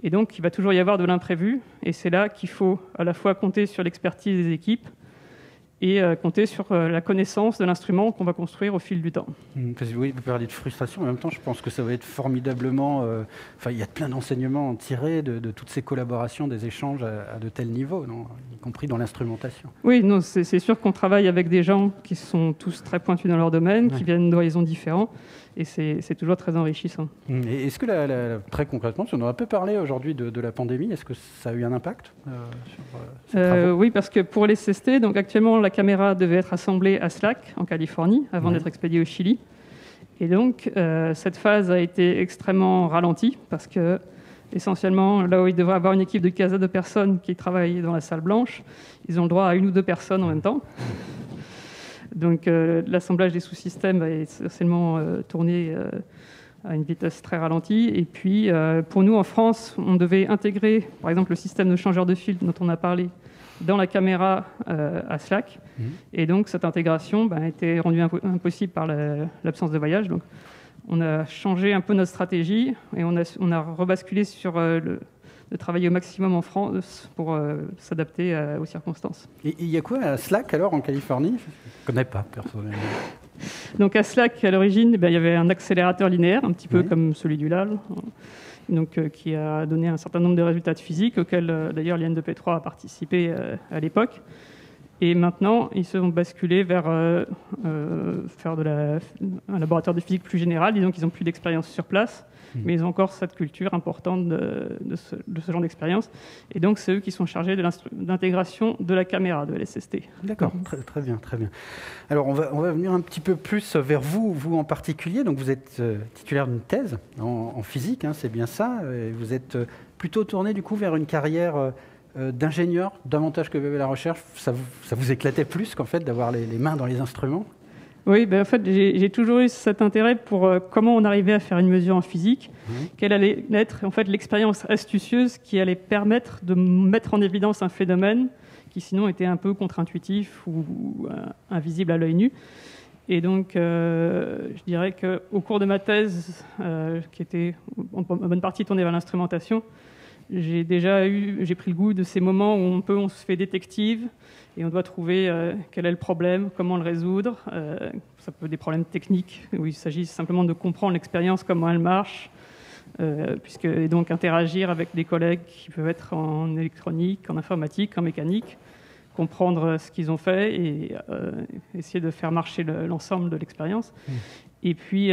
Et donc, il va toujours y avoir de l'imprévu. Et c'est là qu'il faut à la fois compter sur l'expertise des équipes et compter sur la connaissance de l'instrument qu'on va construire au fil du temps. Parce que oui, vous parlez de frustration, en même temps, je pense que ça va être formidablement... il y a plein d'enseignements tirés de toutes ces collaborations, des échanges à de tels niveaux, non, y compris dans l'instrumentation. Oui, non, c'est sûr qu'on travaille avec des gens qui sont tous très pointus dans leur domaine, qui viennent d'horizons différents, et c'est toujours très enrichissant. Et est-ce que, très concrètement, si on a un peu parlé aujourd'hui de la pandémie, est-ce que ça a eu un impact sur ces travaux? Oui, parce que pour les CST, donc actuellement, la caméra devait être assemblée à Slack, en Californie, avant d'être expédiée au Chili. Et donc, cette phase a été extrêmement ralentie, parce que, essentiellement, là où il devrait y avoir une équipe de 15 personnes qui travaillent dans la salle blanche, ils ont le droit à 1 ou 2 personnes en même temps. Donc, l'assemblage des sous-systèmes a essentiellement tourné à une vitesse très ralentie. Et puis, pour nous, en France, on devait intégrer, par exemple, le système de changeur de fil dont on a parlé dans la caméra à Slack. Et donc, cette intégration a été rendue impossible par l'absence de voyage. Donc, on a changé un peu notre stratégie et on a rebasculé sur de travailler au maximum en France pour s'adapter aux circonstances. Et il y a quoi à Slack, alors, en Californie? Je ne connais pas, personnellement. Donc, à Slack, à l'origine, il y avait un accélérateur linéaire, un petit peu comme celui du LAL, donc, qui a donné un certain nombre de résultats de physique, auxquels, d'ailleurs, l'IN2P3 a participé à l'époque. Et maintenant, ils se sont basculés vers faire un laboratoire de physique plus général. Disons qu'ils n'ont plus d'expérience sur place, mais ils ont encore cette culture importante de ce genre d'expérience. Et donc, c'est eux qui sont chargés de l'intégration de la caméra de l'SST. D'accord, très bien, très bien. Alors, on va venir un petit peu plus vers vous en particulier. Donc, vous êtes titulaire d'une thèse en physique, hein, c'est bien ça. Et vous êtes plutôt tourné, du coup, vers une carrière d'ingénieur, davantage que la recherche. Ça vous éclatait plus qu'en fait d'avoir les mains dans les instruments? Oui, en fait, j'ai toujours eu cet intérêt pour comment on arrivait à faire une mesure en physique, quelle allait être en fait l'expérience astucieuse qui allait permettre de mettre en évidence un phénomène qui sinon était un peu contre-intuitif ou invisible à l'œil nu. Et donc, je dirais qu'au cours de ma thèse, qui était en bonne partie tournée vers l'instrumentation, j'ai pris le goût de ces moments où on se fait détective et on doit trouver quel est le problème, comment le résoudre. Ça peut être des problèmes techniques où il s'agit simplement de comprendre l'expérience, comment elle marche, et donc interagir avec des collègues qui peuvent être en électronique, en informatique, en mécanique, comprendre ce qu'ils ont fait et essayer de faire marcher l'ensemble de l'expérience. Et puis,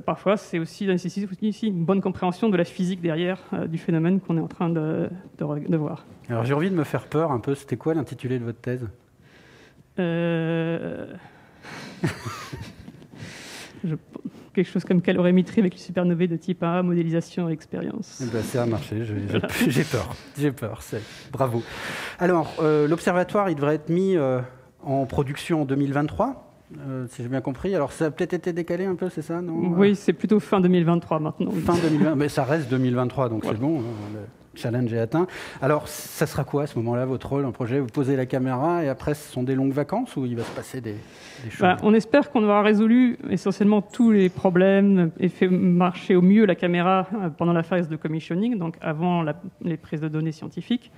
parfois, c'est aussi une bonne compréhension de la physique derrière du phénomène qu'on est en train de voir. Alors, j'ai envie de me faire peur un peu. C'était quoi l'intitulé de votre thèse? quelque chose comme calorimétrie avec les supernovae de type A, modélisation et expérience. Ben, ça a marché, j'ai peur, bravo. Alors, l'observatoire, il devrait être mis en production en 2023, si j'ai bien compris. Alors, ça a peut-être été décalé un peu, c'est ça, non? Oui, c'est plutôt fin 2023 maintenant. Fin 2020, mais ça reste 2023, donc voilà. C'est bon, le challenge est atteint. Alors, ça sera quoi à ce moment-là, votre rôle, un projet? Vous posez la caméra et après, ce sont des longues vacances ou il va se passer des choses? On espère qu'on aura résolu essentiellement tous les problèmes et fait marcher au mieux la caméra pendant la phase de commissioning, donc avant les prises de données scientifiques.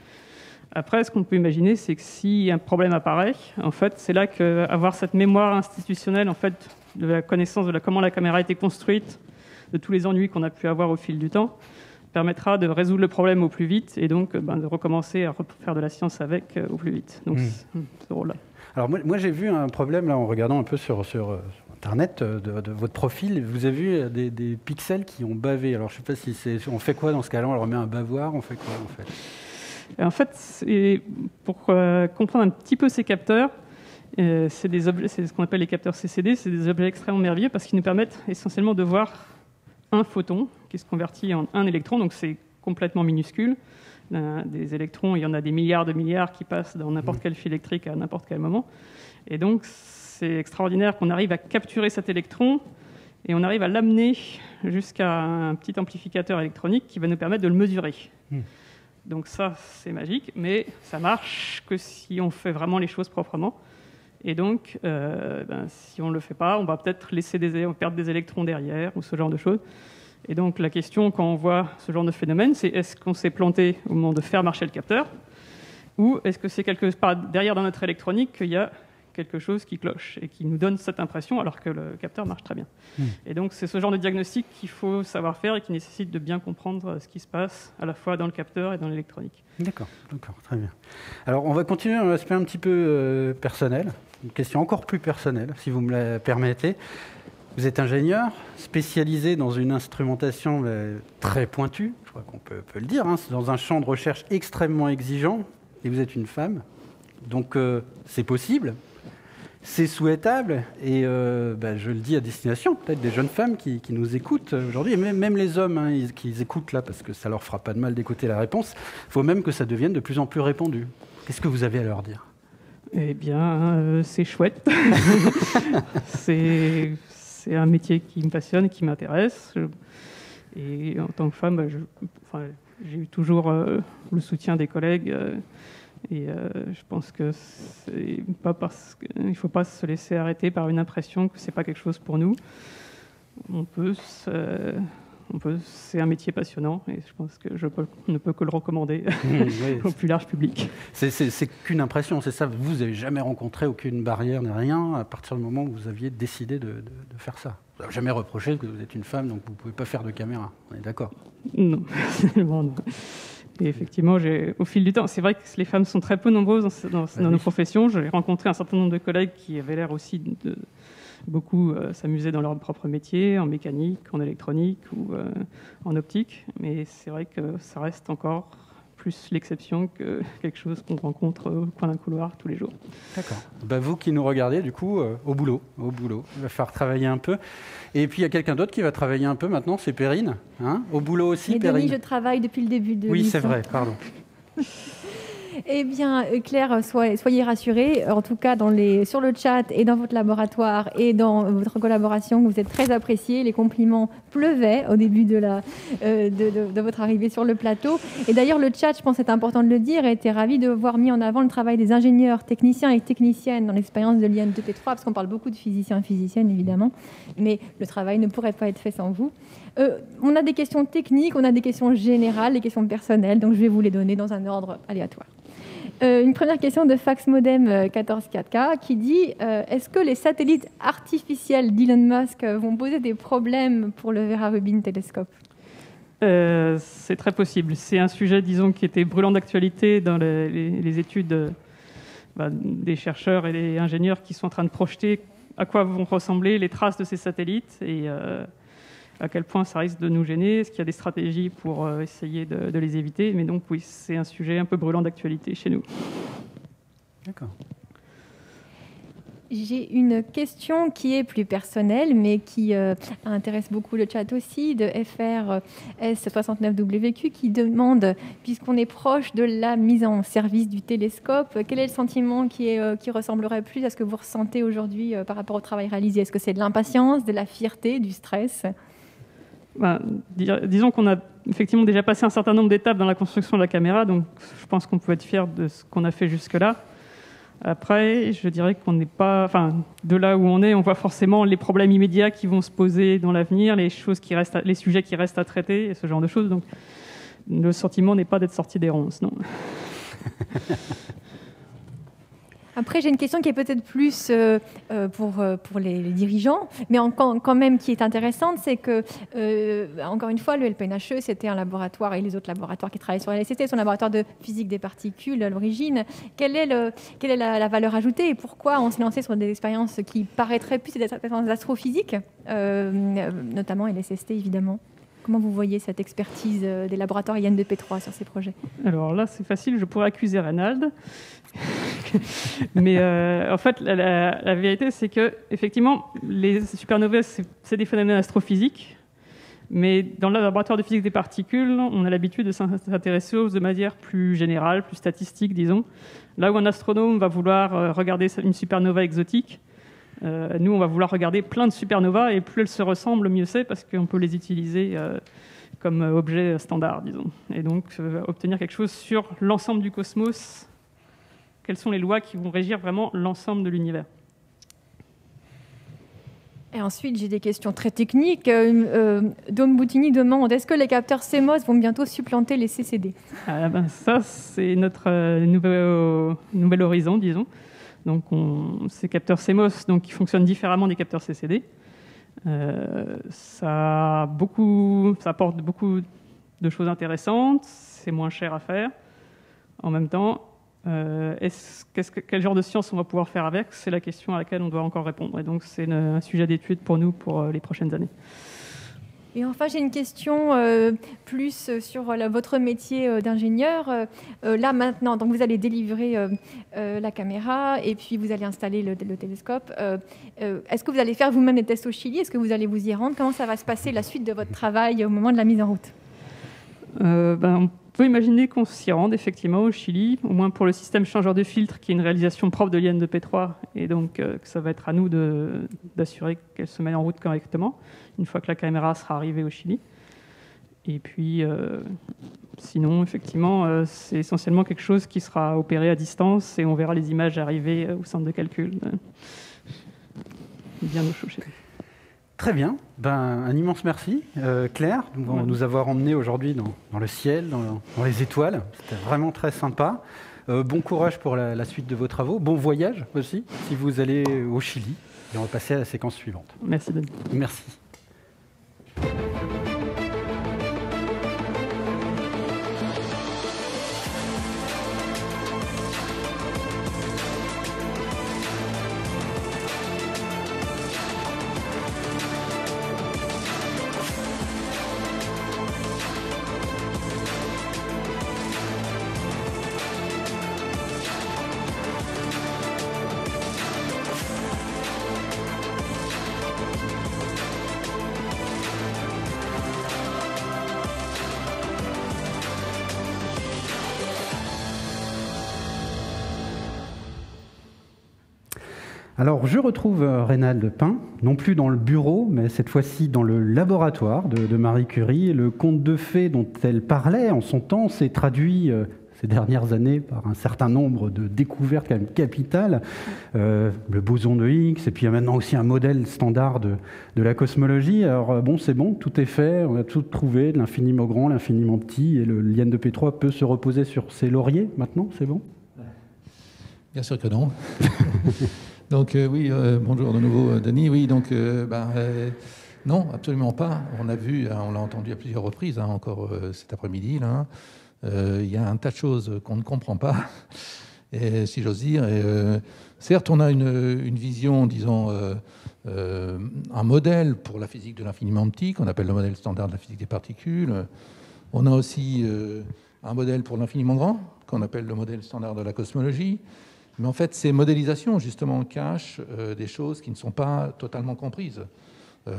Après, ce qu'on peut imaginer, c'est que si un problème apparaît, en fait, c'est là qu'avoir cette mémoire institutionnelle, en fait, de la connaissance de comment la caméra a été construite, de tous les ennuis qu'on a pu avoir au fil du temps, permettra de résoudre le problème au plus vite et donc de recommencer à faire de la science avec au plus vite. Donc, ce rôle-là. Alors, moi j'ai vu un problème, là, en regardant un peu sur Internet de votre profil. Vous avez vu des pixels qui ont bavé. Alors, je ne sais pas si on fait quoi dans ce cas-là? On leur met un bavoir? On fait quoi, en fait? En fait, pour comprendre un petit peu ces capteurs, c'est ce qu'on appelle les capteurs CCD. C'est des objets extrêmement merveilleux parce qu'ils nous permettent essentiellement de voir un photon qui se convertit en un électron, donc c'est complètement minuscule. Des électrons, il y en a des milliards de milliards qui passent dans n'importe quel fil électrique à n'importe quel moment. Et donc, c'est extraordinaire qu'on arrive à capturer cet électron et on arrive à l'amener jusqu'à un petit amplificateur électronique qui va nous permettre de le mesurer. Donc ça, c'est magique, mais ça marche que si on fait vraiment les choses proprement. Et donc, si on ne le fait pas, on va peut-être perdre des électrons derrière ou ce genre de choses. Et donc, la question, quand on voit ce genre de phénomène, c'est est-ce qu'on s'est planté au moment de faire marcher le capteur ou est-ce que c'est quelque part derrière dans notre électronique qu'il y a quelque chose qui cloche et qui nous donne cette impression alors que le capteur marche très bien. Et donc, c'est ce genre de diagnostic qu'il faut savoir faire et qui nécessite de bien comprendre ce qui se passe à la fois dans le capteur et dans l'électronique. D'accord, très bien. Alors, on va continuer un aspect un petit peu personnel, une question encore plus personnelle, si vous me la permettez. Vous êtes ingénieur, spécialisé dans une instrumentation très pointue, je crois qu'on peut le dire, dans un champ de recherche extrêmement exigeant, et vous êtes une femme. Donc, c'est possible. C'est souhaitable, et je le dis à destination, peut-être des jeunes femmes qui nous écoutent aujourd'hui, et même les hommes qui écoutent là, parce que ça leur fera pas de mal d'écouter la réponse, il faut même que ça devienne de plus en plus répandu. Qu'est-ce que vous avez à leur dire? Eh bien, c'est chouette. C'est un métier qui me passionne, qui m'intéresse. Et en tant que femme, j'ai eu toujours le soutien des collègues. Et je pense que il ne faut pas se laisser arrêter par une impression que ce n'est pas quelque chose pour nous. C'est un métier passionnant et je pense que je ne peux que le recommander au plus large public. C'est qu'une impression, c'est ça. Vous n'avez jamais rencontré aucune barrière ni rien à partir du moment où vous aviez décidé de faire ça. Vous n'avez jamais reproché que vous êtes une femme, donc vous ne pouvez pas faire de caméra. On est d'accord? Non, non. Et effectivement, au fil du temps, c'est vrai que les femmes sont très peu nombreuses dans nos professions. J'ai rencontré un certain nombre de collègues qui avaient l'air aussi de beaucoup s'amuser dans leur propre métier, en mécanique, en électronique ou en optique. Mais c'est vrai que ça reste encore plus l'exception que quelque chose qu'on rencontre au coin d'un couloir tous les jours. D'accord. Vous qui nous regardez, du coup, au boulot. Il va falloir travailler un peu. Et puis, il y a quelqu'un d'autre qui va travailler un peu maintenant, c'est Perrine. Au boulot aussi, Perrine. Je travaille depuis le début de Oui, c'est vrai, pardon. Eh bien, Claire, soyez rassurée. En tout cas, sur le chat et dans votre laboratoire et dans votre collaboration, vous êtes très appréciés. Les compliments pleuvaient au début de votre arrivée sur le plateau. Et d'ailleurs, le chat, je pense que c'est important de le dire, a été ravi de voir mis en avant le travail des ingénieurs, techniciens et techniciennes dans l'expérience de l'IN2P3, parce qu'on parle beaucoup de physiciens et physiciennes, évidemment. Mais le travail ne pourrait pas être fait sans vous. On a des questions techniques, on a des questions générales, des questions personnelles, donc je vais vous les donner dans un ordre aléatoire. Une première question de FaxModem 144K qui dit est-ce que les satellites artificiels d'Elon Musk vont poser des problèmes pour le Vera Rubin télescope? C'est très possible. C'est un sujet, disons, qui était brûlant d'actualité dans les études des chercheurs et des ingénieurs qui sont en train de projeter à quoi vont ressembler les traces de ces satellites et à quel point ça risque de nous gêner. Est-ce qu'il y a des stratégies pour essayer de les éviter? Mais donc, oui, c'est un sujet un peu brûlant d'actualité chez nous. D'accord. J'ai une question qui est plus personnelle, mais qui intéresse beaucoup le chat aussi, de FRS69WQ, qui demande, puisqu'on est proche de la mise en service du télescope, quel est le sentiment qui ressemblerait plus à ce que vous ressentez aujourd'hui par rapport au travail réalisé? Est-ce que c'est de l'impatience, de la fierté, du stress? Disons qu'on a effectivement déjà passé un certain nombre d'étapes dans la construction de la caméra, donc je pense qu'on peut être fier de ce qu'on a fait jusque-là. Après, je dirais qu'on n'est pas... Enfin, de là où on est, on voit forcément les problèmes immédiats qui vont se poser dans l'avenir, les sujets qui restent à traiter, et ce genre de choses. Donc, le sentiment n'est pas d'être sorti des ronces, non. Après, j'ai une question qui est peut-être plus pour les dirigeants, mais quand même qui est intéressante, c'est que, encore une fois, le LPNHE, c'était un laboratoire, et les autres laboratoires qui travaillent sur la LSST, sont un laboratoire de physique des particules à l'origine. Quelle est la valeur ajoutée et pourquoi on s'est lancé sur des expériences qui paraîtraient plus des expériences d'astrophysique, notamment LSST, évidemment? Comment vous voyez cette expertise des laboratoires IN2P3 sur ces projets? Alors là, c'est facile, je pourrais accuser Reynald. Mais en fait, la vérité, c'est que effectivement, les supernovae, c'est des phénomènes astrophysiques. Mais dans le laboratoire de physique des particules, on a l'habitude de s'intéresser aux choses de manière plus générale, plus statistique, disons. Là où un astronome va vouloir regarder une supernova exotique, nous, on va vouloir regarder plein de supernovas, et plus elles se ressemblent, mieux c'est, parce qu'on peut les utiliser comme objet standard, disons. Et donc, obtenir quelque chose sur l'ensemble du cosmos. Quelles sont les lois qui vont régir vraiment l'ensemble de l'univers? Et ensuite, j'ai des questions très techniques. Dom Boutini demande, est-ce que les capteurs CMOS vont bientôt supplanter les CCD? Ça, c'est notre nouvel horizon, disons. Donc, ces capteurs CMOS qui fonctionnent différemment des capteurs CCD. Ça apporte beaucoup de choses intéressantes. C'est moins cher à faire. En même temps, quel genre de science on va pouvoir faire avec? C'est la question à laquelle on doit encore répondre. Et donc, c'est un sujet d'étude pour nous pour les prochaines années. Et enfin, j'ai une question plus sur votre métier d'ingénieur. Là, maintenant, donc vous allez délivrer la caméra et puis vous allez installer le télescope. Est-ce que vous allez faire vous-même des tests au Chili? Est-ce que vous allez vous y rendre? Comment ça va se passer, la suite de votre travail au moment de la mise en route? On peut imaginer qu'on s'y rende effectivement au Chili, au moins pour le système changeur de filtre, qui est une réalisation propre de l'IN2P3, et donc ça va être à nous d'assurer qu'elle se met en route correctement, une fois que la caméra sera arrivée au Chili. Et puis, sinon, effectivement, c'est essentiellement quelque chose qui sera opéré à distance, et on verra les images arriver au centre de calcul, bien au chaud chez nous. Très bien. Un immense merci, Claire, de nous avoir emmenés aujourd'hui dans le ciel, dans les étoiles. C'était vraiment très sympa. Bon courage pour la suite de vos travaux. Bon voyage aussi, si vous allez au Chili. Et on va passer à la séquence suivante. Merci, Denis. Merci. Alors, je retrouve Reynald Pin, non plus dans le bureau, mais cette fois-ci dans le laboratoire de Marie Curie. Le conte de fées dont elle parlait en son temps s'est traduit ces dernières années par un certain nombre de découvertes quand même capitales. Le boson de Higgs, et puis il y a maintenant aussi un modèle standard de la cosmologie. Alors bon, c'est bon, tout est fait, on a tout trouvé, de l'infiniment grand, l'infiniment petit, et le l'IN2P3 peut se reposer sur ses lauriers maintenant, c'est bon? Bien sûr que non. Donc oui, bonjour de nouveau Denis. Oui, donc non, absolument pas. On a vu, on l'a entendu à plusieurs reprises, encore cet après-midi. Il y a un tas de choses qu'on ne comprend pas, et, si j'ose dire. Certes, on a une vision, disons, un modèle pour la physique de l'infiniment petit, qu'on appelle le modèle standard de la physique des particules. On a aussi un modèle pour l'infiniment grand, qu'on appelle le modèle standard de la cosmologie. Mais en fait, ces modélisations, justement, cachent des choses qui ne sont pas totalement comprises.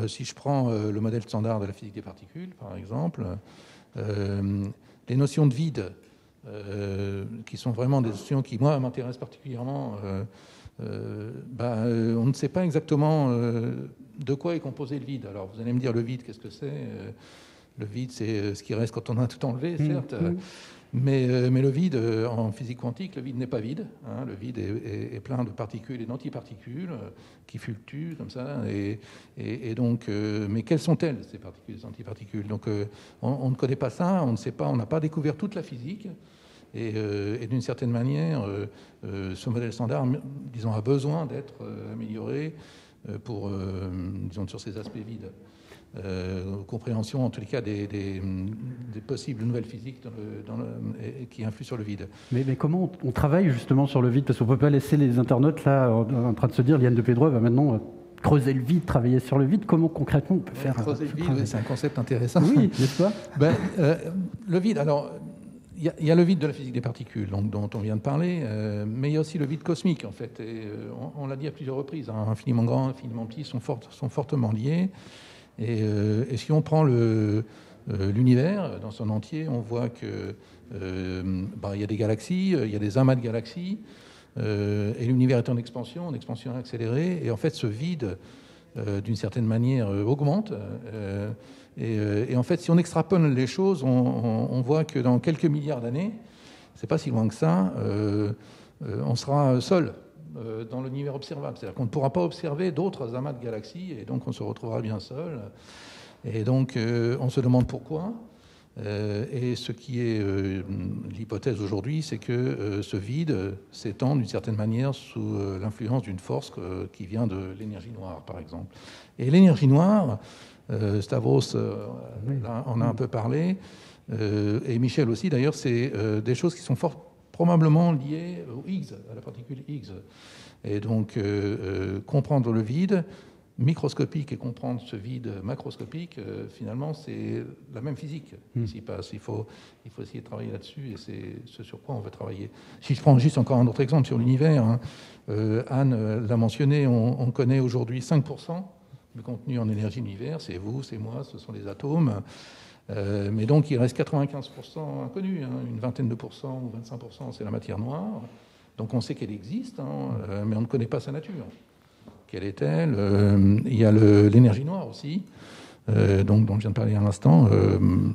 Si je prends le modèle standard de la physique des particules, par exemple, les notions de vide, qui sont vraiment des notions qui, moi, m'intéressent particulièrement, on ne sait pas exactement de quoi est composé le vide. Alors, vous allez me dire, le vide, qu'est-ce que c'est ? Le vide, c'est ce qui reste quand on a tout enlevé, certes. Mais le vide, en physique quantique, le vide n'est pas vide. Hein. Le vide est plein de particules et d'antiparticules qui fluctuent comme ça. Et donc, mais quelles sont-elles, ces particules et ces antiparticules ? Donc, on ne connaît pas ça, on ne sait pas, on n'a pas découvert toute la physique. Et d'une certaine manière, ce modèle standard, disons, a besoin d'être amélioré pour, disons, sur ces aspects vides. Compréhension, en tous les cas, des possibles nouvelles physiques qui influent sur le vide. Mais comment on travaille justement sur le vide ? Parce qu'on ne peut pas laisser les internautes là en train de se dire Liane de Pedroy va maintenant creuser le vide, travailler sur le vide. Comment concrètement on peut faire creuser le vide, oui, c'est un concept intéressant. Oui, n'est-ce pas ? Le vide, alors, il y a le vide de la physique des particules, donc, dont on vient de parler, mais il y a aussi le vide cosmique, en fait. Et, on l'a dit à plusieurs reprises, hein, infiniment grand, infiniment petit sont fortement liés. Et si on prend l'univers dans son entier, on voit que il y a des galaxies, il y a des amas de galaxies, et l'univers est en expansion accélérée. Et en fait, ce vide, d'une certaine manière, augmente. Et en fait, si on extrapole les choses, on voit que dans quelques milliards d'années, c'est pas si loin que ça, on sera seul dans l'univers observable. C'est-à-dire qu'on ne pourra pas observer d'autres amas de galaxies, et donc on se retrouvera bien seul. Et donc on se demande pourquoi. Et ce qui est l'hypothèse aujourd'hui, c'est que ce vide s'étend d'une certaine manière sous l'influence d'une force qui vient de l'énergie noire, par exemple. Et l'énergie noire, Stavros en a un peu parlé, et Michel aussi d'ailleurs, c'est des choses qui sont probablement liées au Higgs, à la particule Higgs. Et donc, comprendre le vide microscopique et comprendre ce vide macroscopique, finalement, c'est la même physique qui s'y passe. Il faut essayer de travailler là-dessus, et c'est ce sur quoi on va travailler. Si je prends juste encore un autre exemple sur l'univers, hein, Anne l'a mentionné, on connaît aujourd'hui 5% du contenu en énergie de l'univers. C'est vous, c'est moi, ce sont les atomes. Mais donc, il reste 95% inconnu, hein, une vingtaine de pourcents ou 25%, c'est la matière noire. Donc, on sait qu'elle existe, hein, mais on ne connaît pas sa nature. Quelle est-elle ? Il y a l'énergie noire aussi, dont je viens de parler à l'instant.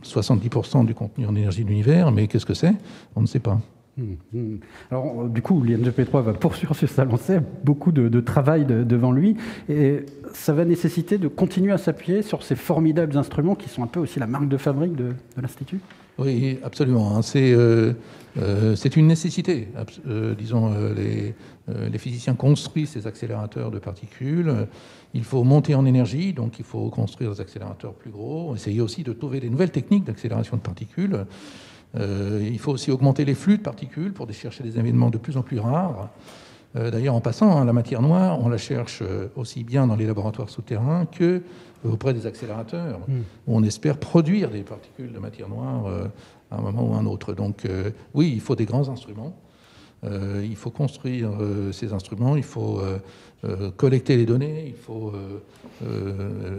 70% du contenu en énergie de l'univers, mais qu'est-ce que c'est ? On ne sait pas. Alors, du coup, Liane de Pedroy va poursuivre sur sa lancée, beaucoup de travail devant lui, et ça va nécessiter de continuer à s'appuyer sur ces formidables instruments qui sont un peu aussi la marque de fabrique de l'Institut. Oui, absolument. Hein. C'est une nécessité. Disons, les physiciens construisent ces accélérateurs de particules. Il faut monter en énergie, donc il faut construire des accélérateurs plus gros, essayer aussi de trouver des nouvelles techniques d'accélération de particules. Il faut aussi augmenter les flux de particules pour chercher des événements de plus en plus rares. D'ailleurs, en passant, hein, la matière noire, on la cherche aussi bien dans les laboratoires souterrains que auprès des accélérateurs, où on espère produire des particules de matière noire à un moment ou à un autre. Donc oui, il faut des grands instruments. Il faut construire ces instruments, il faut collecter les données, il faut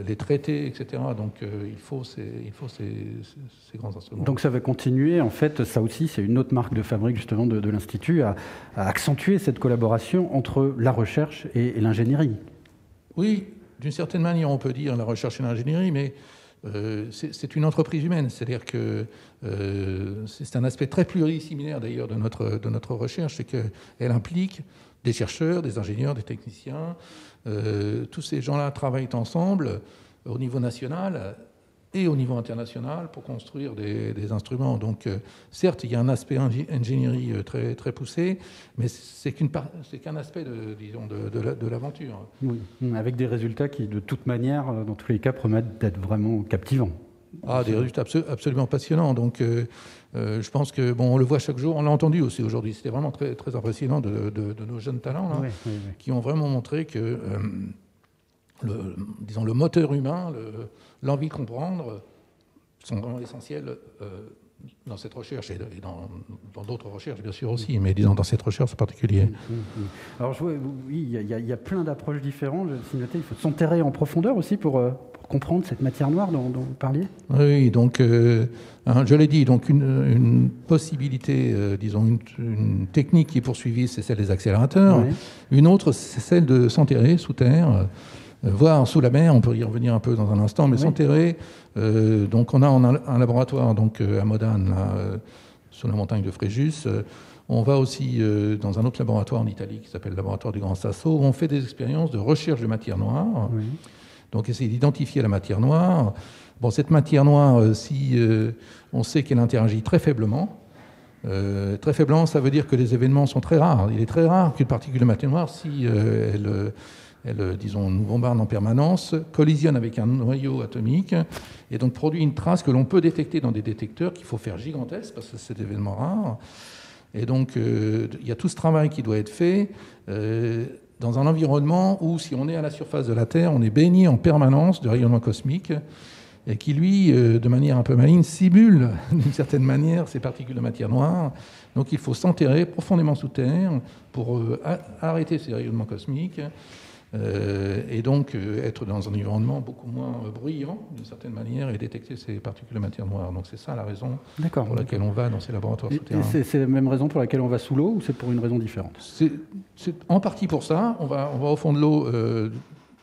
les traiter, etc. Donc il faut ces grands instruments. Donc ça va continuer, en fait, ça aussi c'est une autre marque de fabrique justement de l'Institut, à accentuer cette collaboration entre la recherche et l'ingénierie. Oui, d'une certaine manière on peut dire la recherche et l'ingénierie, mais c'est une entreprise humaine, c'est-à-dire que c'est un aspect très pluridisciplinaire d'ailleurs de notre recherche, c'est qu'elle implique des chercheurs, des ingénieurs, des techniciens. Tous ces gens-là travaillent ensemble au niveau national et au niveau international pour construire des instruments. Donc certes, il y a un aspect ingénierie très, très poussé, mais c'est qu'un aspect de l'aventure. Oui, avec des résultats qui, de toute manière, dans tous les cas, promettent d'être vraiment captivants. Ah, des résultats absolument passionnants. Donc je pense que, on le voit chaque jour, on l'a entendu aussi aujourd'hui, c'était vraiment très, très impressionnant de nos jeunes talents, là, qui ont vraiment montré que le moteur humain, l'envie de comprendre sont vraiment essentiels dans cette recherche et dans d'autres recherches, bien sûr aussi, mais disons dans cette recherche en particulier. Alors, oui, il y a plein d'approches différentes. Il faut s'enterrer en profondeur aussi pour comprendre cette matière noire dont vous parliez. Oui, donc, je l'ai dit, donc une possibilité, disons, une technique qui est poursuivie, c'est celle des accélérateurs. Oui. Une autre, c'est celle de s'enterrer sous terre, voire sous la mer, on peut y revenir un peu dans un instant, mais oui. S'enterrer. Donc, on a un laboratoire donc, à Modane, là, sur la montagne de Fréjus. On va aussi dans un autre laboratoire en Italie qui s'appelle le laboratoire du Grand Sasso, où on fait des expériences de recherche de matière noire. Oui. Donc, essayer d'identifier la matière noire. Bon, cette matière noire, on sait qu'elle interagit très faiblement. Très faiblement, ça veut dire que les événements sont très rares. Il est très rare qu'une particule de matière noire, si elle, disons, nous bombarde en permanence, collisionne avec un noyau atomique et donc produit une trace que l'on peut détecter dans des détecteurs qu'il faut faire gigantesques parce que c'est des événements rares. Et donc, il y a tout ce travail qui doit être fait dans un environnement où, si on est à la surface de la Terre, on est baigné en permanence de rayonnement cosmique et qui, lui, de manière un peu maligne, simule d'une certaine manière ces particules de matière noire. Donc, il faut s'enterrer profondément sous terre pour arrêter ces rayonnements cosmiques et donc être dans un environnement beaucoup moins bruyant, d'une certaine manière, et détecter ces particules de matière noire. Donc, c'est ça la raison pour laquelle on va dans ces laboratoires souterrains. Et c'est la même raison pour laquelle on va sous l'eau, ou c'est pour une raison différente ? C'est en partie pour ça. On va au fond de l'eau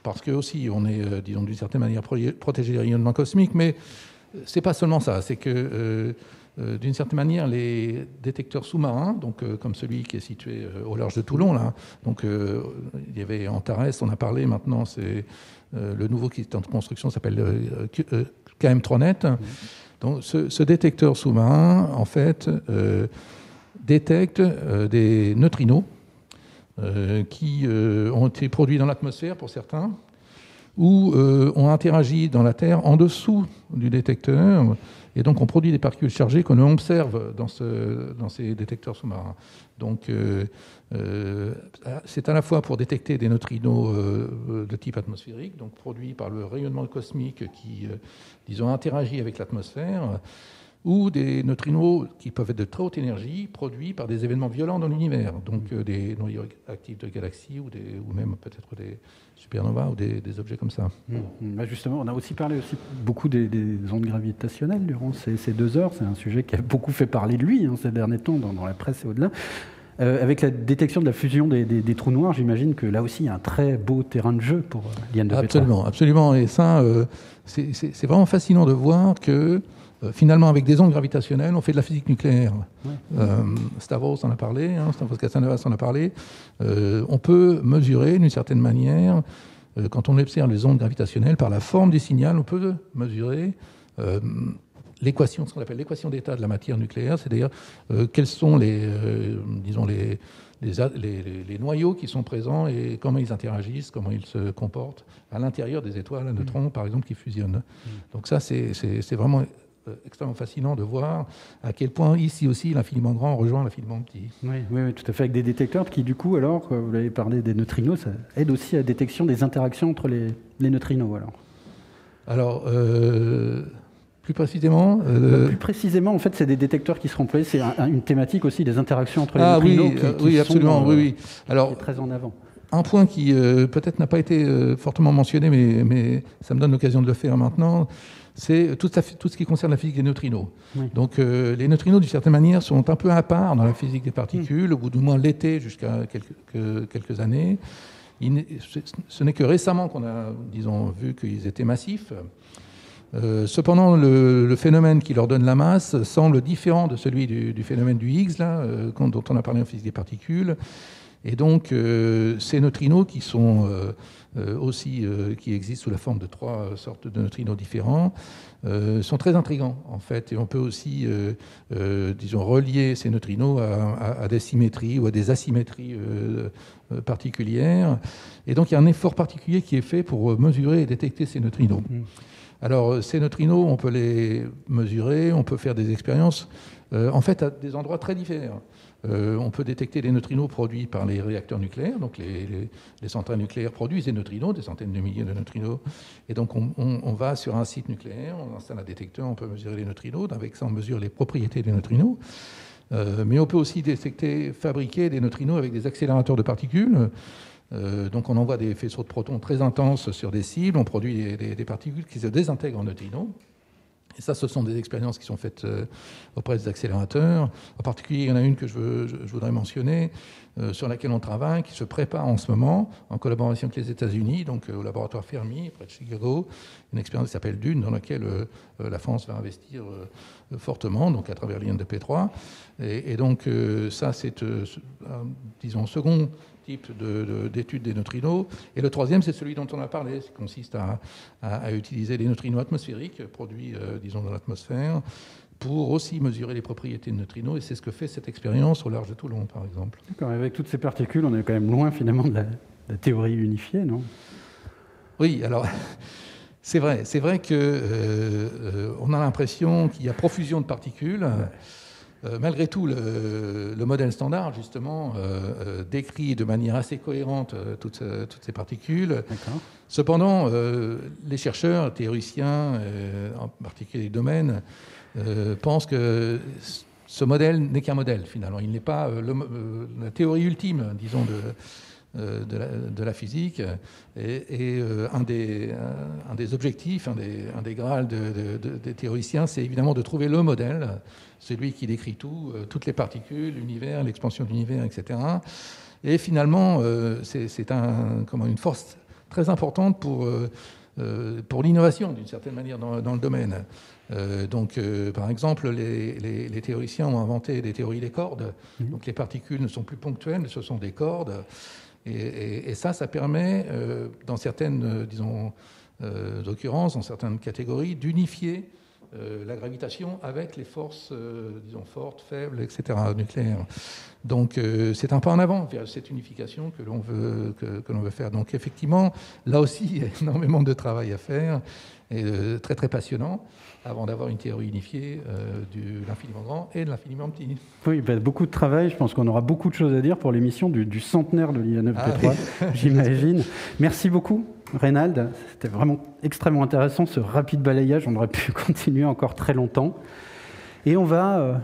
parce que aussi on est, disons, d'une certaine manière protégé des rayonnements cosmiques, mais c'est pas seulement ça. C'est que d'une certaine manière, les détecteurs sous-marins, donc comme celui qui est situé au large de Toulon, là, donc il y avait Antares, on a parlé. Maintenant, c'est le nouveau qui est en construction, s'appelle KM3net. Donc, ce détecteur sous-marin, en fait, détecte des neutrinos qui ont été produits dans l'atmosphère pour certains, ou ont interagi dans la Terre en dessous du détecteur, et donc on produit des particules chargées qu'on observe dans ces détecteurs sous-marins. Donc c'est à la fois pour détecter des neutrinos de type atmosphérique, donc produits par le rayonnement cosmique qui, disons, interagit avec l'atmosphère, ou des neutrinos qui peuvent être de très haute énergie, produits par des événements violents dans l'univers, donc des noyaux actifs de galaxies, ou même peut-être des supernovas, ou des objets comme ça. Justement, on a aussi parlé beaucoup des ondes gravitationnelles durant ces 2 heures. C'est un sujet qui a beaucoup fait parler de lui ces derniers temps dans la presse et au-delà. Avec la détection de la fusion des trous noirs, j'imagine que là aussi, il y a un très beau terrain de jeu pour l'IN de P3. Absolument, absolument. Et ça, c'est vraiment fascinant de voir que finalement, avec des ondes gravitationnelles, on fait de la physique nucléaire. Ouais. Stavros en a parlé, Stavros Casanovas en a parlé. On peut mesurer, d'une certaine manière, quand on observe les ondes gravitationnelles, par la forme du signal, on peut mesurer l'équation, ce qu'on appelle l'équation d'état de la matière nucléaire, c'est-à-dire quels sont les noyaux qui sont présents et comment ils interagissent, comment ils se comportent à l'intérieur des étoiles à neutrons, par exemple, qui fusionnent. Donc ça, c'est vraiment extrêmement fascinant de voir à quel point ici aussi l'infiniment grand rejoint l'infiniment petit. Oui, tout à fait, avec des détecteurs qui, du coup, alors, vous avez parlé des neutrinos, ça aide aussi à la détection des interactions entre les neutrinos. Alors plus précisément Plus précisément, en fait, c'est des détecteurs qui seront employés. C'est une thématique aussi des interactions entre les neutrinos qui absolument, sont alors, très en avant. Un point qui peut-être n'a pas été fortement mentionné, mais ça me donne l'occasion de le faire maintenant, c'est tout ce qui concerne la physique des neutrinos. Oui. Donc les neutrinos, d'une certaine manière, sont un peu à part dans la physique des particules, ou du moins l'étaient jusqu'à quelques années. Ce n'est que récemment qu'on a, disons, vu qu'ils étaient massifs. Cependant, le phénomène qui leur donne la masse semble différent de celui du phénomène du Higgs, là, dont on a parlé en physique des particules. Et donc, ces neutrinos qui sont qui existent sous la forme de 3 sortes de neutrinos différents, sont très intrigants, en fait. Et on peut aussi, disons, relier ces neutrinos à des symétries ou à des asymétries particulières. Et donc, il y a un effort particulier qui est fait pour mesurer et détecter ces neutrinos. Alors, ces neutrinos, on peut les mesurer, on peut faire des expériences. en fait à des endroits très divers. On peut détecter les neutrinos produits par les réacteurs nucléaires. Donc les centrales nucléaires produisent des neutrinos, des centaines de milliers de neutrinos. Et donc on va sur un site nucléaire, on installe un détecteur, on peut mesurer les neutrinos. Avec ça, on mesure les propriétés des neutrinos. Mais on peut aussi détecter, fabriquer des neutrinos avec des accélérateurs de particules. Donc on envoie des faisceaux de protons très intenses sur des cibles, on produit des particules qui se désintègrent en neutrinos. Et ça, ce sont des expériences qui sont faites auprès des accélérateurs. En particulier, il y en a une que je voudrais mentionner, sur laquelle on travaille, qui se prépare en ce moment, en collaboration avec les États-Unis, donc au laboratoire Fermi, près de Chicago, une expérience qui s'appelle DUNE, dans laquelle la France va investir fortement, donc à travers l'INDP3. Et donc, ça, c'est, disons, second type d'études des neutrinos. Et le troisième, c'est celui dont on a parlé, qui consiste à utiliser les neutrinos atmosphériques produits, disons, dans l'atmosphère, pour aussi mesurer les propriétés de neutrinos. Et c'est ce que fait cette expérience au large de Toulon, par exemple. D'accord. Avec toutes ces particules, on est quand même loin, finalement, de la théorie unifiée, non? Oui, alors... C'est vrai qu'on a l'impression qu'il y a profusion de particules. Malgré tout, le modèle standard, justement, décrit de manière assez cohérente toutes ces particules. Cependant, les chercheurs, théoriciens, en particulier les domaines, pensent que ce modèle n'est qu'un modèle, finalement. Il n'est pas la théorie ultime, disons, de la physique. Et un des objectifs, un des grâles des théoriciens, c'est évidemment de trouver le modèle, celui qui décrit tout, toutes les particules, l'univers, l'expansion de l'univers, etc. Et finalement, c'est une force très importante pour l'innovation, d'une certaine manière, dans le domaine. Par exemple, les théoriciens ont inventé des théories des cordes. Donc les particules ne sont plus ponctuelles, ce sont des cordes. Et ça permet, dans certaines, disons, occurrences, dans certaines catégories, d'unifier la gravitation avec les forces, disons, fortes, faibles, etc., nucléaires. Donc c'est un pas en avant vers cette unification que l'on veut faire. Donc effectivement, là aussi, il y a énormément de travail à faire, et très très passionnant, avant d'avoir une théorie unifiée de l'infiniment grand et de l'infiniment petit. Oui, beaucoup de travail. Je pense qu'on aura beaucoup de choses à dire pour l'émission du centenaire de l'INDP3, j'imagine. Merci beaucoup, Reynald. C'était vraiment extrêmement intéressant, ce rapide balayage. On aurait pu continuer encore très longtemps. Et on va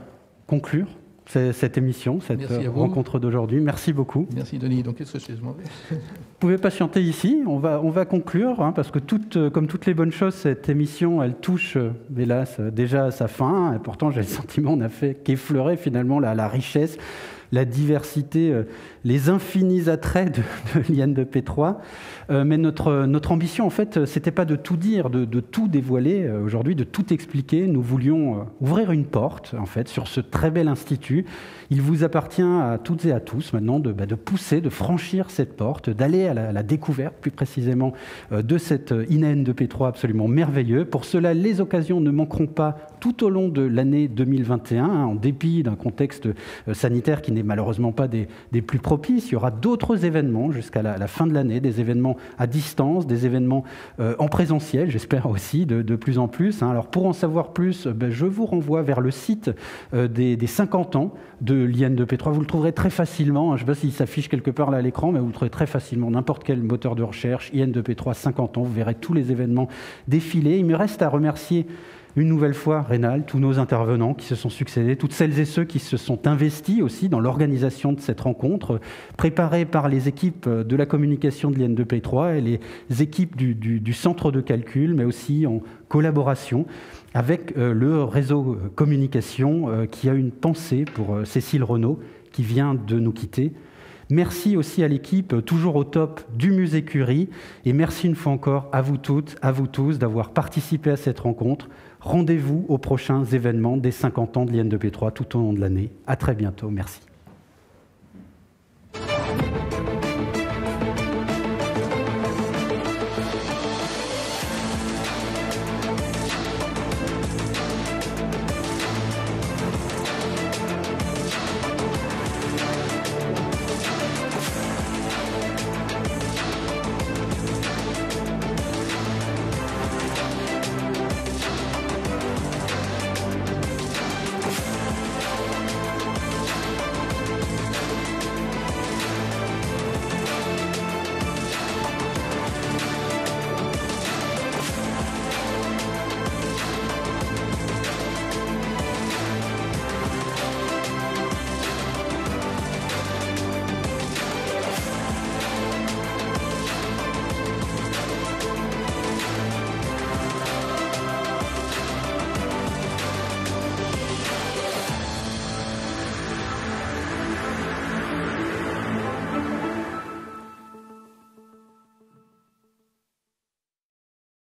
conclure cette émission, cette rencontre d'aujourd'hui. Merci beaucoup. Merci, Denis. Donc, qu'est-ce que je m'en vais? Vous pouvez patienter ici. On va conclure, parce que comme toutes les bonnes choses, cette émission, elle touche, hélas, déjà à sa fin. Et pourtant, j'ai le sentiment qu'on n'a fait qu'effleurer finalement la richesse, la diversité, les infinis attraits de l'INDP3. Mais notre ambition, en fait, c'était pas de tout dire, de tout dévoiler aujourd'hui, de tout expliquer. Nous voulions ouvrir une porte, en fait, sur ce très bel institut. Il vous appartient à toutes et à tous maintenant de pousser, de franchir cette porte, d'aller à la découverte, plus précisément, de cet INDP3 absolument merveilleux. Pour cela, les occasions ne manqueront pas tout au long de l'année 2021, en dépit d'un contexte sanitaire qui n'est malheureusement pas des plus propices. Il y aura d'autres événements jusqu'à la fin de l'année, des événements à distance, des événements en présentiel, j'espère aussi, de plus en plus. Alors pour en savoir plus, je vous renvoie vers le site des 50 ans de l'INDP3. Vous le trouverez très facilement, je ne sais pas s'il s'affiche quelque part là à l'écran, mais vous le trouverez très facilement, n'importe quel moteur de recherche, INDP3 50 ans, vous verrez tous les événements défiler. Il me reste à remercier une nouvelle fois, Reynald, tous nos intervenants qui se sont succédés, toutes celles et ceux qui se sont investis aussi dans l'organisation de cette rencontre, préparée par les équipes de la communication de l'INDP3 et les équipes du centre de calcul, mais aussi en collaboration avec le réseau communication qui a une pensée pour Cécile Renaud, qui vient de nous quitter. Merci aussi à l'équipe, toujours au top du Musée Curie, et merci une fois encore à vous toutes, à vous tous d'avoir participé à cette rencontre. Rendez-vous aux prochains événements des 50 ans de l'INDP3 tout au long de l'année. À très bientôt. Merci.